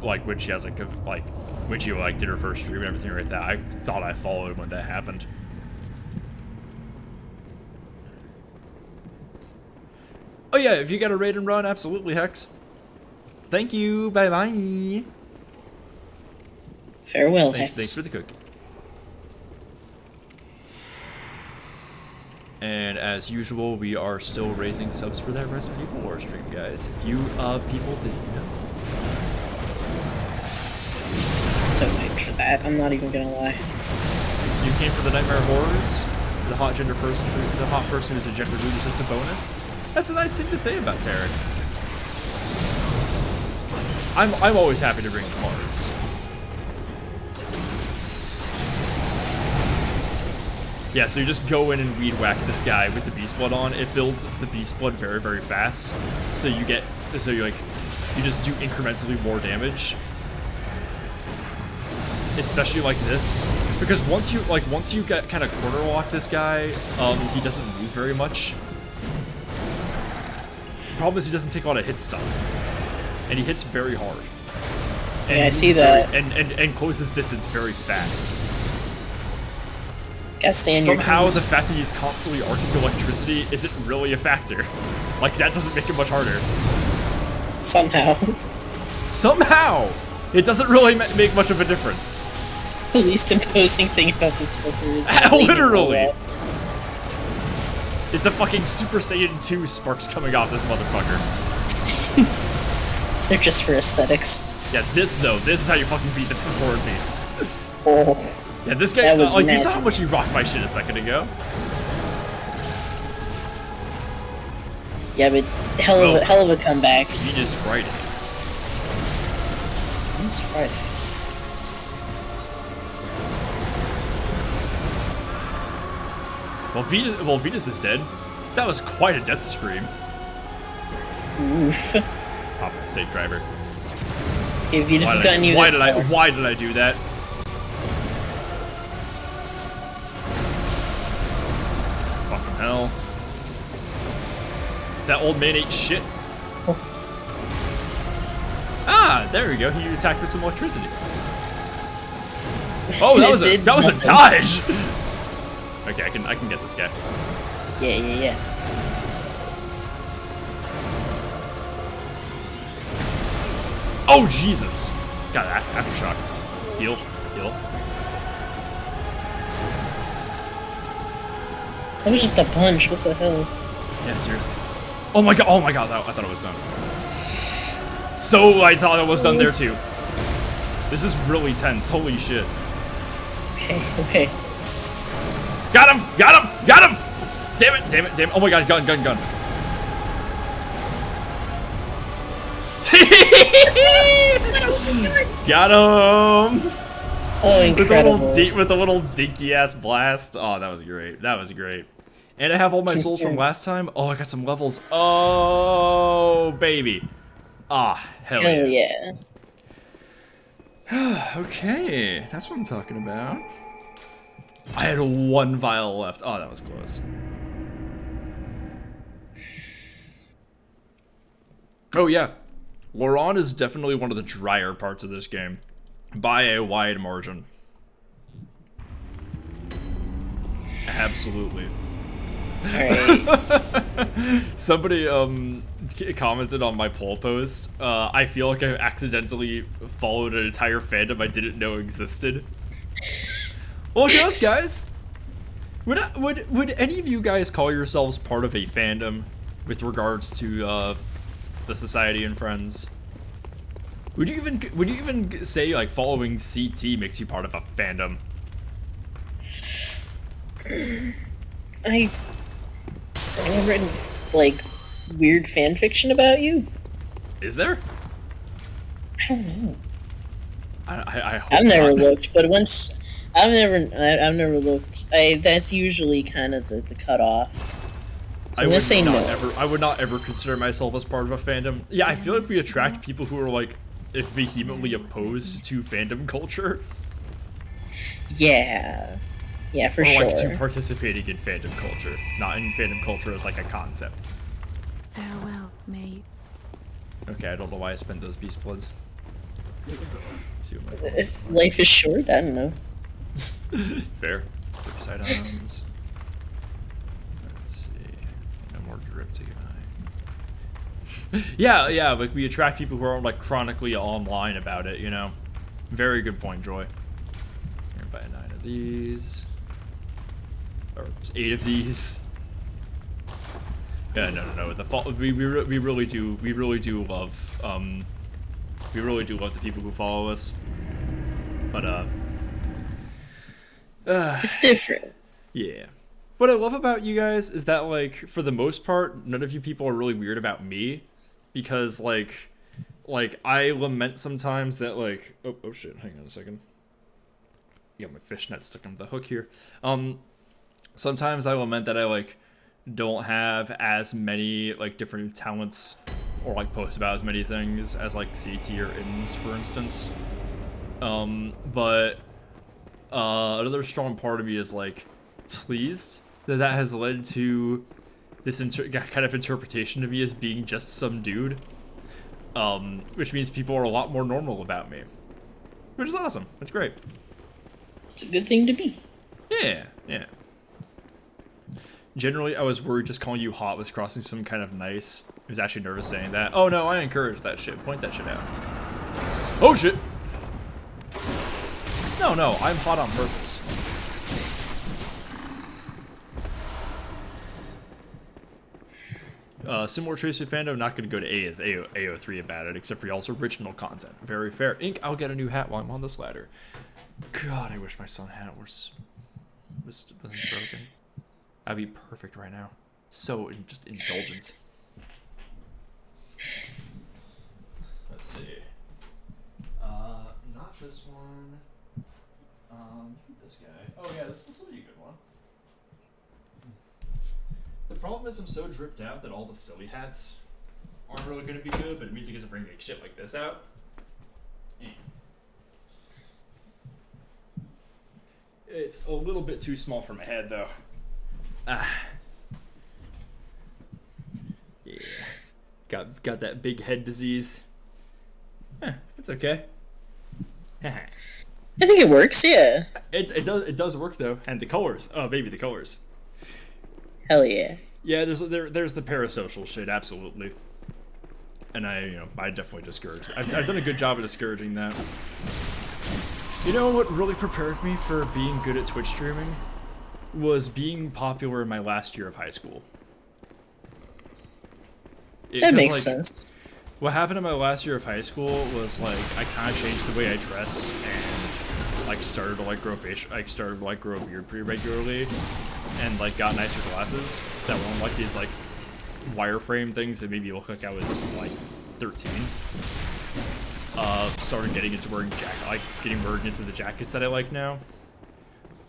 when she has when she did her first stream and everything like that. I thought I followed when that happened. yeah, if you got a raid and run, absolutely, Hex. Thank you. Bye bye. Farewell, Thanks, Hex. thanks for the cookie. And as usual, we are still raising subs for that Resident Evil War stream, guys. If you people didn't know. I'm so hyped for that. I'm not even gonna lie. You came for the Nightmare Horrors? The hot person who's a gender dude is just a bonus? That's a nice thing to say about Tarek. I'm always happy to bring the horrors. Yeah, so you just go in and weed whack this guy with the beast blood on. It builds the beast blood very, very fast. So you just do incrementally more damage. Especially like this, because once you get kind of corner lock this guy, he doesn't move very much. The problem is he doesn't take a lot of hit stun, and he hits very hard. And yeah, I see that. And closes distance very fast. Somehow the fact that he's constantly arcing electricity isn't really a factor. Like, that doesn't make it much harder. Somehow! It doesn't really make much of a difference. The least imposing thing about this filter is... Literally! It's the fucking Super Saiyan 2 sparks coming off this motherfucker. They're just for aesthetics. Yeah, this is how you fucking beat the Horde Beast. Oh. Yeah, this guy, you saw how much he rocked my shit a second ago. Yeah, but hell of a comeback. He just Friday. It's Friday. Well, Venus is dead. That was quite a death scream. Oof. Pop state driver. Okay, Venus has gotten you this far. Why did I do that? Fucking hell. That old man ate shit. Oh. Ah, there we go. He attacked with some electricity. Oh, that was a dodge. Okay, I can get this guy. Yeah. Oh Jesus! Got aftershock. Heal. That was just a punch. What the hell? Yeah, seriously. Oh my god! I thought it was done. So I thought it was done there too. This is really tense. Holy shit. Okay. Got him! Damn it! Oh my god, gun. Got him! Oh, incredible. With a little dinky ass blast. Oh, that was great. And I have all my souls from last time. Oh, I got some levels. Oh, baby. Ah, hell yeah. Okay, that's what I'm talking about. I had one vial left. Oh, that was close. Oh yeah, Laurent is definitely one of the drier parts of this game, by a wide margin. Absolutely. Alright. Somebody commented on my poll post. I feel like I accidentally followed an entire fandom I didn't know existed. Well, look at us, guys. Would any of you guys call yourselves part of a fandom with regards to the Society and Friends? Would you even say like following CT makes you part of a fandom? Has anyone written like weird fan fiction about you? Is there? I don't know. I hope I've never not. looked, but once I've never looked. That's usually kind of the cutoff. So I'm gonna say no. I would not ever consider myself as part of a fandom. Yeah, I feel like we attract people who are like vehemently opposed to fandom culture. Yeah, for or sure. Like to participating in fandom culture, not in fandom culture as like a concept. Farewell, mate. Okay, I don't know why I spent those beast bloods. See what my If life is short, I don't know. Fair. Side items. Let's see. No more drip to guy. Yeah, yeah, like we attract people who are like chronically online about it, you know. Very good point, Joy. Here, buy 9 of these, or 8 of these. Yeah, no. We really do love the people who follow us. But it's different. yeah. What I love about you guys is that, like, for the most part, none of you people are really weird about me, because like I lament sometimes that, like, oh shit, hang on a second. You got my fishnet stuck on the hook here. Sometimes I lament that I like don't have as many like different talents or like post about as many things as like CT or INS, for instance. But another strong part of me is like pleased that has led to this kind of interpretation of me as being just some dude. Which means people are a lot more normal about me, which is awesome. That's great. It's a good thing to be. Yeah. Generally, I was worried just calling you hot was crossing some kind of nice. I was actually nervous saying that. Oh no, I encourage that shit. Point that shit out. Oh shit! No, I'm hot on purpose. Similar Tracer fandom, not going to go to AO3 about it, except for y'all's original content. Very fair. Ink, I'll get a new hat while I'm on this ladder. God, I wish my sun hat wasn't broken. That'd be perfect right now. So just indulgent. Let's see. Not this one. This guy. Oh yeah, this will be a good one. The problem is I'm so dripped out that all the silly hats aren't really going to be good, but it means I get to bring shit like this out. It's a little bit too small for my head, though. Yeah. Got that big head disease. It's okay. I think it works, yeah. It does work though, and the colors. Oh baby, the colors. Hell yeah. Yeah, there's the parasocial shit, absolutely. And I definitely discourage. I've done a good job of discouraging that. You know what really prepared me for being good at Twitch streaming was being popular in my last year of high school. That makes sense. What happened in my last year of high school was like I kind of changed the way I dress and like started to grow a beard pretty regularly, and like got nicer glasses that weren't like these like wireframe things that made me look like I was like 13. Started getting into wearing getting wearing into the jackets that I like now.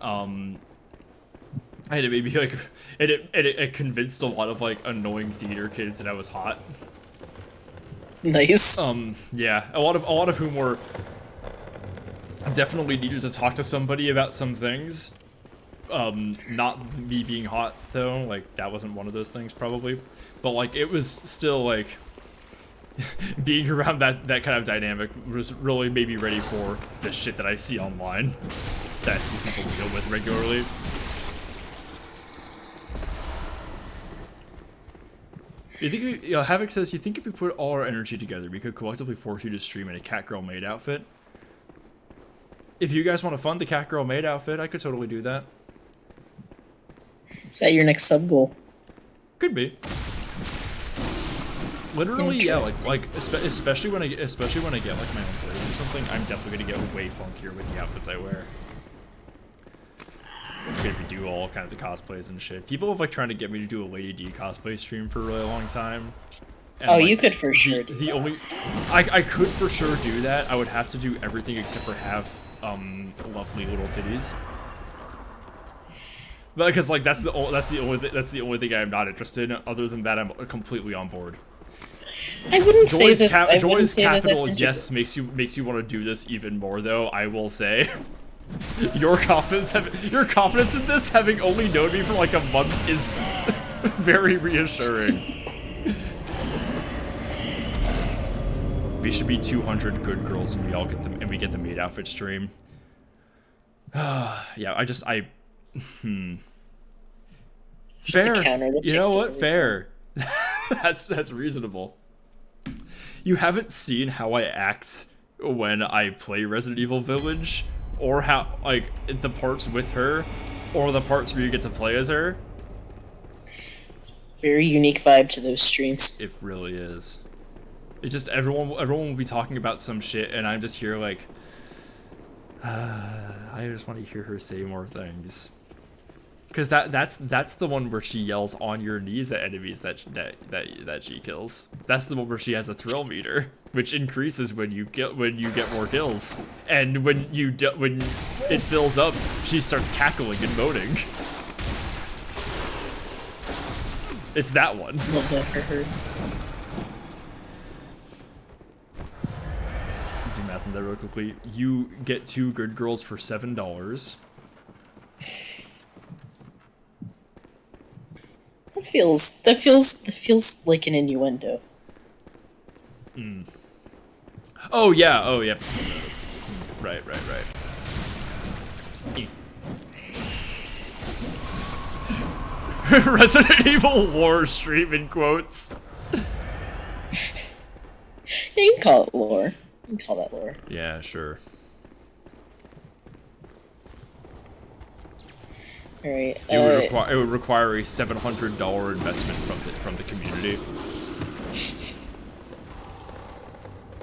And it made me like it convinced a lot of like annoying theater kids that I was hot. Nice. Yeah, a lot of whom were definitely needed to talk to somebody about some things. Not me being hot though, like that wasn't one of those things probably, but like it was still like being around that kind of dynamic was really made me ready for the shit that I see online, that I see people deal with regularly. You think Havoc says, you think if we put all our energy together, we could collectively force you to stream in a Catgirl maid outfit? If you guys want to fund the Catgirl maid outfit, I could totally do that. Is that your next sub goal? Could be. Literally, yeah, especially when I get like my own place or something, I'm definitely gonna get way funkier with the outfits I wear. Maybe do all kinds of cosplays and shit. People have like trying to get me to do a Lady D cosplay stream for a really long time. And, oh, like, you could for sure. I could for sure do that. I would have to do everything except for have lovely little titties. But because like that's the only thing I'm not interested in. Other than that, I'm completely on board. I wouldn't say that. Joy's capital yes makes you want to do this even more though. I will say. Your confidence in this, having only known me for like a month, is very reassuring. We should be 200 good girls, and we all get them, and we get the maid outfit stream. Yeah, fair. You know what? Fair. That's reasonable. you haven't seen how I act when I play Resident Evil Village, or how, like, the parts with her, or the parts where you get to play as her. Very unique vibe to those streams. It really is. It just, everyone will be talking about some shit, and I'm just here like, I just want to hear her say more things. Because that's the one where she yells on your knees at enemies that she kills. That's the one where she has a thrill meter, which increases when you get more kills, and when it fills up, she starts cackling and moaning. It's that one. Love that for her. Do math on that real quickly. You get 2 good girls for $7. That feels like an innuendo. Oh yeah. Right. Resident Evil lore stream in quotes. You can call it lore. You can call that lore. Yeah, sure. Alright. It would require a $700 investment from the community.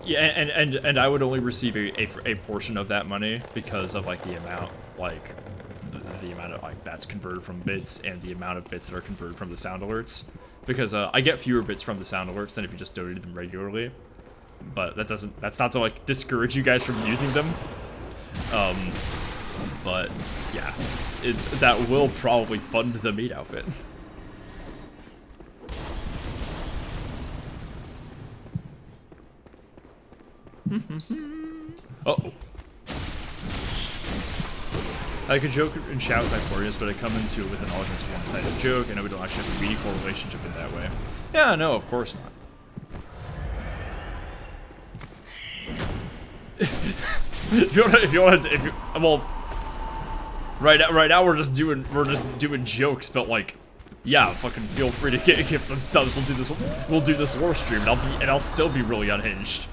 Yeah, and I would only receive a portion of that money because of like the amount of like that's converted from bits and the amount of bits that are converted from the sound alerts, because I get fewer bits from the sound alerts than if you just donated them regularly. But that's not to like discourage you guys from using them. But yeah, that will probably fund the meat outfit. Uh-oh. I could joke and shout my Florius, but I come into it with the knowledge it's a one-sided joke, and we don't actually have a meaningful relationship in that way. Yeah, no, of course not. Well, right now we're just doing jokes, but like, yeah, fucking feel free to give some subs. We'll do this war stream, and I'll still be really unhinged.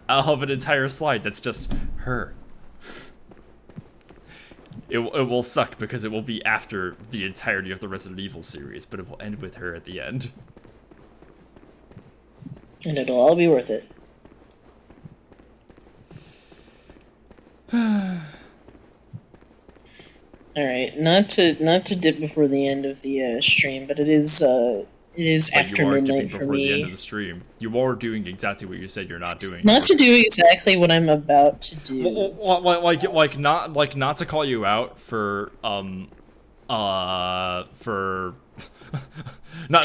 I'll have an entire slide that's just her. It will suck because it will be after the entirety of the Resident Evil series, but it will end with her at the end. And it'll all be worth it. Alright, not to dip before the end of the stream, but it is after midnight for me. The end of the stream. You are doing exactly what you said you're not doing. Not to do exactly what I'm about to do. Like not to call you out for not No,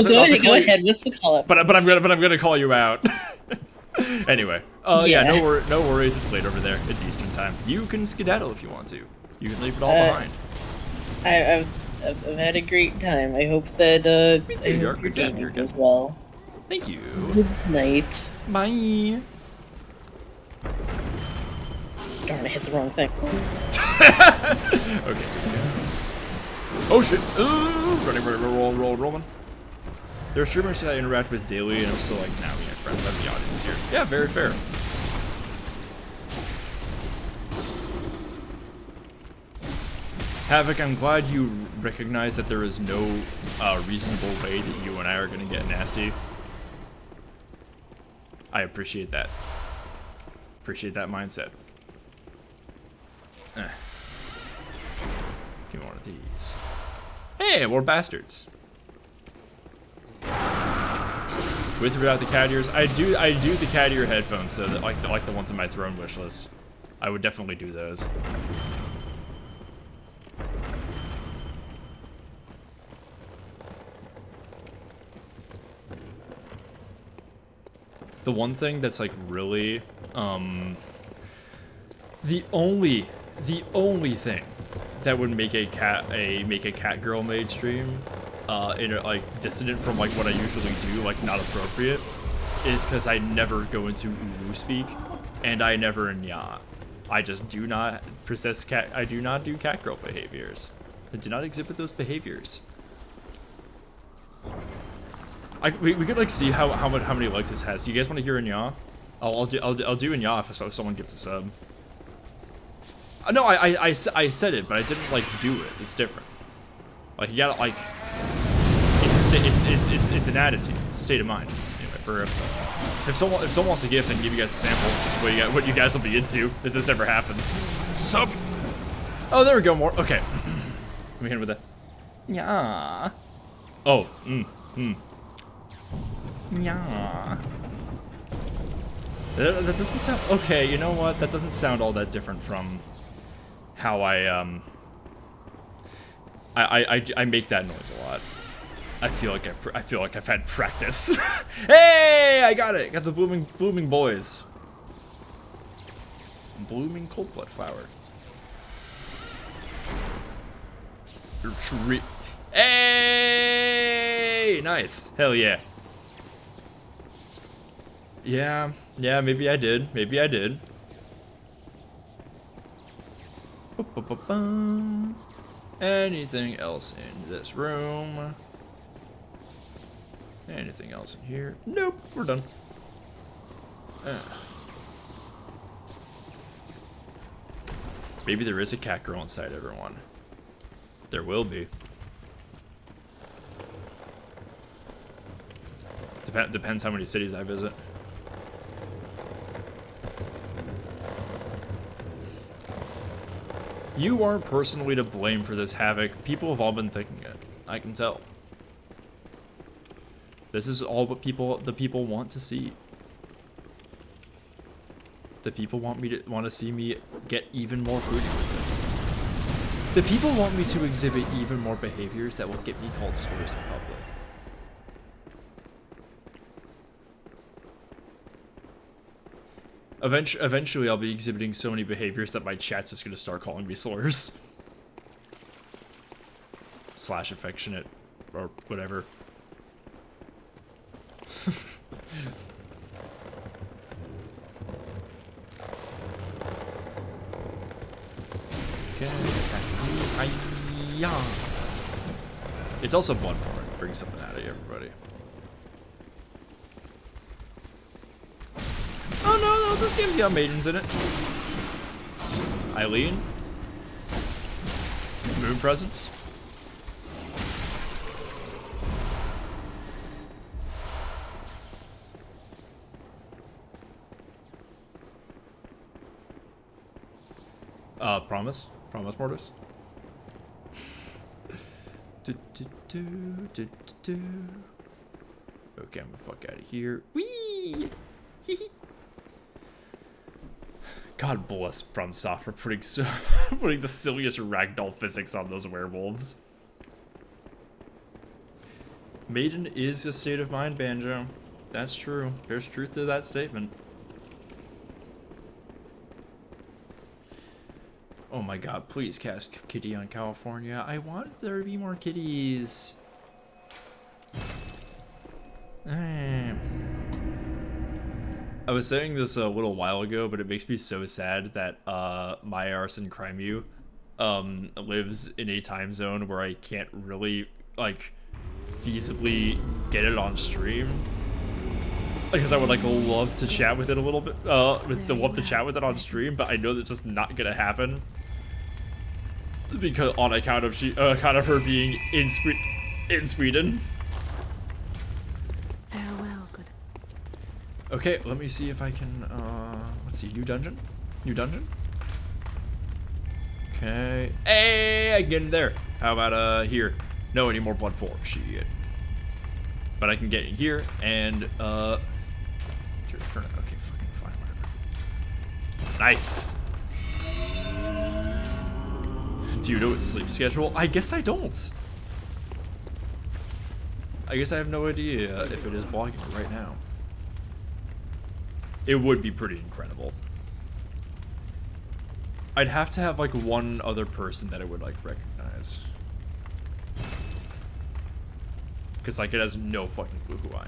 go ahead. What's the call out? But I'm gonna call you out. Anyway, yeah, no worries. It's late over there. It's Eastern time. You can skedaddle if you want to. You can leave it all behind. I've had a great time. I hope that Me too, your day goes well. Thank you. Good night. Bye. Darn, I hit the wrong thing. Okay. Oh shit! Rolling. There are streamers that I interact with daily, and I'm still like, nah, we have friends. I'm the audience here. Yeah, very fair. Havoc, I'm glad you recognize that there is no reasonable way that you and I are going to get nasty. I appreciate that. Appreciate that mindset. Give me one of these. Hey, more bastards. With or without the cat ears, I do the cat ear headphones though, like the ones on my throne wish list. I would definitely do those. The one thing that's like really, the only thing that would make a cat girl made stream, like dissonant from like what I usually do, like not appropriate, is because I never go into uwu speak, and I never nya. I just do not possess cat. I do not do cat girl behaviors. I do not exhibit those behaviors. We could like see how many likes this has. Do you guys want to hear a yaw? I'll do a yaw if someone gives a sub. No, I said it, but I didn't like do it. It's different. Like you gotta like. It's an attitude. It's a state of mind. Anyway, if someone wants to gift and give you guys a sample, what you guys will be into if this ever happens. Sub. Oh, there we go. More. Okay. Let me hit him with that. Yeah. Oh. Yeah. That doesn't sound okay. You know what? That doesn't sound all that different from how I make that noise a lot. I feel like I've had practice. Hey, I got it. Got the blooming boys. Blooming cold blood flower. Tree. Hey, nice. Hell yeah. Yeah, maybe I did. Anything else in this room? Anything else in here? Nope, we're done. Maybe there is a cat girl inside everyone. There will be. Depends how many cities I visit. You aren't personally to blame for this havoc. People have all been thinking it. I can tell. This is all what the people want to see. The people want to see me get even more fruity with it. The people want me to exhibit even more behaviors that will get me called slurs in public. Eventually, I'll be exhibiting so many behaviors that my chat's just gonna start calling me slurs. / affectionate, or whatever. Okay, it's also blood porn. Bring something out of you, everybody. Oh no, this game's got maidens in it. Eileen? Moon presence? Promise? Promise, Mortis? Okay, I'm gonna fuck out of here. Whee! God bless FromSoft for putting the silliest ragdoll physics on those werewolves. Maiden is a state of mind, Banjo. That's true. There's truth to that statement. Oh my god, please cast Kitty on California. I want there to be more kitties. I was saying this a little while ago, but it makes me so sad that my arson crime you lives in a time zone where I can't really like feasibly get it on stream. Because I would like love to chat with it a little bit, love to chat with it on stream, but I know that's just not gonna happen because on account of her being in Sweden. Farewell, good. Okay, let me see if I can. Let's see, new dungeon. Okay, hey, I can get in there. How about here? No, any more blood for shit. But I can get in here and turn it. Okay, fucking fine, whatever. Nice. Do you know its sleep schedule? I guess I don't. I guess I have no idea if it is blocking it right now. It would be pretty incredible. I'd have to have like one other person that I would like recognize. Because like it has no fucking clue who I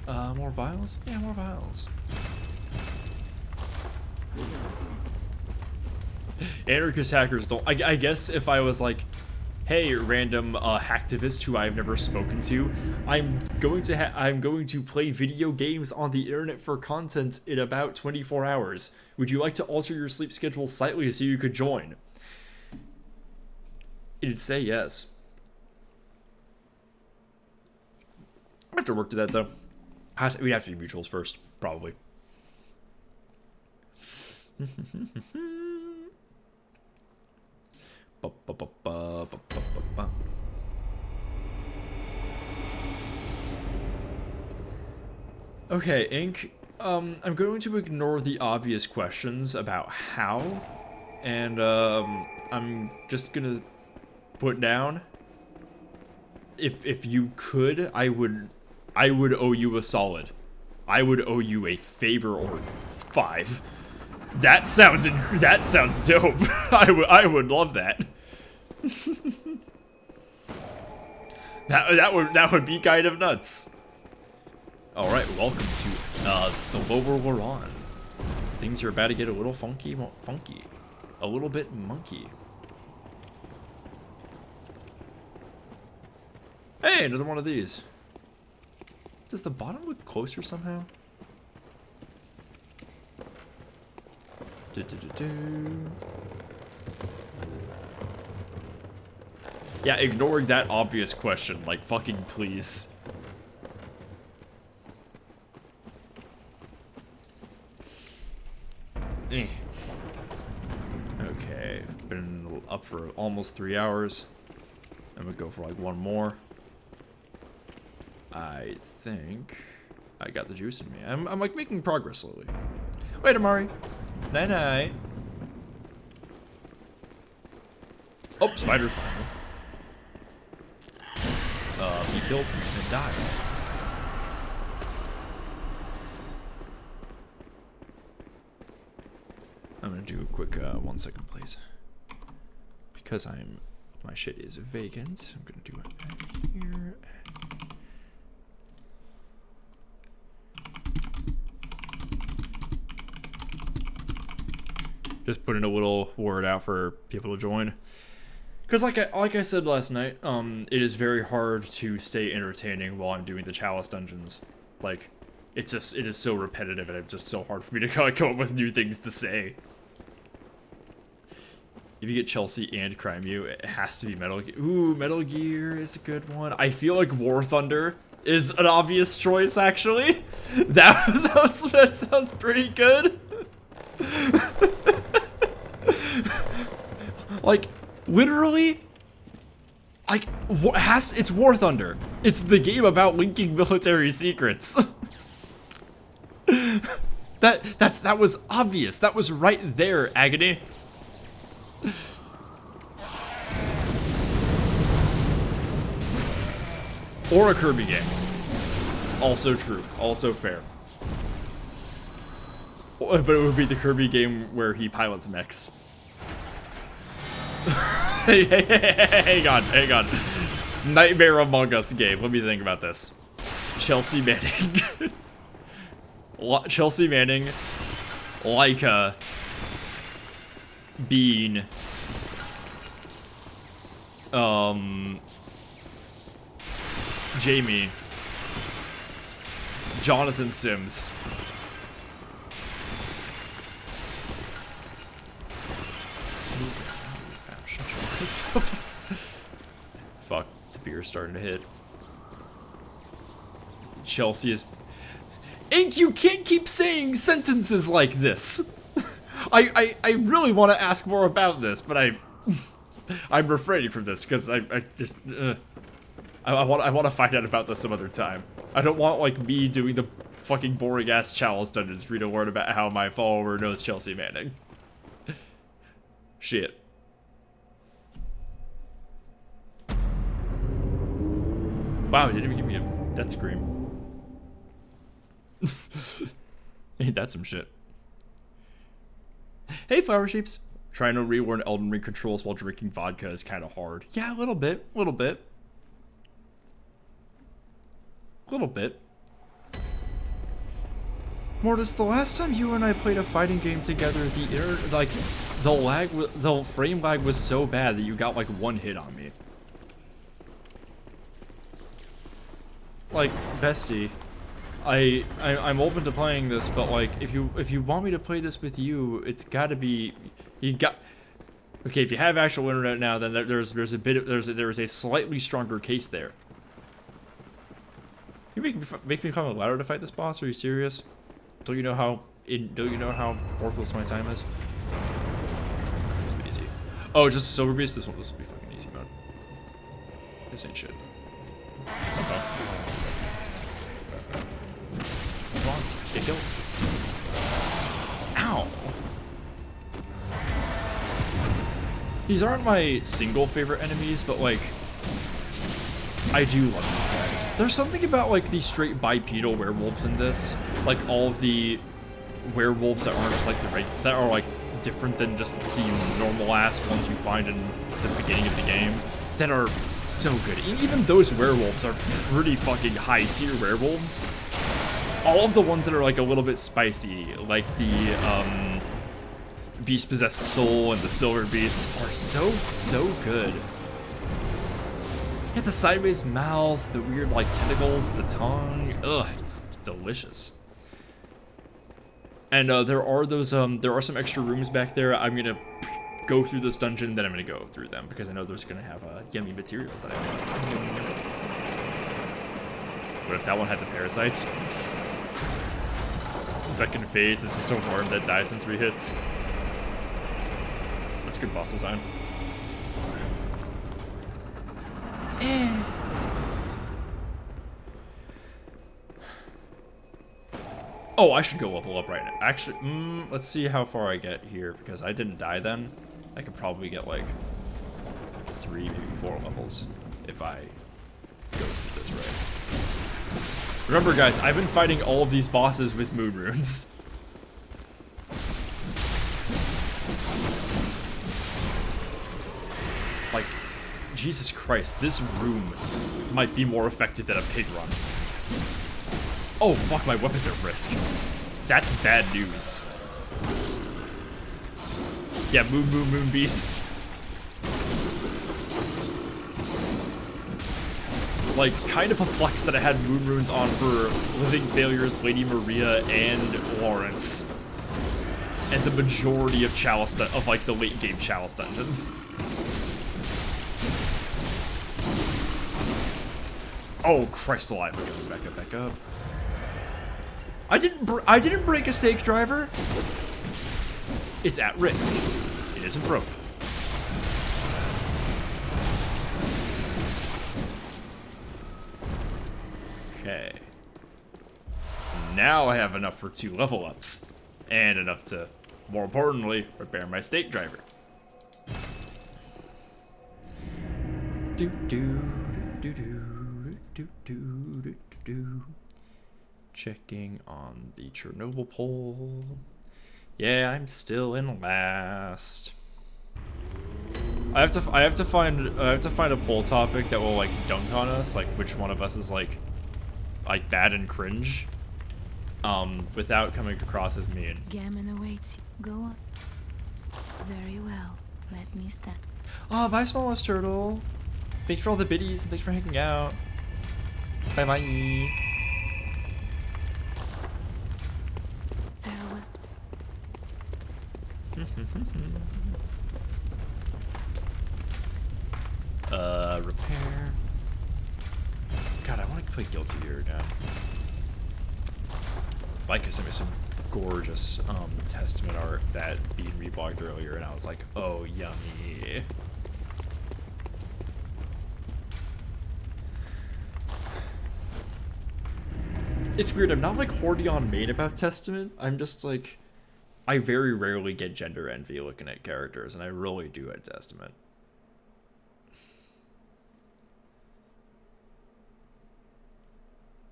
am. More vials? Yeah, more vials. Anarchist hackers don't. I guess if I was like, hey, random hacktivist who I've never spoken to, I'm going to play video games on the internet for content in about 24 hours. Would you like to alter your sleep schedule slightly so you could join? It'd say yes. I have to work to that though. We'd have to be mutuals first, probably. Okay, Ink. I'm going to ignore the obvious questions about how, and I'm just gonna put down. If you could, I would owe you a solid. I would owe you a favor or 5. That sounds dope. I would love that. that would be kind of nuts. All right, welcome to the lower we're on. Things are about to get a little funky, a little bit monkey. Hey, another one of these. Does the bottom look closer somehow? Yeah, ignoring that obvious question, like fucking please. Okay, been up for almost 3 hours. I'm gonna go for like one more. I think I got the juice in me. I'm like making progress slowly. Wait, Amari. Night night. Oh, spider. Be killed and die. I'm gonna do a quick 1 second, please. Because my shit is vacant. I'm gonna do it here. Just putting a little word out for people to join. Because like I said last night, it is very hard to stay entertaining while I'm doing the chalice dungeons. Like, it is so repetitive and it's just so hard for me to come up with new things to say. If you get Chelsea and Crime U, it has to be Metal Gear. Ooh, Metal Gear is a good one. I feel like War Thunder is an obvious choice, actually. That sounds pretty good. Like, literally, like, it's War Thunder. It's the game about linking military secrets. That was obvious. That was right there, Agony. Or a Kirby game. Also true. Also fair. But it would be the Kirby game where he pilots mechs. Hang on. Nightmare Among Us game. Let me think about this. Chelsea Manning. Chelsea Manning. Laika. Bean. Jamie. Jonathan Sims. Fuck, the beer's starting to hit. Chelsea is... Ink, you can't keep saying sentences like this. I really want to ask more about this, but I'm refraining from this because I want to find out about this some other time. I don't want like me doing the fucking boring ass chalice dungeons for you to learn about how my follower knows Chelsea Manning. Shit. Wow, he didn't even give me a death scream. Ain't that some shit? Hey, Flower Sheeps. Trying to relearn Elden Ring controls while drinking vodka is kind of hard. Yeah, a little bit. Mortis, the last time you and I played a fighting game together, the frame lag was so bad that you got like 1 hit on me. like, bestie, I'm open to playing this, but like, if you want me to play this with you, it's gotta be, okay, if you have actual internet now, then there's a slightly stronger case there. You make me come louder to fight this boss? Are you serious? Don't you know how worthless my time is? This will be easy. Oh, just a silver beast. This will be fucking easy mode. This ain't shit. Somehow. Come on, get killed. Ow! These aren't my single favorite enemies, but like, I do love these guys. There's something about like the straight bipedal werewolves in this, like all of the werewolves that aren't just like that are like different than just the normal ass ones you find in the beginning of the game, that are so good. Even those werewolves are pretty fucking high tier werewolves. All of the ones that are like a little bit spicy, like the Beast Possessed Soul and the Silver Beast, are so good. Get the sideways mouth, the weird like tentacles, the tongue. Ugh, it's delicious. And there are some extra rooms back there. I'm gonna go through this dungeon, then I'm gonna go through them because I know there's gonna have yummy materials that I want. What if that one had the parasites? Second phase is just a worm that dies in 3 hits. That's good boss design. Oh, I should go level up right now. Actually, let's see how far I get here, because I didn't die then. I could probably get like 3, maybe 4 levels if I go through this right. Remember guys, I've been fighting all of these bosses with moon runes. Like, Jesus Christ, this room might be more effective than a pig run. Oh fuck, my weapon's at risk. That's bad news. Yeah, moon beast. Like, kind of a flex that I had moon runes on for Living Failures, Lady Maria, and Lawrence. And the majority of Chalice, of like the late game Chalice dungeons. Oh, Christ alive. Okay, back up. I didn't break a stake driver. It's at risk. It isn't broken. Okay. Now I have enough for 2 level ups. And enough to, more importantly, repair my stake driver. Checking on the Chernobyl poll. Yeah, I'm still in last. I have to find a poll topic that will like dunk on us, like which one of us is like bad and cringe, without coming across as mean. Gammon awaits you. Go on. Very well. Let me stand. Oh, bye, smallest turtle. Thanks for all the biddies and thanks for hanging out. Bye bye. Farewell. Repair. God, I want to play Guilty Gear again. Micah sent me some gorgeous Testament art that Bean reblogged earlier, and I was like, oh, yummy. It's weird, I'm not like horny on main about Testament. I'm just like, I very rarely get gender envy looking at characters, and I really do at Testament.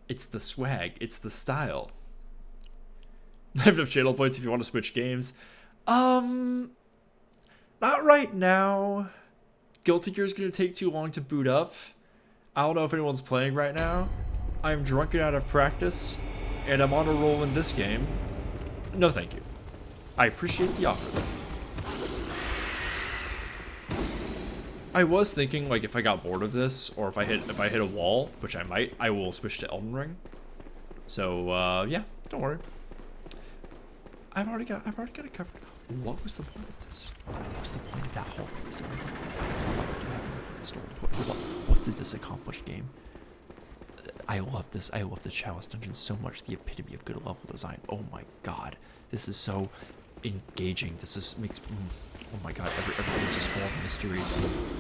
It's the swag, it's the style. I have enough channel points if you want to switch games. Not right now. Guilty Gear is going to take too long to boot up. I don't know if anyone's playing right now. I'm drunk and out of practice, and I'm on a roll in this game. No thank you. I appreciate the offer though. I was thinking, like, if I got bored of this, or if I hit a wall, which I might, I will switch to Elden Ring. So, yeah, don't worry. I've already got it covered. What was the point of this? What was the point of that hallway? What did this accomplish, game? I love this. I love the Chalice Dungeon so much. The epitome of good level design. Oh my god, this is so engaging. Makes. Oh my god, everything's just full of mysteries.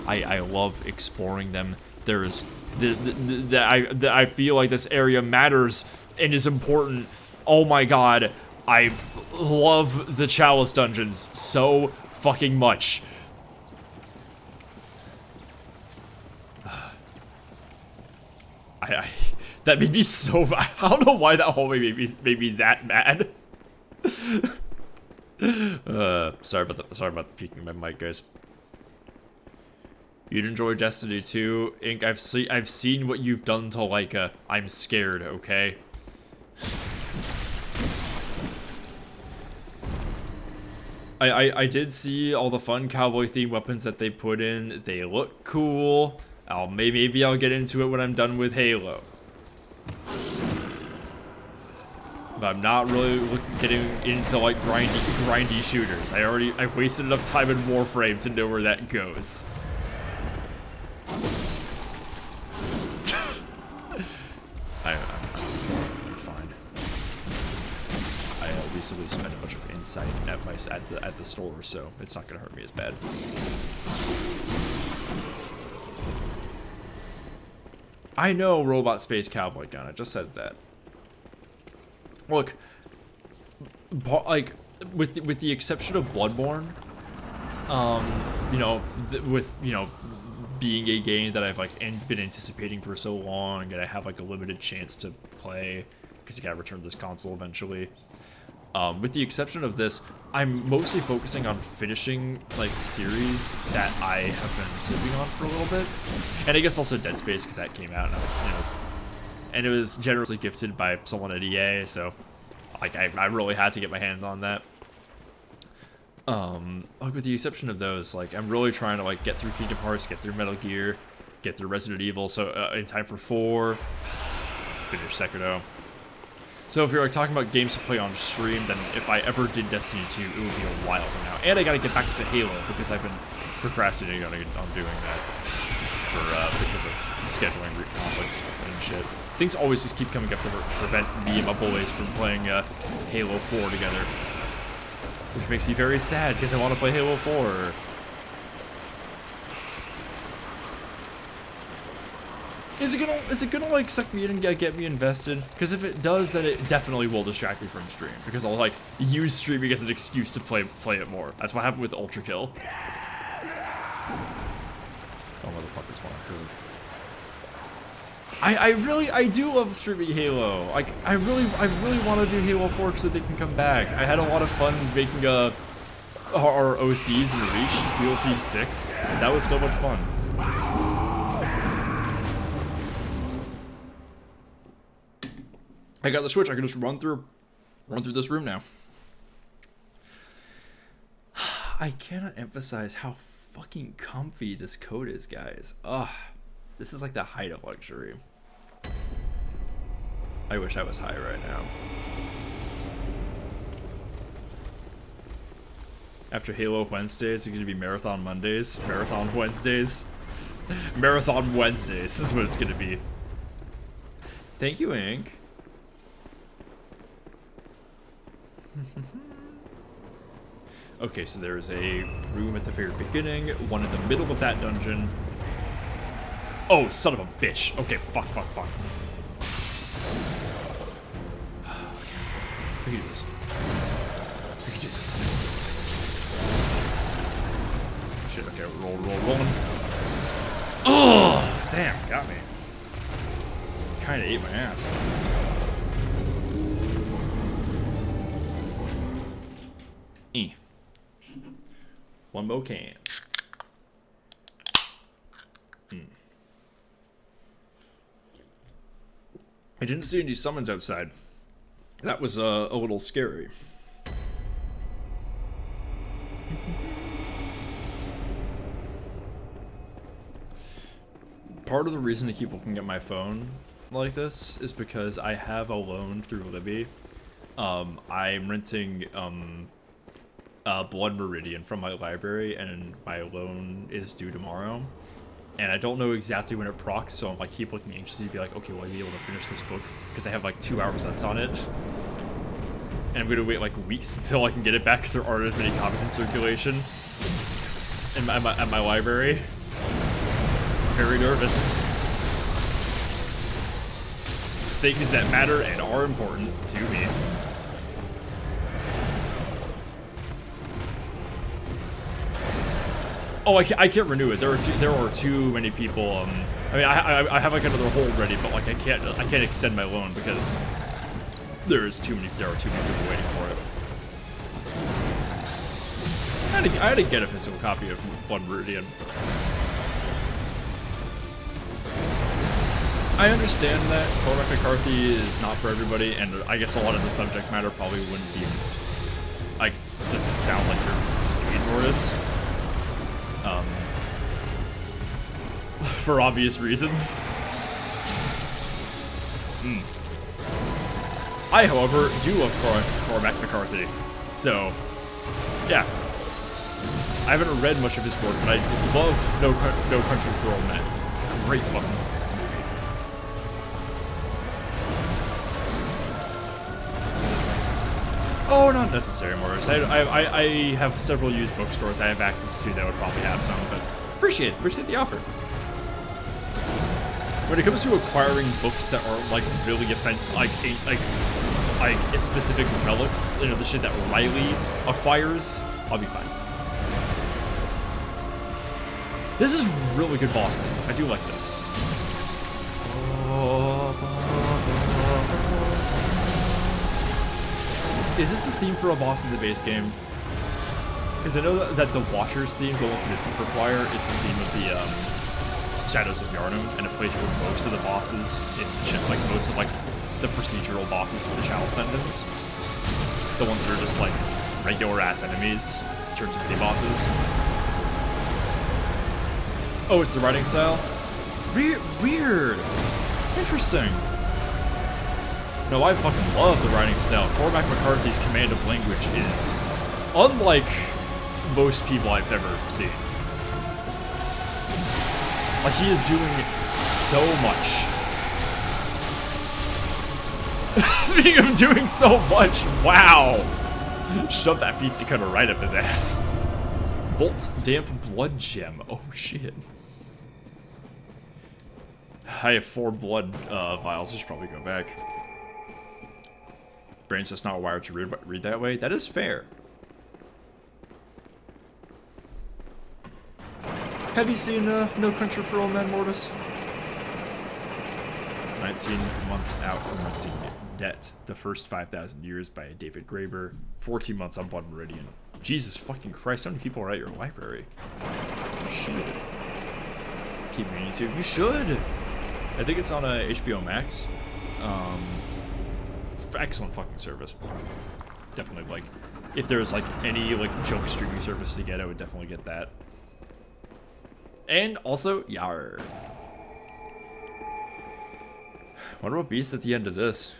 I love exploring them. There's I feel like this area matters and is important. Oh my god, I love the Chalice Dungeons so fucking much. That made me so. I don't know why that hallway made me that mad. Sorry about the peeking my mic, guys. You'd enjoy Destiny 2, Ink. I've seen what you've done to Leica. I'm scared. Okay. I did see all the fun cowboy themed weapons that they put in. They look cool. Maybe I'll get into it when I'm done with Halo. But I'm not really getting into like grindy shooters. I've wasted enough time in Warframe to know where that goes. I'm fine. I recently spent a bunch of insight at the store, so it's not gonna hurt me as bad. I know, Robot Space Cowboy Gun. I just said that. Look, like with the exception of Bloodborne, you know, with being a game that I've like been anticipating for so long, and I have like a limited chance to play because I gotta return this console eventually. With the exception of this, I'm mostly focusing on finishing like series that I have been sleeping on for a little bit, and I guess also Dead Space because that came out and it was generously gifted by someone at EA, so like I really had to get my hands on that. Like with the exception of those, like I'm really trying to like get through Kingdom Hearts, get through Metal Gear, get through Resident Evil, so in time for 4, finish Sekiro. So if you're like talking about games to play on stream, then if I ever did Destiny 2, it would be a while from now. And I gotta get back into Halo because I've been procrastinating on doing that because of scheduling conflicts and shit. Things always just keep coming up to prevent me and my boys from playing Halo 4 together, which makes me very sad because I want to play Halo 4. Is it gonna like suck me in and get me invested? Because if it does, then it definitely will distract me from stream. Because I'll like use streaming as an excuse to play it more. That's what happened with Ultra Kill. Oh motherfuckers, what I heard. I do love streaming Halo. Like I really want to do Halo 4 so they can come back. I had a lot of fun making our OCs in Reach, Squeal Team 6. That was so much fun. I got the Switch. I can just run through this room now. I cannot emphasize how fucking comfy this coat is, guys. Ugh, this is like the height of luxury. I wish I was high right now. After Halo Wednesdays, it's gonna be Marathon Mondays, Marathon Wednesdays, Marathon Wednesdays is what it's gonna be. Thank you, Ink. Okay, so there's a room at the very beginning, one in the middle of that dungeon. Oh, son of a bitch. Okay, fuck. We can do this. We can do this. Shit, okay, rolling. Oh, damn, got me. Kinda ate my ass. One more can. I didn't see any summons outside. That was a little scary. part of the reason to keep looking at my phone like this is because I have a loan through Libby. I'm renting Blood Meridian from my library, and my loan is due tomorrow. And I don't know exactly when it procs, so I keep looking anxiously to be like, okay, will I be able to finish this book? Because I have like 2 hours left on it. And I'm gonna wait like weeks until I can get it back because there aren't as many copies in circulation at my library. Very nervous. Things that matter and are important to me. Oh, I can't renew it. There are too many people. I mean, I have like another hold ready, but like I can't extend my loan because there are too many people waiting for it. I had to get a physical copy of Blood Meridian. I understand that Cormac McCarthy is not for everybody, and I guess a lot of the subject matter probably wouldn't be, like, doesn't sound like your speed, Mortis. For obvious reasons. I, however, do love Cormac McCarthy, so, yeah. I haven't read much of his work, but I love No Country for Old Men. Great fucking movie. Oh, not necessary, Morris. I have several used bookstores I have access to that would probably have some, but appreciate the offer. When it comes to acquiring books that aren't like really like a specific relics, you know, the shit that Riley acquires, I'll be fine. This is really good boss theme. I do like this. Is this the theme for a boss in the base game? Because I know that the Watcher's theme going through the Deeper Choir is the theme of the Shadows of Yharnam, and it plays for most of the bosses, like most of like the procedural bosses of the Chalice Dungeons. The ones that are just like regular ass enemies, turns into mini bosses. Oh, it's the writing style? Weird. Interesting. No, I fucking love the writing style. Cormac McCarthy's command of language is unlike most people I've ever seen. Like, he is doing so much. Speaking of doing so much, wow! Shove that pizza cutter right up his ass. Bolt Damp Blood Gem. Oh shit. I have 4 blood vials. I should probably go back. Brain's just not wired to read that way. That is fair. Have you seen No Country for Old Men, Mortis? 19 months out from renting Debt, The First 5,000 Years by David Graeber. 14 months on Blood Meridian. Jesus fucking Christ, how many people are at your library? Shit. Keep meaning to. You should! I think it's on HBO Max. Excellent fucking service. Definitely, like, if there's like any like junk streaming service to get, I would definitely get that. And also, yar. What about Beast at the end of this?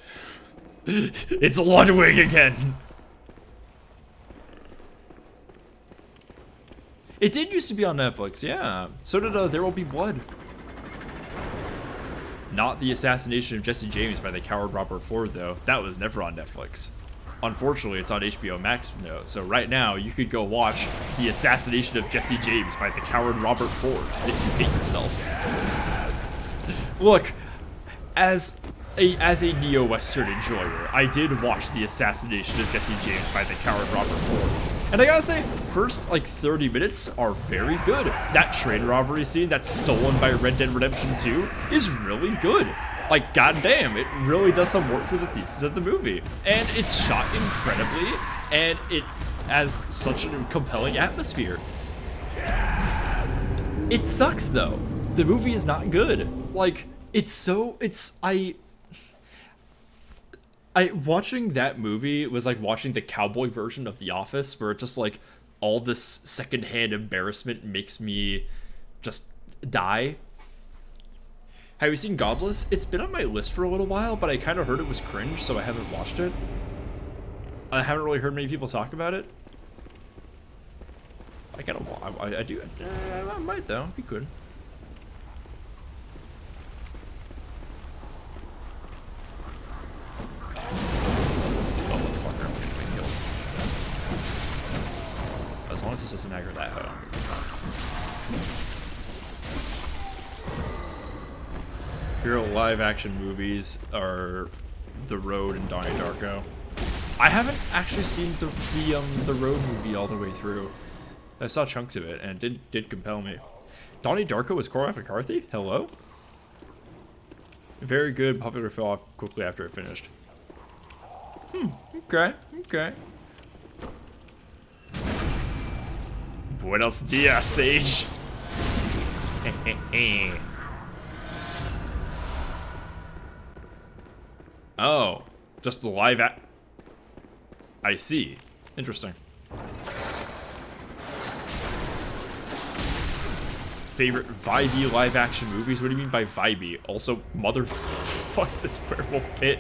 It's Ludwig again! It did used to be on Netflix, yeah. So did There Will Be Blood. Not The Assassination of Jesse James by the coward Robert Ford, though. That was never on Netflix. Unfortunately, it's on HBO Max, though. So right now, you could go watch The Assassination of Jesse James by the coward Robert Ford if you hate yourself. Look, as a neo-Western enjoyer, I did watch The Assassination of Jesse James by the coward Robert Ford. And I gotta say, first, like, 30 minutes are very good. That train robbery scene that's stolen by Red Dead Redemption 2 is really good. Like, goddamn, it really does some work for the thesis of the movie. And it's shot incredibly, and it has such a compelling atmosphere. It sucks, though. The movie is not good. Like, watching that movie was like watching the cowboy version of The Office, where it's just like all this secondhand embarrassment makes me just die. Have you seen Godless? It's been on my list for a little while, but I kind of heard it was cringe, so I haven't watched it. I haven't really heard many people talk about it. I gotta. I do. I might though. It'd be good. Oh motherfucker! I'm gonna get killed. As long as this doesn't aggro that hoe. Hero live action movies are The Road and Donnie Darko. I haven't actually seen the Road movie all the way through. I saw chunks of it and it did compel me. Donnie Darko was Cormac McCarthy? Hello? Very good, popular fell off quickly after it finished. Okay, okay. Buenos dias, Sage. Oh, just the live I see. Interesting. Favorite vibey live action movies? What do you mean by vibey? Also, fuck this werewolf pit.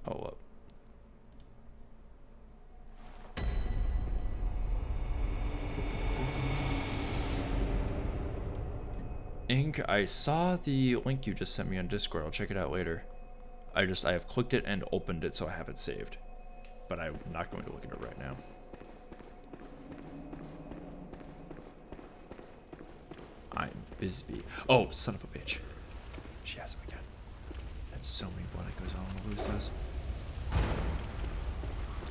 Hold up. Ink, I saw the link you just sent me on Discord. I'll check it out later. I have clicked it and opened it, so I have it saved. But I'm not going to look at it right now. I'm Bisbee. Oh, son of a bitch. She has him again. That's so many blood echoes. I don't want to lose those.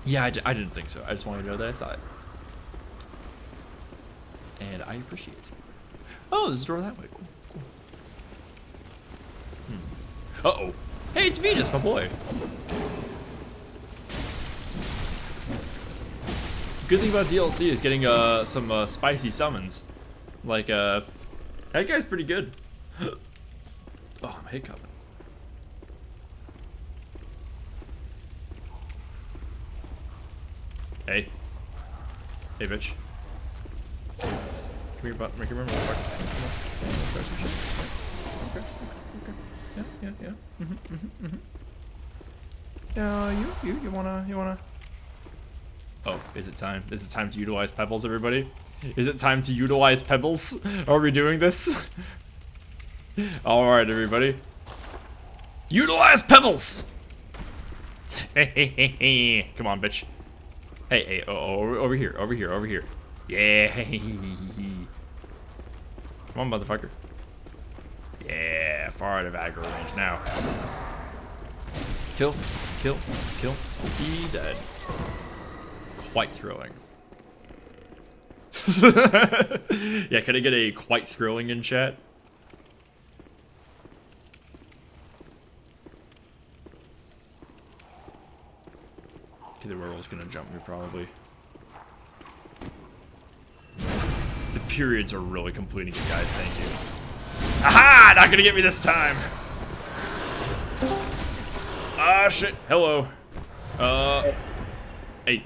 Yeah, I didn't think so. I just wanted to know that I saw it. And I appreciate it. Oh, there's a door that way. Cool, cool. Uh-oh. Hey, it's Venus, my boy. Good thing about DLC is getting some spicy summons. Like, that guy's pretty good. Oh, I'm hiccuping. Hey. Hey, bitch. Come here, butt. Make it remember. Come on. Try some shit. Okay. Yeah. You wanna. Oh, is it time? Is it time to utilize pebbles, everybody? Is it time to utilize pebbles? Are we doing this? Alright, everybody. Utilize pebbles! Hey. Come on, bitch. Hey, over here. Yeah. Come on, motherfucker. Yeah, far out of aggro range now. Kill. Be dead. Quite thrilling. Yeah, can I get a quite thrilling in chat? Okay, the werewolf's gonna jump me probably. The periods are really completing it, guys. Thank you. Aha! Not gonna get me this time. Ah, shit. Hello. Hey.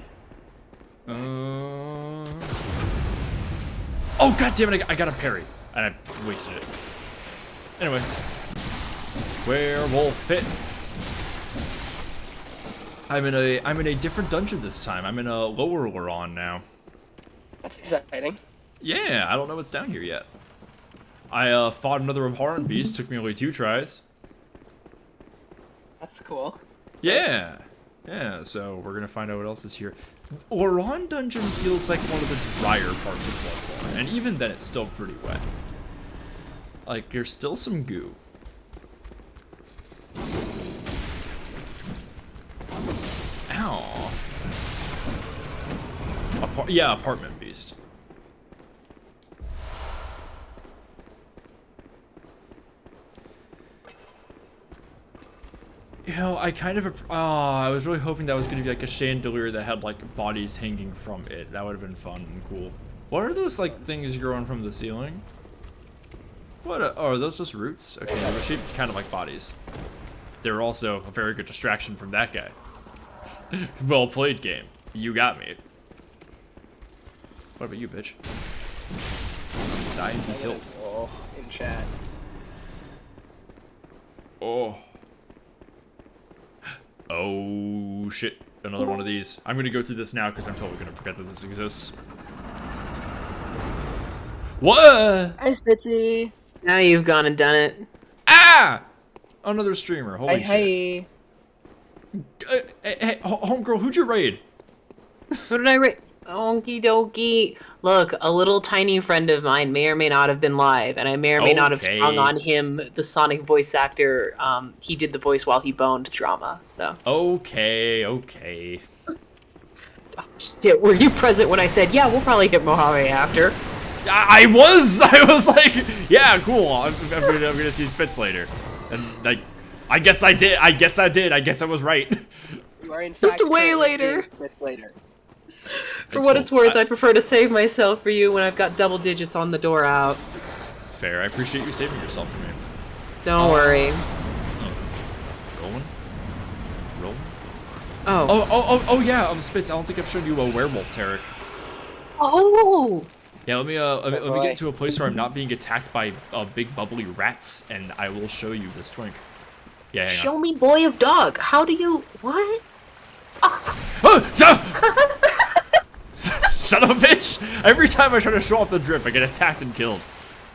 Oh, god damn it! I got a parry, and I wasted it. Anyway, werewolf pit. I'm in a different dungeon this time. I'm in a lower Laron now. That's exciting. Yeah, I don't know what's down here yet. I fought another abhorrent beast. Took me only 2 tries. That's cool. Yeah. So we're gonna find out what else is here. Laron dungeon feels like one of the drier parts of Bloodborne, and even then it's still pretty wet. Like, there's still some goo. Ow. Yeah, apartment beast. You know, I kind of, I was really hoping that was going to be like a chandelier that had like bodies hanging from it. That would have been fun and cool. What are those like things growing from the ceiling? What are those just roots? Okay, they were shaped kind of like bodies. They were also a very good distraction from that guy. Well played, game. You got me. What about you, bitch? Die and be killed. Oh, in chat. Oh. Oh, shit. Another one of these. I'm gonna go through this now because I'm totally gonna forget that this exists. What? Hi, Spitzy. Now you've gone and done it. Ah! Another streamer. Holy shit. Hey. Hey, homegirl, who'd you raid? Who did I rate? Okie dokie. Look, a little tiny friend of mine may or may not have been live, and I may or may not have sprung on him the Sonic voice actor. He did the voice while he boned drama, so. Okay. Oh, shit, were you present when I said, yeah, we'll probably hit Mojave after? I was like, yeah, cool. I'm gonna see Spitz later. And, like, I guess I did. I guess I was right. You are in Just fact way currently later. seeing Spitz later. For what it's worth, I prefer to save myself for you when I've got double digits on the door out. Fair. I appreciate you saving yourself for me. Don't worry. Rolling. Oh. Oh yeah. Spitz. I don't think I've shown you a werewolf, Tarek. Oh. Yeah. Let me get to a place where I'm not being attacked by big bubbly rats, and I will show you this twink. Yeah. Hang on. Show me boy of dog. How do you... What? Son of a bitch! Every time I try to show off the drip, I get attacked and killed.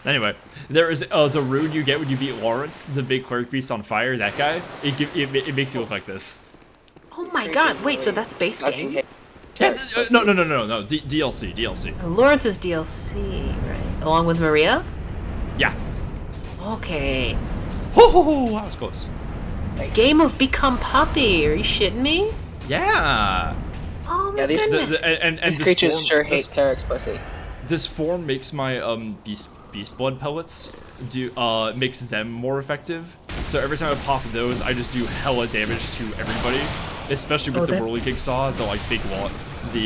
Anyway, there is the rune you get when you beat Lawrence, the big cleric beast on fire. That guy, it makes you look like this. Oh my god! Wait, so that's base game? Yeah, no. DLC. Lawrence's DLC, right? Along with Maria? Yeah. Okay. Ho, that was close. Nice. Game of Become Puppy. Are you shitting me? Yeah. Oh my Yeah, these- goodness. And These this creatures form, sure hate Tarek's pussy. This form makes my beast blood pellets makes them more effective. So every time I pop those, I just do hella damage to everybody, especially with the Whirly Kick Saw, the like big wall, this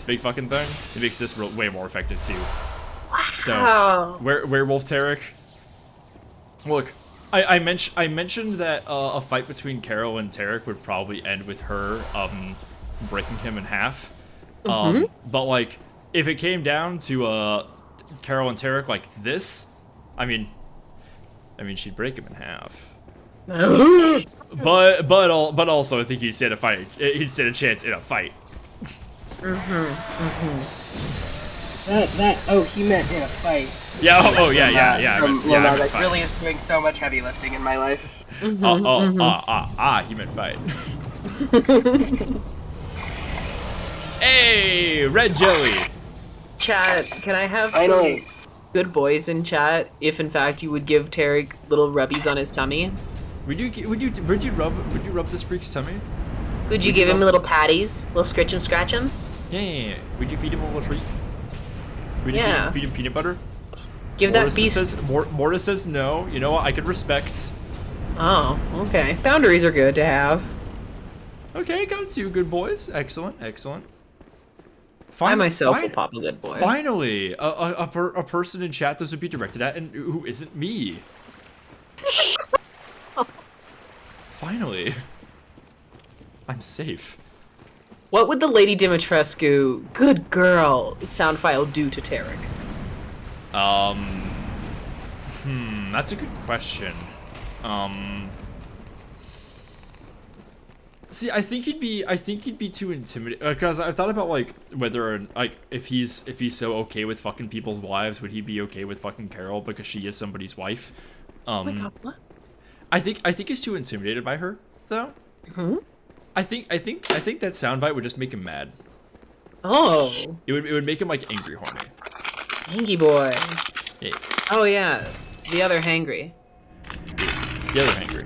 big fucking thing. It makes this way more effective too. Wow. So werewolf Tarek. Look, I mentioned that a fight between Carol and Tarek would probably end with her breaking him in half. But like if it came down to Carol and Tarek like this, I mean she'd break him in half. but also I think he'd stand a fight. He'd stand a chance in a fight. Oh, he meant in a fight. Yeah. Yeah. That really is doing so much heavy lifting in my life. He meant fight. Hey, red jelly. Chat, can I have Finally. some good boys in chat if in fact you would give Tarek little rubbies on his tummy? Would you rub this freak's tummy? Would you give him little patties? Little scritch'em scratch'ems? Yeah. Would you feed him a little treat? Would you Yeah. feed him peanut butter? Give that beast... Mortis says no. You know what? I can respect. Oh, okay. Boundaries are good to have. Okay, got two good boys. Excellent. I myself will pop a good boy. Finally, a person in chat this would be directed at, and who isn't me. Finally, I'm safe. What would the Lady Dimitrescu, good girl, sound file do to Tarek? That's a good question. See, I think he'd be too intimidated because I thought about like whether like if he's so okay with fucking people's wives, would he be okay with fucking Carol because she is somebody's wife? Oh my god, what? I think he's too intimidated by her though. I think that soundbite would just make him mad. Oh. It would make him like angry horny. Hangy boy. Yeah. Oh yeah, the other hangry. The other angry.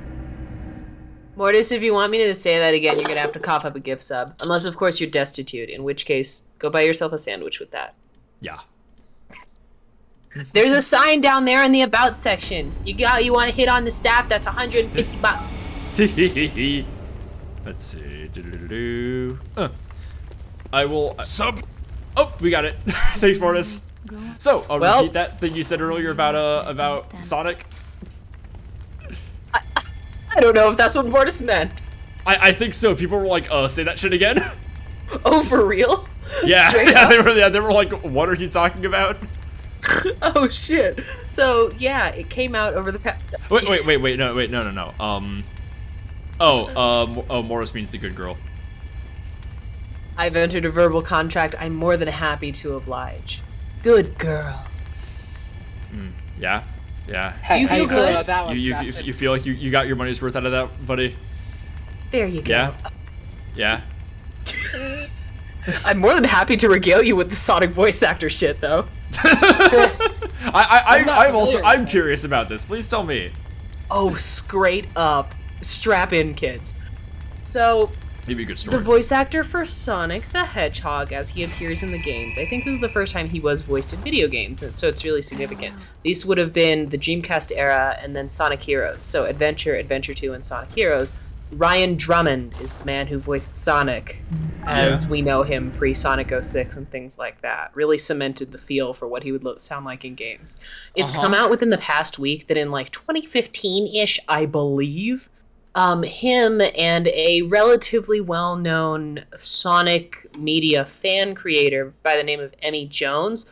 Mortis, if you want me to say that again, you're gonna have to cough up a gift sub. Unless, of course, you're destitute, in which case, go buy yourself a sandwich with that. Yeah. There's a sign down there in the about section. You want to hit on the staff? That's 150 bucks. Let's see. I will. Oh, we got it. Thanks, Mortis. Go on. So, Well- repeat that thing you said earlier about Sonic. I don't know if that's what Mortis meant. I think so. People were like, say that shit again. Oh, for real? Yeah, Straight yeah, up? they were like, what are you talking about? Oh shit. So yeah, it came out over the past. Wait, no. Morris means the good girl. I've entered a verbal contract. I'm more than happy to oblige. Good girl. Yeah. How you feel good? about that one, You Sebastian? feel like you got your money's worth out of that, buddy? There you go. Yeah. Yeah. I'm more than happy to regale you with the Sonic voice actor shit, though. I'm curious about this. Please tell me. Oh, straight up. Strap in, kids. So, Maybe a good story. the voice actor for Sonic the Hedgehog, as he appears in the games, I think this is the first time he was voiced in video games, and so it's really significant. These would have been the Dreamcast era and then Sonic Heroes. So Adventure, Adventure 2, and Sonic Heroes. Ryan Drummond is the man who voiced Sonic as we know him pre-Sonic 06 and things like that. Really cemented the feel for what he would sound like in games. It's come out within the past week that in like 2015-ish, I believe, him and a relatively well-known Sonic media fan creator by the name of Emmy Jones,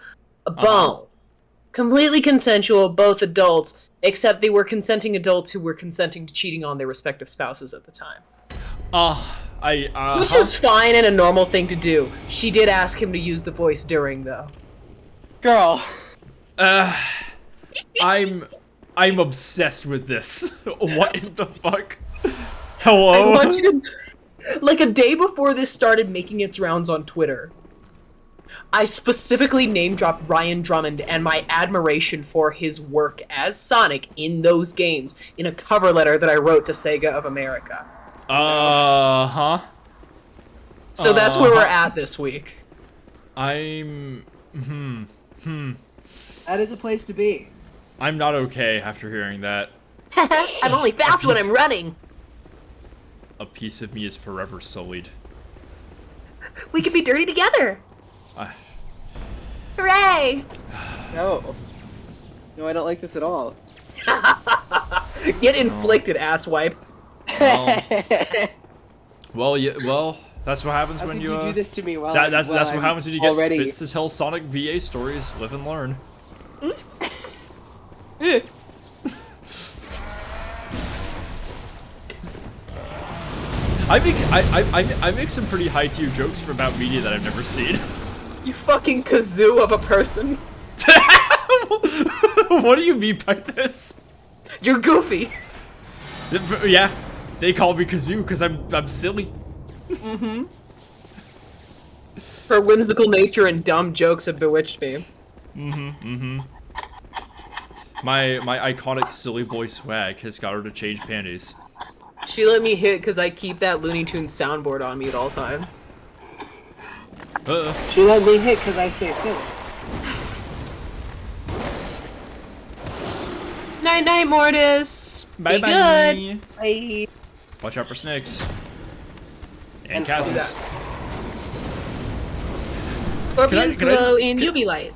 completely consensual, both adults, except they were consenting adults who were consenting to cheating on their respective spouses at the time. Which is fine and a normal thing to do. She did ask him to use the voice during, though. Girl. I'm obsessed with this. What in the fuck? Hello? I want you to... Like, a day before this started making its rounds on Twitter, I specifically name-dropped Ryan Drummond and my admiration for his work as Sonic in those games in a cover letter that I wrote to Sega of America. So that's where we're at this week. That is a place to be. I'm not okay after hearing that. I'm only fast when I'm running. A piece of me is forever sullied. We can be dirty together. Hooray! No. No, I don't like this at all. Get inflicted, asswipe. Well, that's what happens when you do this to me while that's what I'm happens when you get already... spits to tell Sonic VA stories. Live and learn. I make some pretty high tier jokes about media that I've never seen. You fucking kazoo of a person. What do you mean by this? You're goofy. Yeah, they call me Kazoo because I'm silly. Her whimsical nature and dumb jokes have bewitched me. My iconic silly boy swag has got her to change panties. She let me hit because I keep that Looney Tunes soundboard on me at all times. She let me hit because I stay silly. Night night, Mortis. Bye Be bye. good. Bye. Watch out for snakes. And And chasms. Scorpions can I glow just- in UV light.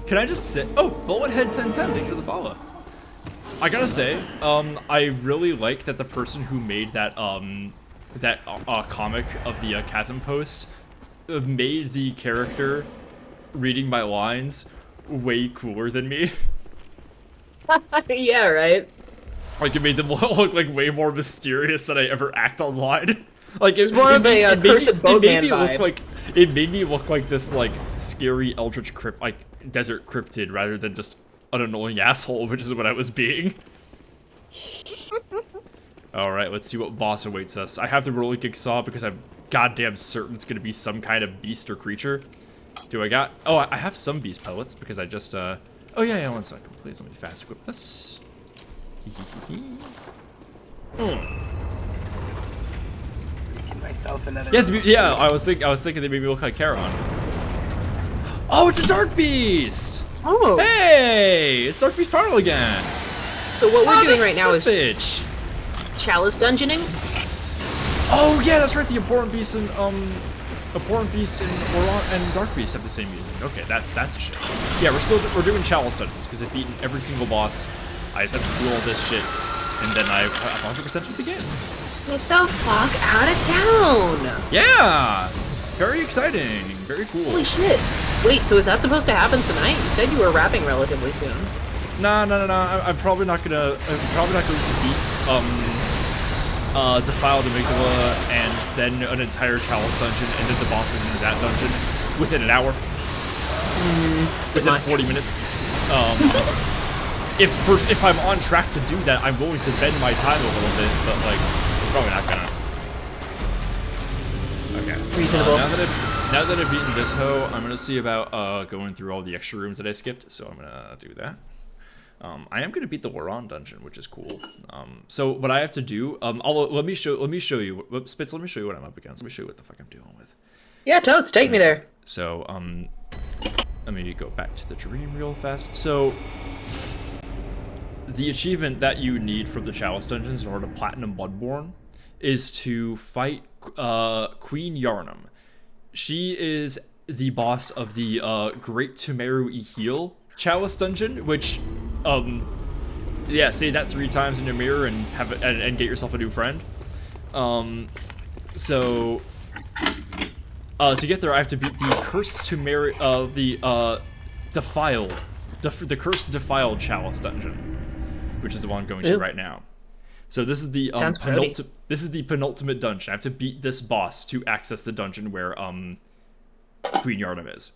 Can I just say, Bullethead1010, thanks for the follow. I gotta say, I really like that the person who made that, comic of the Chasm post made the character reading my lines way cooler than me. Yeah, right. Like, it made them look like way more mysterious than I ever act online. Like, it's more of a cursed boatman vibe. It made me look like this, like, scary eldritch desert cryptid rather than just an annoying asshole, which is what I was being. Alright, let's see what boss awaits us. I have the Rolling Kick Saw because I'm goddamn certain it's gonna be some kind of beast or creature. Do I got... Oh, I have some beast pellets because I just, Oh, yeah, one second. Please let me fast equip this. Give myself another... Yeah, I was thinking they made me look like Charon. Oh, it's a Dark Beast! Oh. Hey! It's Dark Beast Portal again! So what we're doing right now is bitch. chalice dungeoning. Oh yeah, that's right. The important beast in Abhorrent Beast and Dark Beast have the same music. Okay, that's a shit. Yeah, we're doing chalice dungeons because I've beaten every single boss. I just have to do all this shit, and then I 100% with the game. Get the fuck out of town! Yeah, very exciting, very cool. Holy shit! Wait, so is that supposed to happen tonight? You said you were wrapping relatively soon. No. I'm probably not going to beat Defiled Amygdala and then an entire chalice dungeon and then the bosses into that dungeon within an hour. Within 40 minutes. If I'm on track to do that, I'm willing to bend my time a little bit, but like it's probably not gonna. Okay. Reasonable. Now that I've beaten this hoe, I'm gonna see about going through all the extra rooms that I skipped. So I'm gonna do that. I am gonna beat the Waron dungeon, which is cool. So what I have to do, let me show you. Spitz, let me show you what I'm up against. Let me show you what the fuck I'm dealing with. Yeah, Toads, take me there. So let me go back to the dream real fast. So the achievement that you need for the chalice dungeons in order to platinum Bloodborne is to fight Queen Yarnum. She is the boss of the Great Tumeru Ihil chalice dungeon, which yeah, say that 3 times in your mirror and and get yourself a new friend. So to get there I have to beat the cursed Tumeru the cursed defiled chalice dungeon, which is the one I'm going to right now. So this is the penultimate dungeon. I have to beat this boss to access the dungeon where Queen Yarnum is.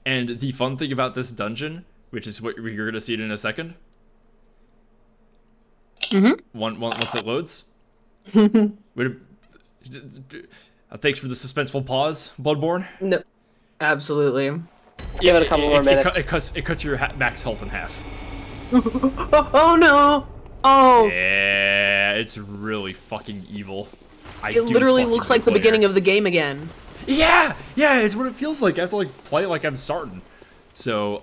And the fun thing about this dungeon, which is what you're gonna see it in a second. Once it loads. Thanks for the suspenseful pause, Bloodborne. No, absolutely. Give it a couple more minutes. It cuts your max health in half. Oh no! Oh! Yeah, it's really fucking evil. It literally looks like the beginning of the game again. Yeah, it's what it feels like. I have to like play like I'm starting. So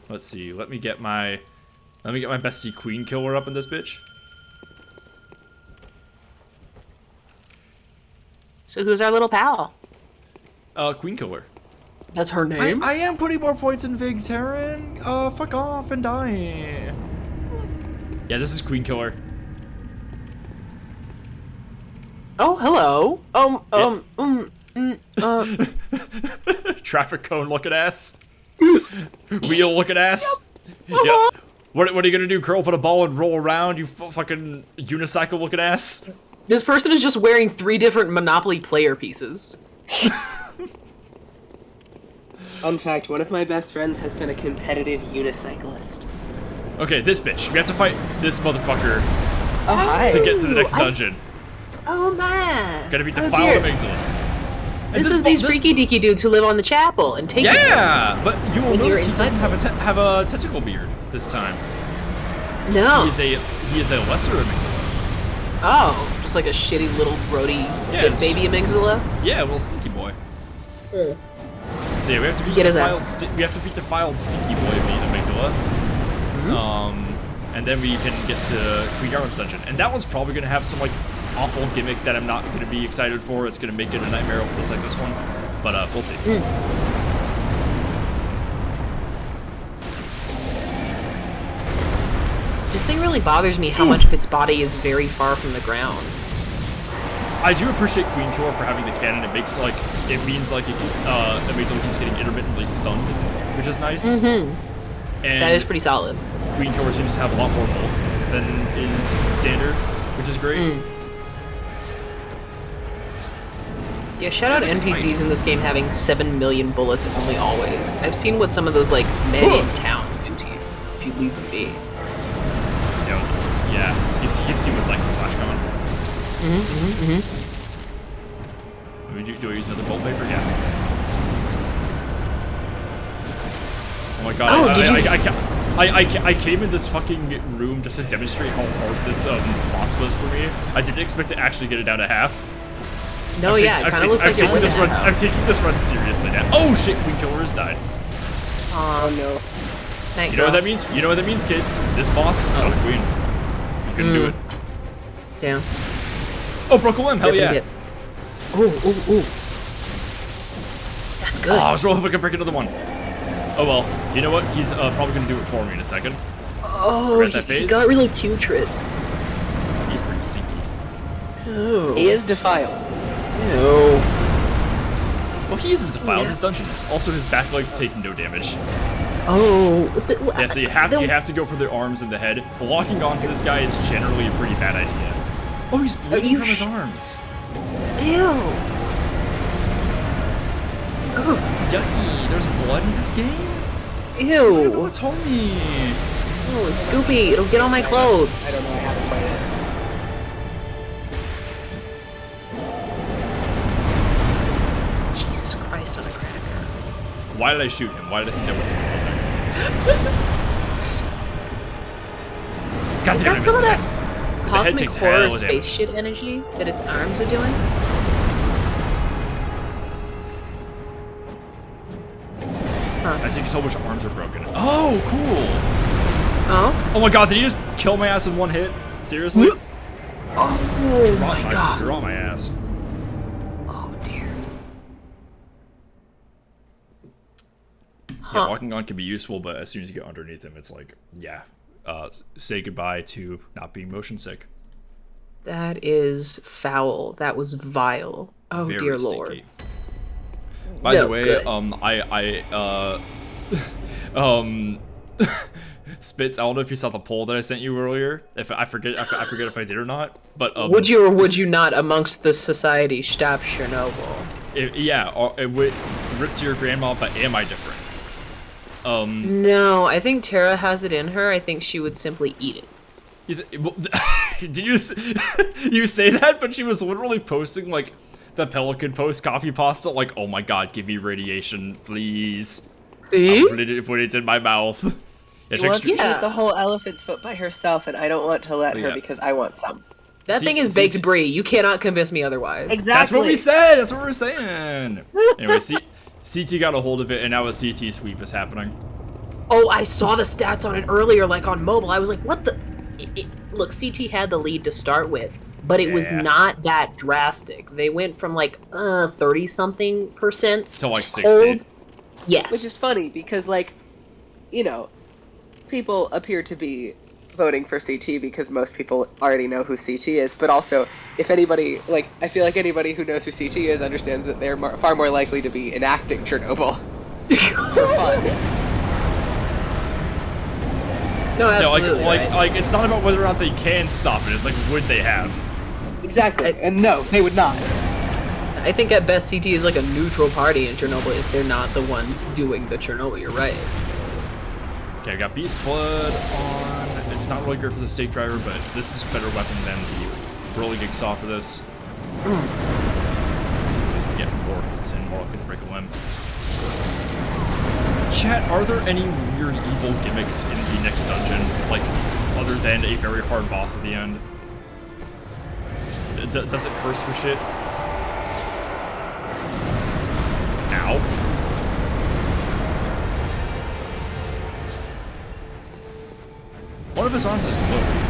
let's see. Let me get my bestie Queen Killer up in this bitch. So who's our little pal? Queen Killer. That's her name? I am putting more points in Vig Terran. Fuck off and die. Yeah, this is Queen Killer. Oh, hello. Traffic cone looking ass. Wheel looking ass. Yeah. What are you gonna do? Curl up in a ball and roll around? You fucking unicycle looking ass. This person is just wearing 3 different Monopoly player pieces. Fun fact, one of my best friends has been a competitive unicyclist. Okay, this bitch. We have to fight this motherfucker to get to the next dungeon. Oh man. Gotta beat Defiled Amygdala. This is these freaky deaky dudes who live on the chapel and take but you will notice he doesn't have a tentacle beard this time. No. He is a lesser Amygdala. Oh, just like a shitty little grody baby Amygdala? Yeah, a little stinky boy. So yeah, we have to beat defiled stinky boy Amygdala. And then we can get to Queen Yarnum's dungeon. And that one's probably gonna have some like awful gimmick that I'm not gonna be excited for. It's gonna make it a nightmare just like this one. But we'll see. This thing really bothers me how much of its body is very far from the ground. I do appreciate Queen Killer for having the cannon. It means like Amygdala keeps getting intermittently stunned, which is nice. And that is pretty solid. Queen Killer seems to have a lot more bolts than is standard, which is great. Yeah, shout out NPCs in this game having 7 million bullets only always. I've seen what some of those like men in town do to you if you leave them be. Yeah, you've seen what's like the slash coming. Do I use another bolt paper? Yeah. Oh my god! I came in this fucking room just to demonstrate how hard this boss was for me. I didn't expect to actually get it down to half. No, it kind of looks like I'm taking this run seriously now. Oh shit! Queen Killer has died. Oh no. Thank you know what that means? You know what that means, kids? This boss, not a queen. You couldn't do it. Damn. Oh, broke a limb. Hell yeah. Oh. good. Oh, I was really hoping I could break another one. Oh well. You know what? He's probably gonna do it for me in a second. Oh, he got really putrid. He's pretty stinky. Oh. He is defiled. No. Well, he isn't defiled. His dungeon is. Also, his back legs take no damage. Oh. Yeah, so you have to go for the arms and the head. Locking onto this guy is generally a pretty bad idea. Oh, he's bleeding from his arms. Ew. Oh, yucky. There's blood in this game? Ew. Who told me? Oh, it's goopy. It'll get on my clothes. I don't know. I haven't played it. Jesus Christ on a cracker. Why did I shoot him? Why did I think that would do anything? God Is damn, I that missed some of that. that The head cosmic takes horror hell of space damage. shit energy that its arms are doing? As you can tell, which arms are broken. Oh, cool. Oh? Oh my god, did he just kill my ass in one hit? Seriously? Oh my god. You're on my ass. Oh dear. Yeah, walking on can be useful, but as soon as you get underneath him, it's like, yeah, say goodbye to not being motion sick. That is foul. That was vile. Oh Very dear stinky. lord. By the No way, good. Spitz, I don't know if you saw the poll that I sent you earlier. If I forget if I did or not. But Would you or would you not amongst the society stop Chernobyl? It would rip to your grandma, but am I different? No, I think Tara has it in her. I think she would simply eat it. Did you you say that? But she was literally posting like the Pelican post copy pasta, like, oh my god, give me radiation, please. See? Put it in my mouth. She wants to eat the whole elephant's foot by herself, and I don't want to let her because I want some. That thing is baked brie. You cannot convince me otherwise. Exactly. That's what we said. That's what we're saying. Anyway, CT got a hold of it, and now a CT sweep is happening. Oh, I saw the stats on it earlier, like on mobile. I was like, what the? Look, CT had the lead to start with, but it was not that drastic. They went from like 30-something% to like 60. hold. Yes. Which is funny because, like, you know, people appear to be voting for CT because most people already know who CT is, but also, if anybody, like, I feel like anybody who knows who CT is understands that they're far more likely to be enacting Chernobyl for fun. No, absolutely. Like it's not about whether or not they can stop it. It's like, would they have? Exactly, and no, they would not. I think at best CT is like a neutral party in Chernobyl if they're not the ones doing the Chernobyl. You're right. Okay, I got Beast Blood on. It's not really great for the stake driver, but this is a better weapon than the Rolly Gig saw for this. Just get more hits in, more likely to break a limb. Chat, are there any weird evil gimmicks in the next dungeon, like, other than a very hard boss at the end? Does it curse for shit? Ow. One of his arms is glowing.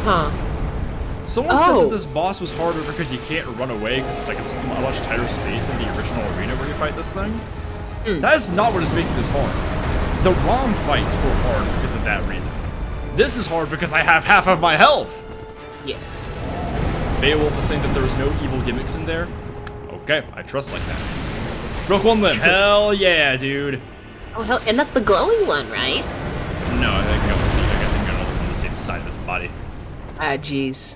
Huh. Someone said that this boss was harder because you can't run away because it's like a much tighter space in the original arena where you fight this thing. That is not what is making this hard. The ROM fights were hard because of that reason. This is hard because I have half of my health. Yes. Beowulf is saying that there was no evil gimmicks in there. Okay, I trust like that. Broke one limb. Hell yeah, dude. Oh hell, and that's the glowing one, right? No, I think I got on the same side of his body. Ah, jeez.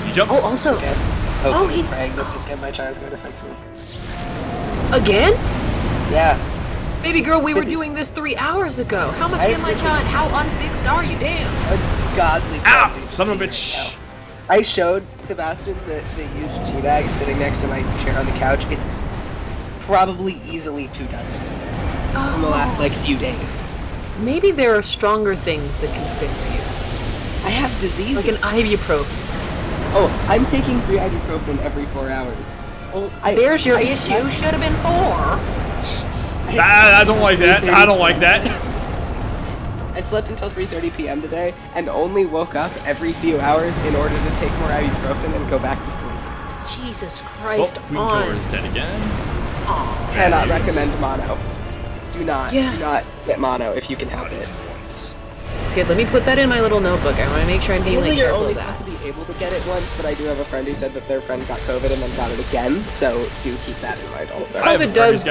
He jumps. Oh, also. Okay. Oh, he's praying that this game by chance is going to fix me. again. Yeah. Baby girl, we were doing this 3 hours ago. How much am I shot? How unfixed are you? Damn. A godly. Ow! Son of a bitch. I showed Sebastian the used teabag sitting next to my chair on the couch. It's probably easily 2 dozen from the last, like, few days. Maybe there are stronger things that can fix you. I have diseases. Like an ibuprofen. Oh, I'm taking 3 ibuprofen every 4 hours. Well, There's your issue. Should have been 4. I don't like that. I don't like that. I slept until 3:30 p.m. today and only woke up every few hours in order to take more ibuprofen and go back to sleep. Jesus Christ, Oh, Queen Killer is dead again. Aw. Cannot Bad news. recommend mono. Do not get mono if you can help it. Once. Okay, let me put that in my little notebook. I want to make sure I'm being Usually like you're careful only of that. supposed to be able to get it once, but I do have a friend who said that their friend got COVID and then got it again, so do keep that in mind also. I have a COVID friend is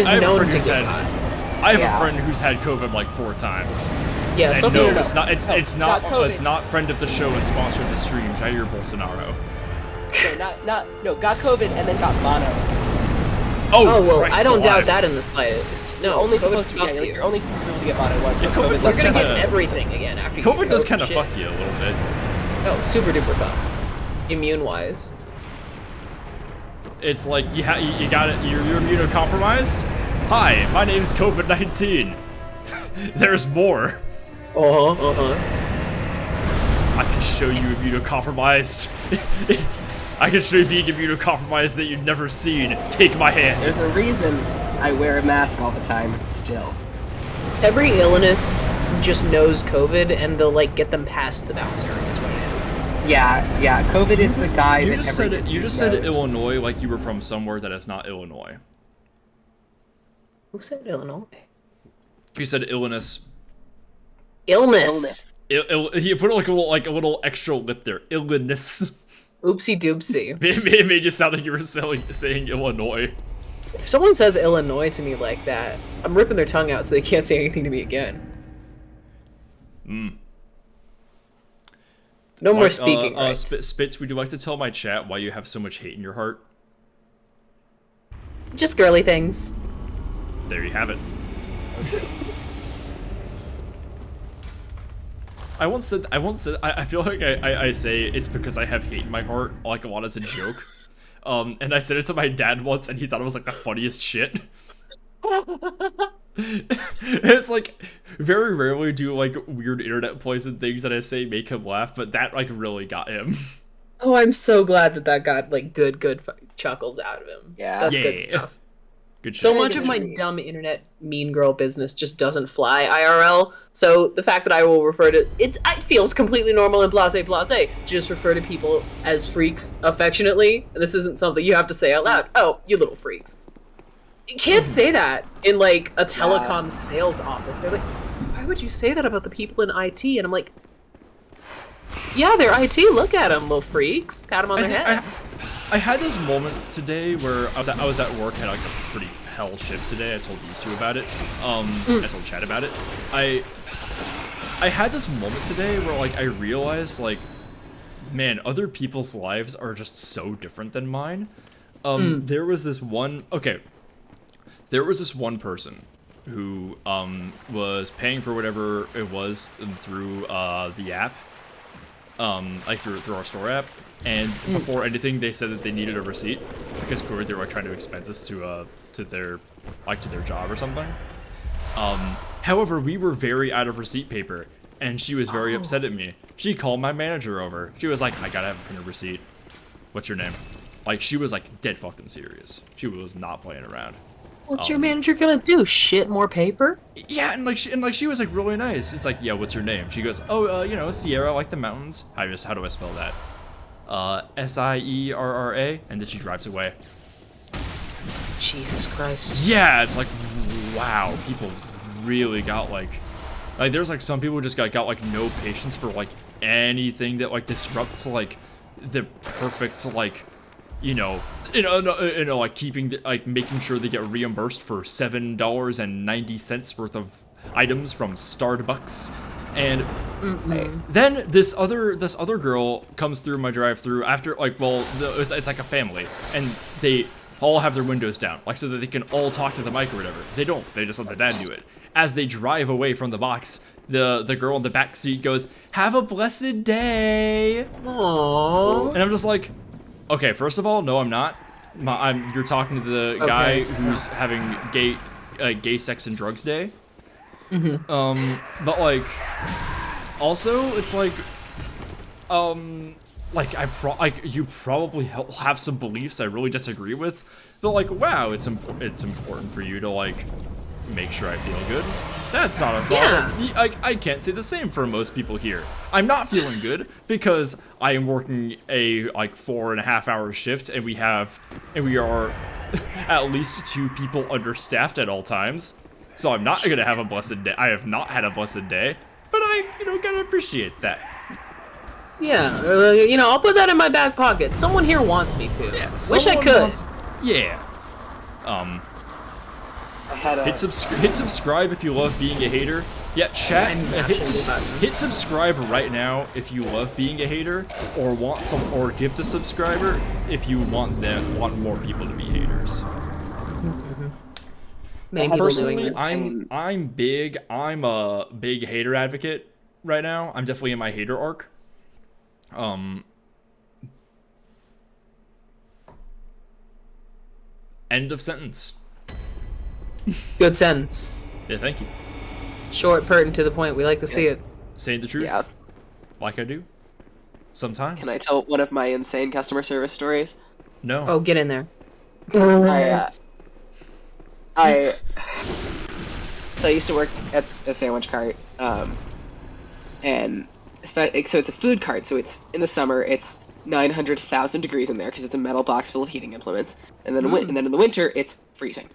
I have a known friend to who's get had- hot. I have Yeah. a friend who's had COVID like 4 times. Yeah, And some no, people it's not. It's not. got COVID. It's not friend of the show and sponsor of the stream. Jair Bolsonaro. No, got COVID and then got mono. Oh well, Christ I don't doubt alive. that in the slightest. No, You're only COVID supposed to fucks get, you. you're only supposed to be able to get mono once. Yeah, but COVID COVID does You're gonna kinda- get everything again after you COVID get does COVID kind of shit. fuck you a little bit. Oh, super duper fuck. Immune wise. It's like you got it. You're immunocompromised. Hi, my name's COVID-19. There's more. I can show you immunocompromised. I can show you being immunocompromised that you've never seen. Take my hand. There's a reason I wear a mask all the time, still. Every illness just knows COVID, and they'll like get them past the bouncer. Is what it is. Yeah, COVID is the guy You that just said every you just disease said knows. Illinois like you were from somewhere that is not Illinois. Who said Illinois? You said illness. Illness. You put like a little extra lip there. Illness. Oopsie doopsie. It made you sound like you were saying Illinois. If someone says Illinois to me like that, I'm ripping their tongue out so they can't say anything to me again. No more speaking rights. Spitz, would you like to tell my chat why you have so much hate in your heart? Just girly things. There you have it. I feel like I say it's because I have hate in my heart, like a lot as a joke. And I said it to my dad once, and he thought it was like the funniest shit. It's like, very rarely do like weird internet plays and things that I say make him laugh, but that like really got him. Oh, I'm so glad that got like good chuckles out of him. Yeah. That's Yeah. good stuff. Good shit. So much of my dumb internet mean girl business just doesn't fly IRL. So the fact that I will refer to it feels completely normal and blase to just refer to people as freaks affectionately. And this isn't something you have to say out loud. Oh, you little freaks. You can't say that in like a telecom sales office. They're like, why would you say that about the people in IT? And I'm like, yeah, they're IT. Look at them, little freaks. Pat them on their head. I had this moment today where I was at work, had like a pretty hell shift today. I told these two about it. I told Chad about it. I had this moment today where like I realized like, man, other people's lives are just so different than mine. There was this one person who was paying for whatever it was through the app, like through our store app. And before anything, they said that they needed a receipt because clearly they were like, trying to expense this to their job or something. However, we were very out of receipt paper, and she was very upset at me. She called my manager over. She was like, "I gotta have a printed receipt. What's your name?" Like she was like dead fucking serious. She was not playing around. What's your manager gonna do? Shit more paper? Yeah, and she was like really nice. It's like, "Yeah, what's your name?" She goes, "Oh, Sierra, like the mountains." How do I spell that? Sierra, and then she drives away. Jesus Christ. Yeah, it's like, wow, people really got like there's like some people who just got like no patience for like anything that like disrupts like the perfect like like keeping like making sure they get reimbursed for $7.90 worth of items from Starbucks. And then this other girl comes through my drive-through after it's like a family, and they all have their windows down, like so that they can all talk to the mic or whatever. They don't. They just let their dad do it. As they drive away from the box, the girl in the back seat goes, "Have a blessed day." Aww. And I'm just like, okay, first of all, no, I'm not. You're talking to the guy who's having gay sex and drugs day. But like, also, it's like, you probably have some beliefs I really disagree with, but like, wow, it's important for you to like make sure I feel good. That's not a problem. Yeah. I can't say the same for most people here. I'm not feeling good because I am working a 4.5-hour shift, and we are at least 2 people understaffed at all times. So I'm not gonna have a blessed day. I have not had a blessed day, but I gotta appreciate that. Yeah, I'll put that in my back pocket. Someone here wants me to. Yeah, Wish I could. Yeah. Hit subscribe if you love being a hater. Yeah, chat. Hit subscribe right now if you love being a hater, or gift a subscriber if you want more people to be haters. Personally, I'm a big hater advocate right now. I'm definitely in my hater arc. End of sentence. Good sentence. Yeah, thank you. Short, pert, and to the point. We like to see it. Saying the truth. Yeah. Like I do. Sometimes. Can I tell one of my insane customer service stories? No. Oh, get in there. I used to work at a sandwich cart, and so it's a food cart. So it's in the summer, it's 900,000 degrees in there because it's a metal box full of heating implements, and then in the winter it's freezing.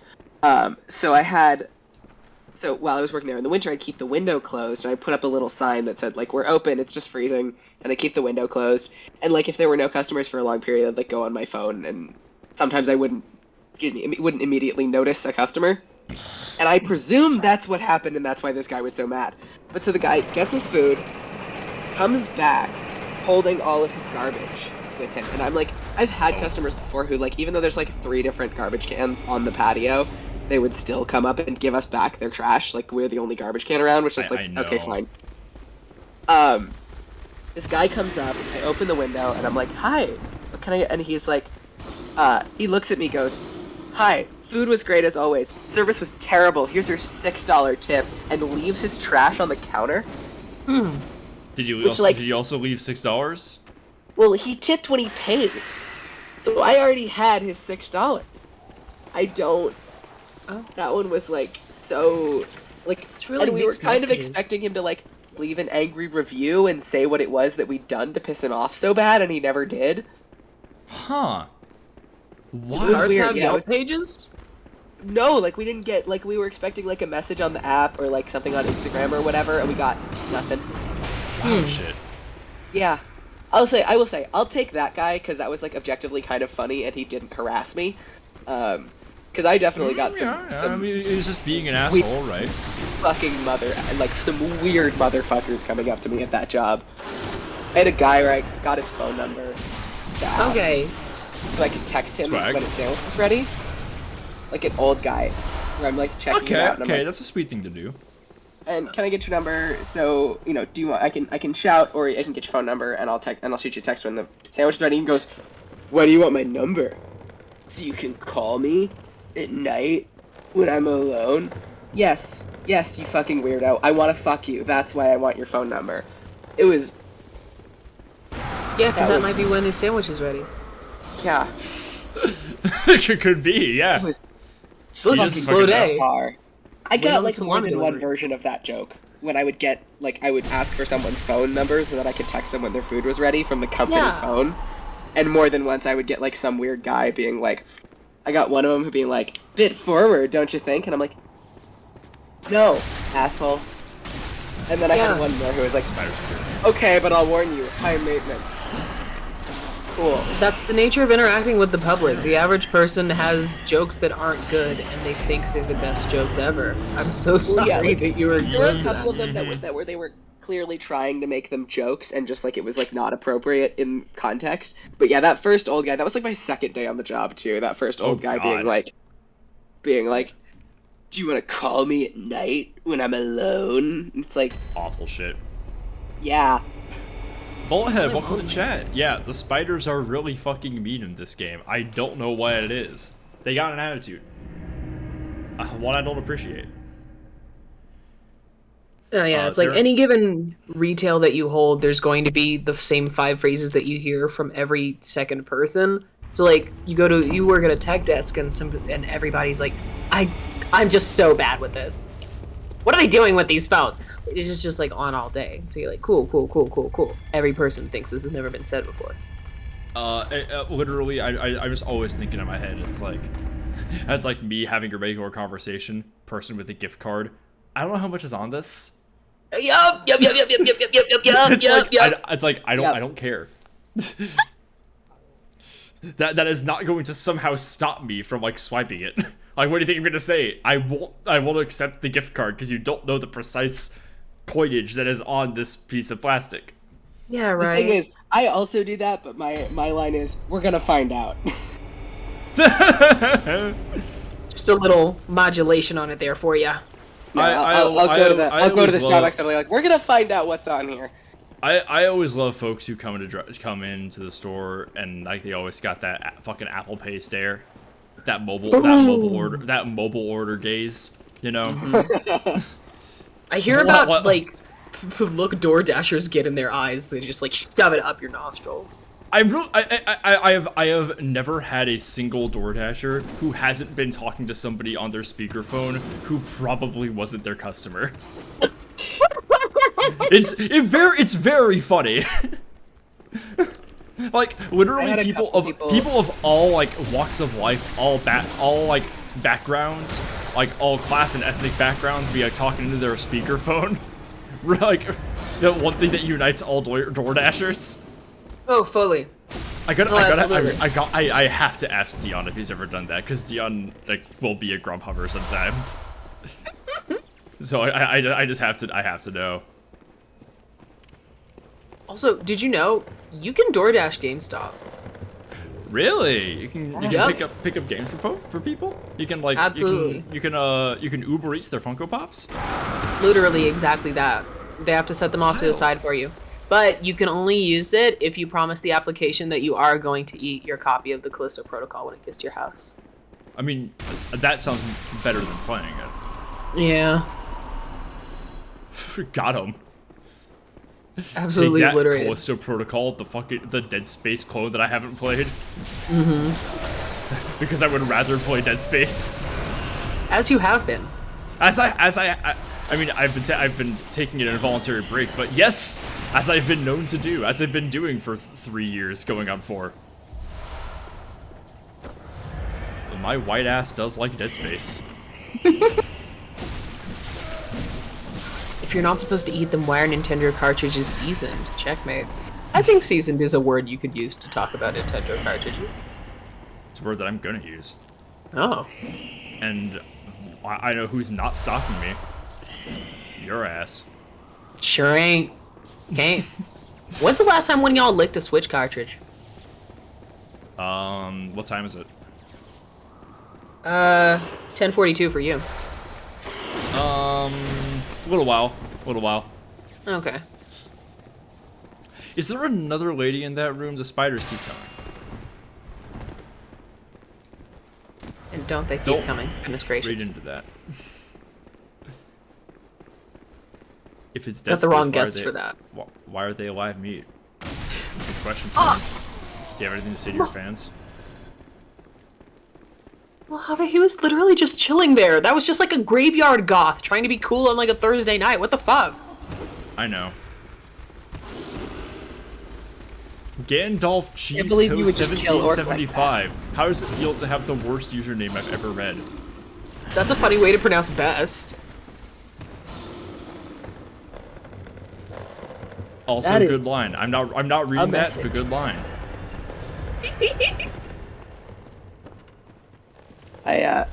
So while I was working there in the winter, I'd keep the window closed, and I'd put up a little sign that said, we're open, it's just freezing, and I'd keep the window closed. And, if there were no customers for a long period, I'd, go on my phone, and sometimes I wouldn't immediately notice a customer. And I presume that's what happened, and that's why this guy was so mad. But so the guy gets his food, comes back, holding all of his garbage with him. And I'm I've had customers before who, even though there's, 3 different garbage cans on the patio, they would still come up and give us back their trash. We're the only garbage can around, which is okay, fine. This guy comes up, I open the window, and I'm like, hi, what can I get? And he's he looks at me, goes, hi, food was great as always. Service was terrible. Here's your $6 tip, and leaves his trash on the counter. Did you also leave $6? Well, he tipped when he paid. So I already had his $6. I don't... Oh. That one was, so... it's really and we were kind of expecting him to, leave an angry review and say what it was that we'd done to piss him off so bad, and he never did. Huh. What? Cards have Yelp pages? No, we didn't get, we were expecting, a message on the app or, something on Instagram or whatever, and we got nothing. Oh, shit. Yeah. I will say, I'll take that guy, because that was, objectively kind of funny, and he didn't harass me. Because I definitely got some... I mean, he was just being an asshole, right? Fucking some weird motherfuckers coming up to me at that job. I had a guy where I got his phone number. Okay. So I could text him when his sandwich was ready. An old guy, where I'm, checking him out. Okay, that's a sweet thing to do. And can I get your number? So, do you want... I can shout, or I can get your phone number, and I'll shoot you a text when the sandwich is ready. And he goes, why do you want my number? So you can call me at night when I'm alone? Yes, you fucking weirdo. I want to fuck you. That's why I want your phone number. It was... Yeah, because that might be when his sandwich is ready. Yeah. It could be, yeah. It was a slow day. I got more than one version of that joke. When I would get, I would ask for someone's phone number so that I could text them when their food was ready from the company phone. And more than once I would get, some weird guy being I got one of them who being bit forward, don't you think? And I'm no, asshole. And then I had one more who was okay, but I'll warn you, high maintenance. Cool. That's the nature of interacting with the public. The average person has jokes that aren't good, and they think they're the best jokes ever. I'm so sorry that you were there were a couple of them that they were clearly trying to make them jokes, and just it was not appropriate in context. But yeah, that first old guy, that was my second day on the job too. That first old guy being do you want to call me at night when I'm alone? It's awful shit. Yeah. Bullethead, welcome to chat. Yeah, the spiders are really fucking mean in this game. I don't know what it is. They got an attitude. One I don't appreciate. Oh yeah, it's any given retail that you hold, there's going to be the same 5 phrases that you hear from every second person. So you work at a tech desk and everybody's I'm just so bad with this. What are they doing with these phones? It's just like on all day. So you're like, cool, cool, cool, cool, cool. Every person thinks this has never been said before. Literally, I'm just always thinking in my head, it's like, that's like me having a regular conversation, person with a gift card. I don't know how much is on this. Yup. It's like I don't care. that is not going to somehow stop me from like swiping it. Like, what do you think I'm gonna say? I won't accept the gift card because you don't know the precise coinage that is on this piece of plastic. Yeah, right. The thing is, I also do that, but my line is, we're gonna find out. Just a little modulation on it there for you. I'll go to the Starbucks and be like, we're gonna find out what's on here. I always love folks who come into the store and like they always got that fucking Apple Pay stare, that mobile order gaze, you know. Mm-hmm. I hear about like the look door dashers get in their eyes. They just like shove it up your nostril. I have never had a single DoorDasher who hasn't been talking to somebody on their speakerphone who probably wasn't their customer. It's very funny. Like literally people of all like walks of life, all like backgrounds, like all class and ethnic backgrounds be like talking into their speakerphone. Like the one thing that unites all DoorDashers. Oh, fully. I have to ask Dion if he's ever done that, because Dion like will be a Grubhubber sometimes. So I just have to know. Also, did you know you can DoorDash GameStop? Really? You can pick up games for people? You can like absolutely. You can Uber Eats their Funko Pops? Literally exactly that. They have to set them off to the side for you. But you can only use it if you promise the application that you are going to eat your copy of the Callisto Protocol when it gets to your house. I mean, that sounds better than playing it. Yeah. Got him. Absolutely Take that, obliterated. Callisto Protocol, the Dead Space clone that I haven't played. Mm-hmm. Because I would rather play Dead Space. As you have been. I mean, I've been taking an involuntary break, but yes, as I've been known to do, as I've been doing for 3 years, going on 4. But my white ass does like Dead Space. If you're not supposed to eat them, why are Nintendo cartridges seasoned? Checkmate. I think seasoned is a word you could use to talk about Nintendo cartridges. It's a word that I'm gonna use. Oh. And I know who's not stopping me. Your ass. Sure ain't. Can't. When's the last time one of y'all licked a Switch cartridge? What time is it? 10:42 for you. A little while. Okay. Is there another lady in that room? The spiders keep coming. And don't they keep coming? Goodness gracious. Read into that. If it's Dead Got the Space, wrong guess for that. Why are they alive meat? Good question. Do you have anything to say to your fans? Well, he was literally just chilling there. That was just like a graveyard goth trying to be cool on like a Thursday night. What the fuck? I know. Gandalf Cheese Can't believe you would Toast just kill Orc like 1775. How does it feel to have the worst username I've ever read? That's a funny way to pronounce best. Also, That good is line. I'm not reading that, but good line.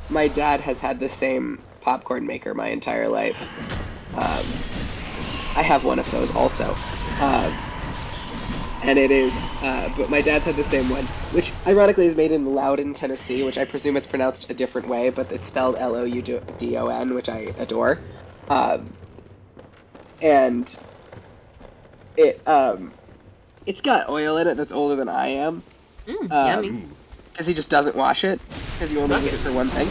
My dad has had the same popcorn maker my entire life. I have one of those also. And it is, but my dad's had the same one, which ironically is made in Loudon, Tennessee, which I presume it's pronounced a different way, but it's spelled Loudon, which I adore. And it's got oil in it that's older than I am. Yummy. Because he just doesn't wash it, because he only uses it for one thing.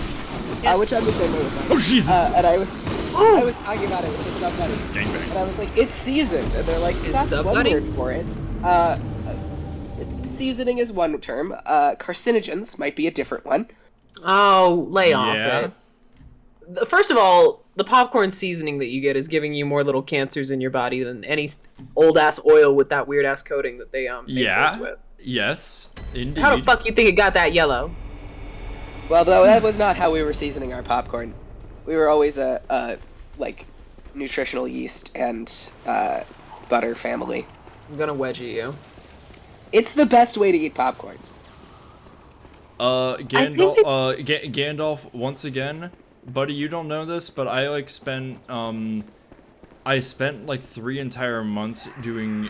Yeah. Which I'm the same way with mine. Oh Jesus! And I was talking about it with somebody, Gangbang. and I was like, "It's seasoned," and they're like, Is "That's somebody? one word for it." Seasoning is one term. Carcinogens might be a different one. Oh, lay off Yeah. it. First of all, the popcorn seasoning that you get is giving you more little cancers in your body than any old ass oil with that weird ass coating that they make those with. Yes, indeed. How the fuck you think it got that yellow? Well, though, that was not how we were seasoning our popcorn. We were always like nutritional yeast and butter family. I'm gonna wedgie you. It's the best way to eat popcorn. Gandalf, once again, buddy, you don't know this, but I like spent like 3 entire months doing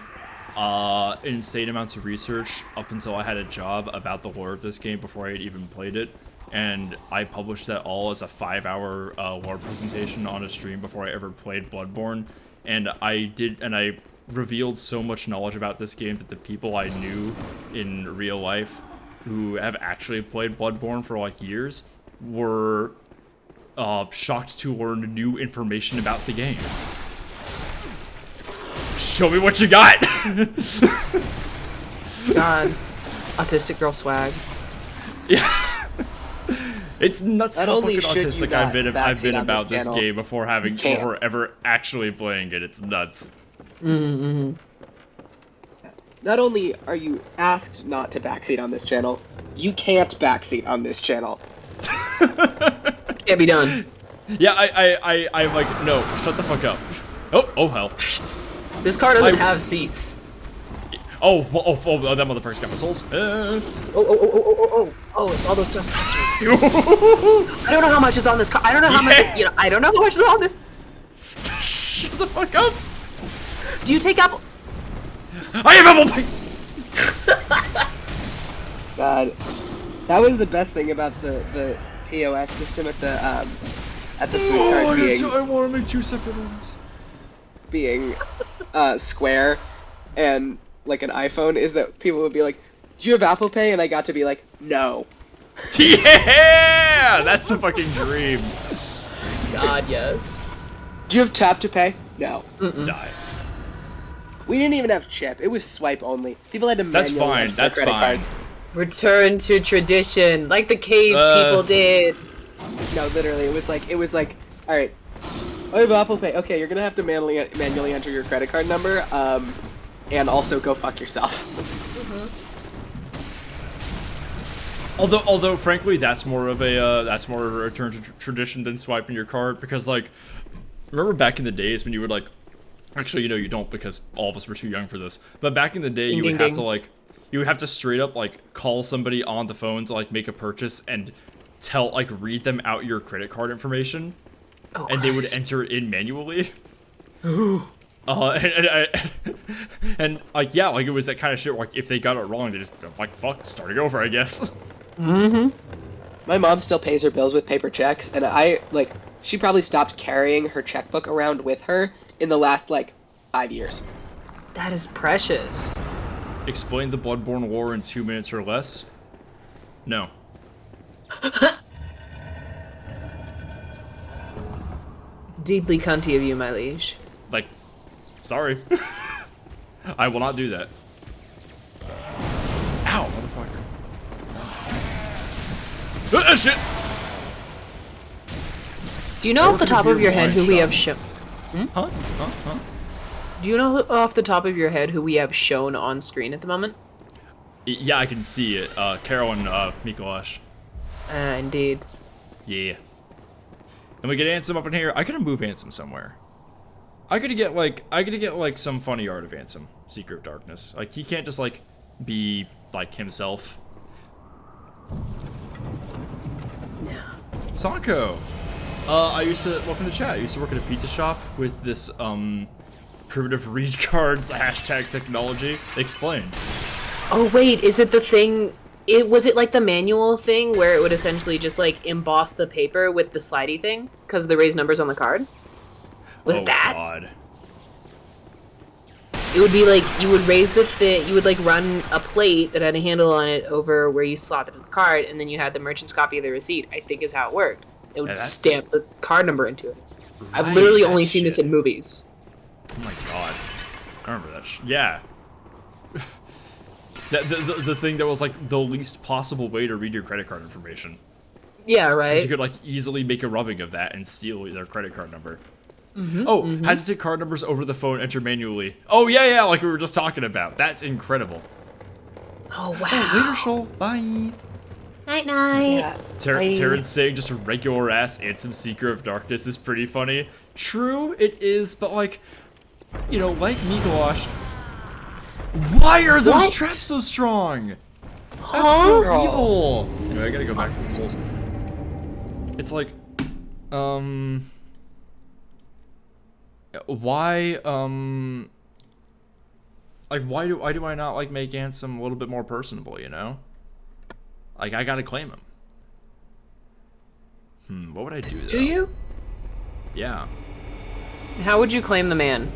insane amounts of research up until I had a job about the lore of this game before I had even played it, and I published that all as a 5-hour lore presentation on a stream before I ever played Bloodborne, and I revealed so much knowledge about this game that the people I knew in real life who have actually played Bloodborne for like years were shocked to learn new information about the game. Show me what you got. God, autistic girl swag. Yeah, it's nuts Not how only fucking should you autistic not I've been backseat on about this this channel, game before ever actually playing it. It's nuts. Mm-hmm. Not only are you asked not to backseat on this channel, you can't backseat on this channel. Can't be done. Yeah, I'm like, no, shut the fuck up. Oh hell. This car doesn't have seats. Oh, that motherfucker's got missiles. Oh, it's all those stuff customers. I don't know how much is on this car. I don't know how much, I don't know how much is on this. Shut the fuck up. Do you take Apple? I have Apple Pay! God, that was the best thing about the POS system at the food cart I want to make 2 separate orders. being square and like an iPhone is that people would be like, "Do you have Apple Pay?" And I got to be like, "No." Yeah, that's the fucking dream. God, yes. Do you have Tap to Pay? No. Die. We didn't even have chip. It was swipe only. People had to manually enter their credit cards. Return to tradition, like the cave people did. No, literally, it was like, all right, I have Apple Pay. Okay, you're gonna have to manually enter your credit card number, and also go fuck yourself. Although, frankly, that's more of a return to tradition than swiping your card, because like, remember back in the days when you would like. Actually, you don't, because all of us were too young for this. But back in the day, you would have to like, you would have to straight up like call somebody on the phone to like make a purchase and read them out your credit card information, and they would enter it in manually. And like yeah, like it was that kind of shit. Where, like if they got it wrong, they just like fuck, starting over, I guess. Mm-hmm. My mom still pays her bills with paper checks, and she probably stopped carrying her checkbook around with her in the last, 5 years. That is precious. Explain the Bloodborne lore in 2 minutes or less? No. Deeply cunty of you, my liege. Sorry. I will not do that. Ow, motherfucker. Shit! Do you know off the top of your head who we have shown? Huh? Do you know off the top of your head who we have shown on screen at the moment? Yeah, I can see it. Carol and Mikolash. Indeed. Yeah. And we get Ansem up in here. I gotta move Ansem somewhere. I gotta get some funny art of Ansem, Secret of Darkness. Like he can't just be like himself. Yeah. Sanko. Welcome to chat. I used to work at a pizza shop with this primitive read cards hashtag technology. Explain. Oh wait, is it the thing? Was it like the manual thing where it would essentially just emboss the paper with the slidey thing because of the raised numbers on the card? Was it that? God. It would be you would raise the you would run a plate that had a handle on it over where you slotted the card, and then you had the merchant's copy of the receipt. I think is how it worked. It would stamp the card number into it. Right, I've literally only seen this in movies. Oh my god. I remember that yeah. the thing that was the least possible way to read your credit card information. Yeah, 'Cause right. you could like easily make a rubbing of that and steal their credit card number. Has to take card numbers over the phone, enter manually. Oh yeah, like we were just talking about. That's incredible. Oh wow. Later, Shoal. Bye. Night night. Yeah. Terrence saying just a regular ass Ansem Seeker of Darkness is pretty funny. True, it is, but like, you know, like Mikolash, why are those traps so strong? That's so evil. Anyway, I gotta go back for the souls. It's like, why, like, why do I not like make Ansem a little bit more personable? You know, like I gotta claim him. What would I do though? Do you? Yeah. How would you claim the man,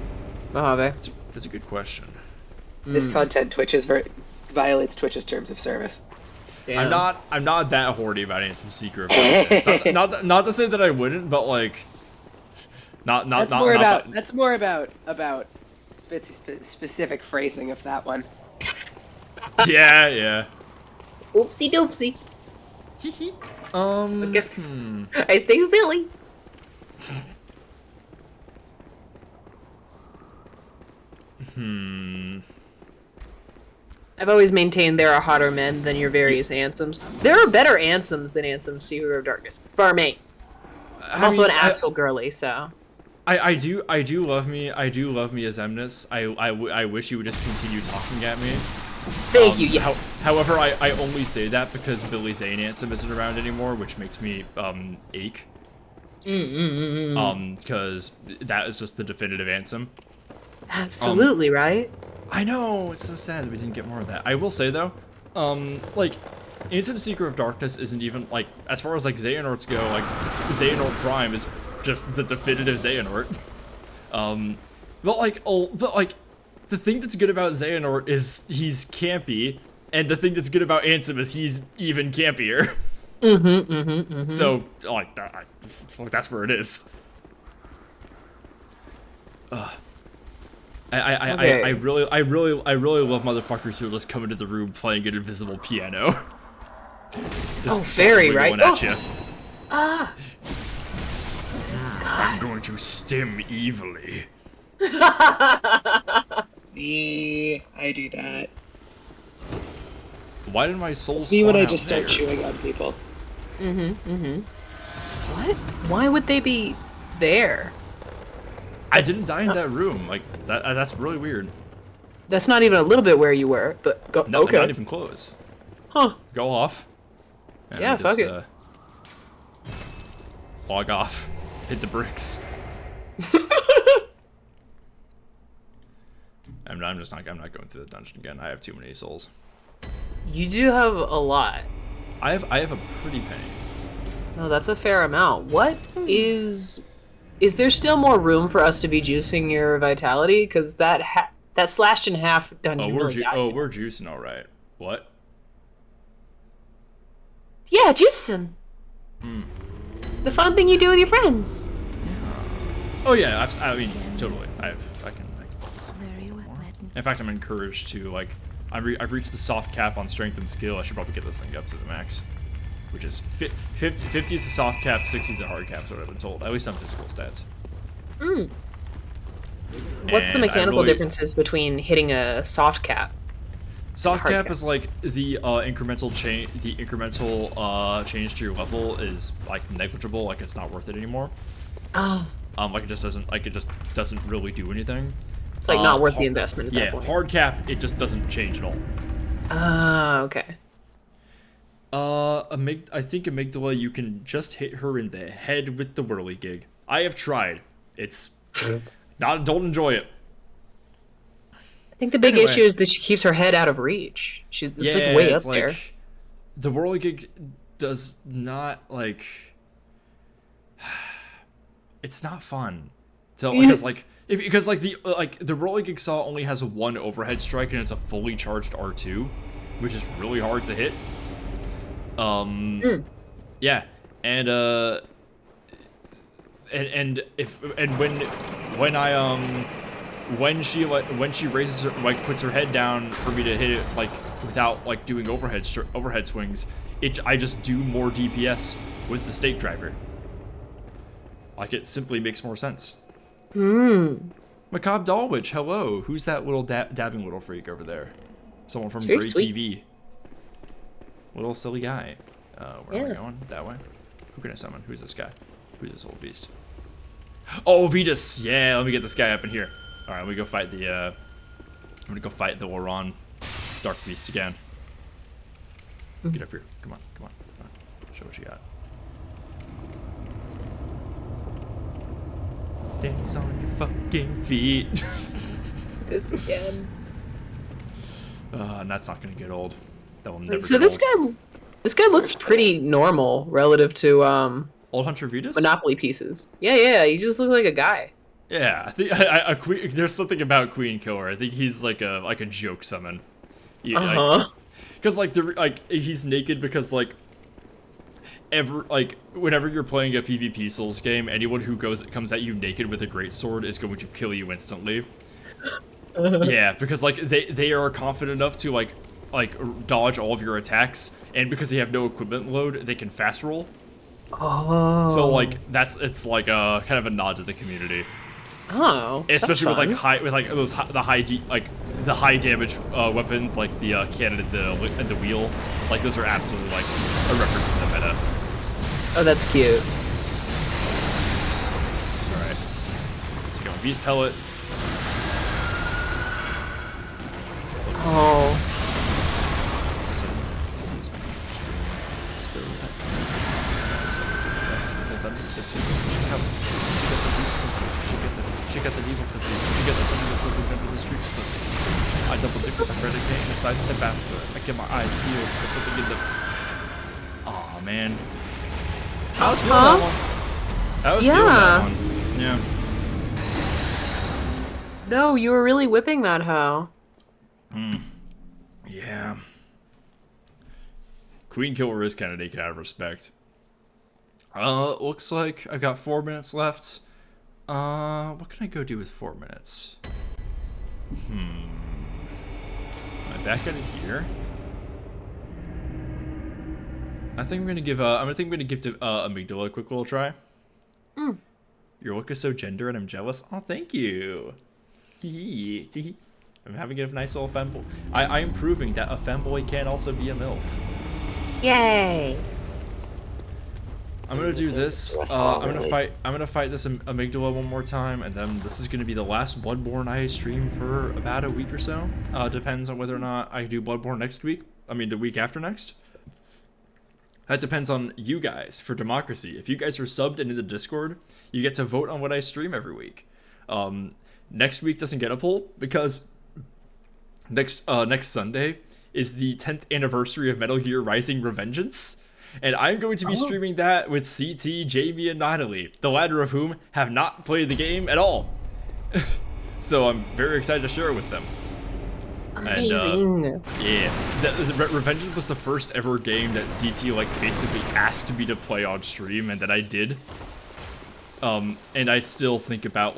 Mojave? That's a good question. This content violates Twitch's terms of service. Damn. I'm not that horny about Ansem Seeker of Darkness. not to say that I wouldn't, but like, That's more about specific phrasing of that one. Yeah. Oopsie doopsie. Okay. I stay silly. I've always maintained there are hotter men than your various Ansems. There are better Ansems than Ansem Seeker of Darkness. For me. I'm also an Axel girly, so. I do love me as Emnus. I wish you would just continue talking at me. Thank you, yes. However, I only say that because Billy Zane Ansem isn't around anymore, which makes me ache. Because that is just the definitive Ansem. Absolutely, right? I know, it's so sad that we didn't get more of that. I will say though, like, Ansem Seeker of Darkness isn't even, like, as far as like Xehanorts go, like, Xehanort Prime is just the definitive Xehanort. But like, the thing that's good about Xehanort is he's campy, and the thing that's good about Ansem is he's even campier. So, like, that's where it is. I really love motherfuckers who just come into the room playing an invisible piano. Just very right. At you. I'm going to stim evilly. Me, I do that. Why did my soul See when spawn I out just there? start chewing on people. What? Why would they be there? I didn't die in that room. Like that's really weird. That's not even a little bit where you were, but go. No, okay. not even close. Huh. Go off. And Yeah, fuck it. Log off. Hit the bricks. I'm not going through the dungeon again. I have too many souls. You do have a lot. I have a pretty penny. No, that's a fair amount. What is there still more room for us to be juicing your vitality? Because that slashed in half dungeon we're really got we're juicing all right. What? Yeah, juicing. The fun thing you do with your friends. Oh yeah, I mean totally. I can. Very well. Let me In fact, I'm encouraged to like. I've reached the soft cap on strength and skill. I should probably get this thing up to the max, which is 50 is the soft cap, 60 is the hard cap. Is what I've been told. At least on physical stats. What's the And mechanical differences between hitting a soft cap? Soft hard cap cap? is like the incremental change. The incremental change to your level is like negligible. Like it's not worth it anymore. Oh. Like it just doesn't really do anything. It's like not worth the investment at that point. Hard cap, it just doesn't change at all. Okay. I think Amygdala, you can just hit her in the head with the whirligig. I have tried. It's don't enjoy it. I think the big Anyway. issue is that she keeps her head out of reach. It's like way up there. The whirligig does not like. It's not fun. So because the whirligig saw only has one overhead strike and it's a fully charged R2, which is really hard to hit. Yeah, and when she raises her, like puts her head down for me to hit it like without like doing overhead swings, I just do more DPS with the stake driver. Like, it simply makes more sense. Macabre Dalwich, hello. Who's that little dabbing little freak over there? Someone from Great TV. Little silly guy. Where are we going? That way? Who can I summon? Who's this guy? Who's this old beast? Oh, Vetus! Yeah, let me get this guy up in here. Alright, let me go fight the, I'm gonna go fight the Laron Dark Beast again. Get up here. Come on, come on, come on. Show what you got. Dance on your fucking feet. This again. And that's not gonna get old. That will never So get old. This guy looks pretty normal relative to Old Hunter Vetus? Monopoly pieces. Yeah, he just looks like a guy. Yeah, I think there's something about Queen Killer. I think he's like a joke summon. Yeah, because he's naked because whenever you're playing a PvP Souls game, anyone who comes at you naked with a greatsword is going to kill you instantly. Yeah, because they are confident enough to dodge all of your attacks, and because they have no equipment load, they can fast roll. Oh. So it's like a kind of a nod to the community. Oh. Especially with the high damage weapons like the cannon and the wheel. Like those are absolutely a reference to the meta. Oh, that's cute. All right. So going Beast Pellet. Oh. She got the evil pussy. She got something that's living under the streets pussy. I double dip with a Freddy Kane and sidestep after. I get my eyes peeled. There's something in the. Aw, man. I was feeling that one. I was feeling that one. Yeah. No, you were really whipping that hoe. Yeah. Queen Killer is kind of naked out of respect. Looks like I've got 4 minutes left. What can I go do with 4 minutes? Am I back out of here? I think I'm gonna give to Amygdala a quick little try. Your look is so gender and I'm jealous. Oh, thank you. I'm having a nice little femboy. I am proving that a femboy can also be a MILF. Yay! I'm gonna do this. I'm gonna fight this Amygdala one more time, and then this is gonna be the last Bloodborne I stream for about a week or so. Depends on whether or not I do Bloodborne next week. I mean, the week after next. That depends on you guys for democracy. If you guys are subbed and in the Discord, you get to vote on what I stream every week. Next week doesn't get a poll because next Sunday is the 10th anniversary of Metal Gear Rising: Revengeance. And I'm going to be streaming that with CT, Jamie, and Natalie, the latter of whom have not played the game at all. So I'm very excited to share it with them. Amazing. And, yeah, the Revengeance was the first ever game that CT basically asked me to play on stream, and that I did. And I still think about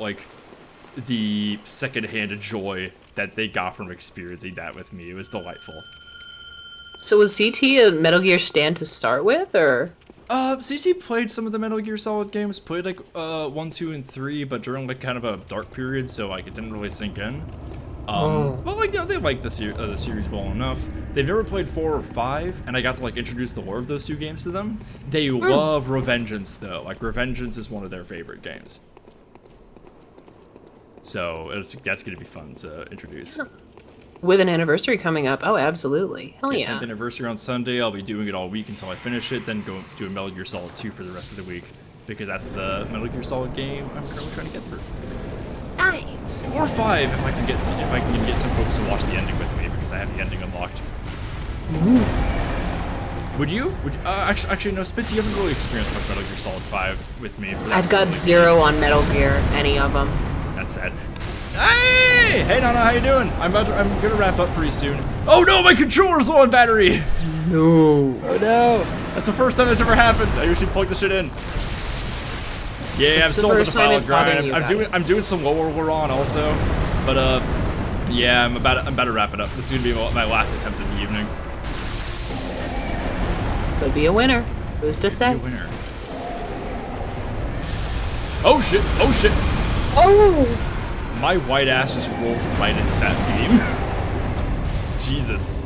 the secondhand joy that they got from experiencing that with me. It was delightful. So was CT a Metal Gear stand to start with, or? CT played some of the Metal Gear Solid games, played 1, 2, and 3, but during kind of a dark period, so it didn't really sink in. But they like the series well enough. They've never played 4 or 5, and I got to introduce the lore of those two games to them. They love Revengeance though. Revengeance is one of their favorite games. So that's gonna be fun to introduce. With an anniversary coming up, oh, absolutely. Hell yeah. 10th anniversary on Sunday. I'll be doing it all week until I finish it, then go do a Metal Gear Solid 2 for the rest of the week. Because that's the Metal Gear Solid game I'm currently trying to get through. Nice. Or 5 if I can get some folks to watch the ending with me, because I have the ending unlocked. Ooh. Would you? Actually, no, Spitz, you haven't really experienced much Metal Gear Solid 5 with me. I've got 0 on Metal Gear, any of them. That's sad. Hey, Nana, how you doing? I'm gonna wrap up pretty soon. Oh no, my controller's low on battery. No. Oh no. That's the first time that's ever happened. I usually plug the shit in. Yeah, I'm still on the final grind. I'm doing some lower Laron also, but yeah, I'm about to wrap it up. This is gonna be my last attempt of the evening. Could be a winner. Who's to say? Be a winner. Oh shit! Oh shit! Oh! My white ass just rolled right into that beam. Jesus.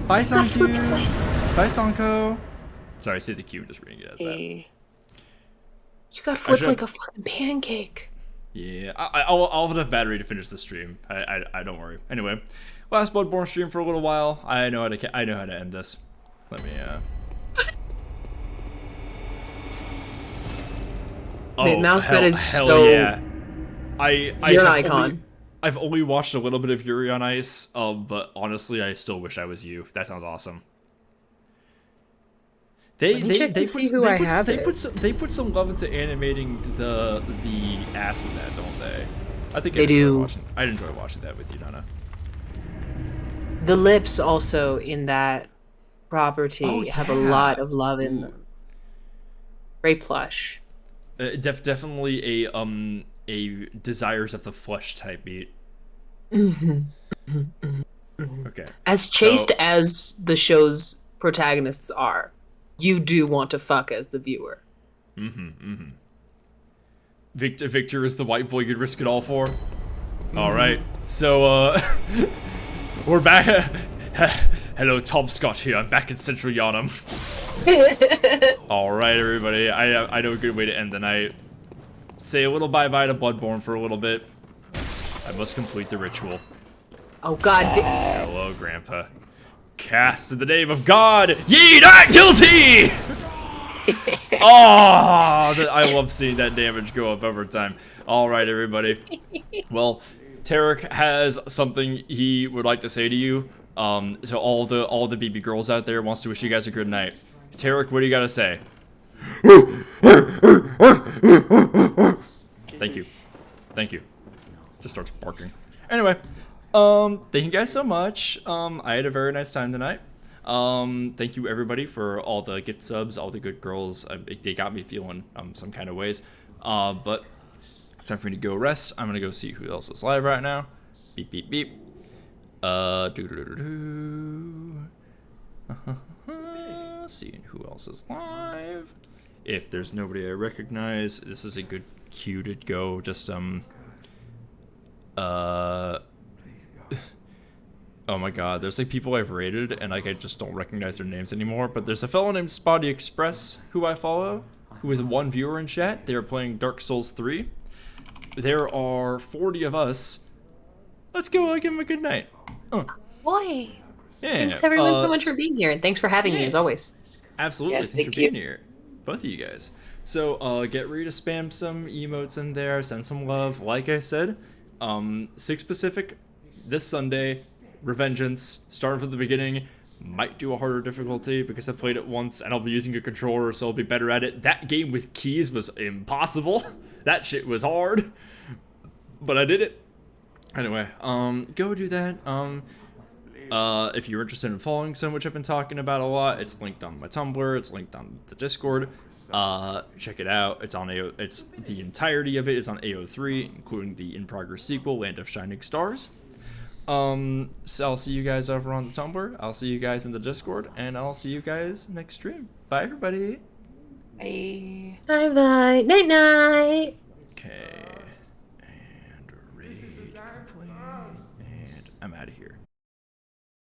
Bye, Sanku. Bye, Sanko. Sorry, I say the Q, just reading it as that. You got flipped like a fucking pancake. Yeah, I'll have enough battery to finish the stream. I don't worry. Anyway, last Bloodborne stream for a little while. I know how to end this. Let me Wait, Mouse, hell, that is hell so. Yeah. You're an icon. I've only watched a little bit of Yuri on Ice, but honestly, I still wish I was you. That sounds awesome. They put some love into animating the ass in that, don't they? I think I'd enjoy watching that with you, Nana. The lips also in that property have a lot of love in them. Very plush. Definitely a desires of the flesh type beat. Okay. As chaste as the show's protagonists are, you do want to fuck as the viewer. Victor is the white boy you'd risk it all for. All right, so we're back. Hello, Tom Scott here. I'm back in Central Yharnam. All right, everybody. I know a good way to end the night. Say a little bye-bye to Bloodborne for a little bit. I must complete the ritual. Oh God! Hello, Grandpa. Cast in the name of God, ye not guilty! Oh, I love seeing that damage go up over time. All right, everybody. Well, Tarek has something he would like to say to you. To all the BB girls out there, wants to wish you guys a good night. Tarek, what do you got to say? Thank you. Just starts barking. Anyway, thank you guys so much. I had a very nice time tonight. Thank you everybody for all the gift subs, all the good girls. They got me feeling some kind of ways. But it's time for me to go rest. I'm gonna go see who else is live right now. Beep beep beep. Seeing who else is live. If there's nobody I recognize, this is a good cue to go. Just oh my god, there's like people I've rated and like I just don't recognize their names anymore. But there's a fellow named Spotty Express who I follow, who is one viewer in chat. They are playing Dark Souls 3. There are 40 of us. Let's go give him a good night. Boy. Yeah. Thanks everyone so much for being here, and thanks for having me as always. Absolutely, yes, thanks for you. being here, both of you guys. So get ready to spam some emotes in there, send some love. Like I said, 6 Pacific this Sunday. Revengeance, starting from the beginning. Might do a harder difficulty because I played it once and I'll be using a controller, so I'll be better at it. That game with keys was impossible. That shit was hard, but I did it. Anyway, go do that. If you're interested in following some, which I've been talking about a lot, it's linked on my Tumblr, it's linked on the Discord. Check it out. It's on it's the entirety of it is on AO3, including the in-progress sequel, Land of Shining Stars. So I'll see you guys over on the Tumblr. I'll see you guys in the Discord, and I'll see you guys next stream. Bye, everybody. Bye. Bye bye. Night night. Okay. And raid complete. And I'm out of here.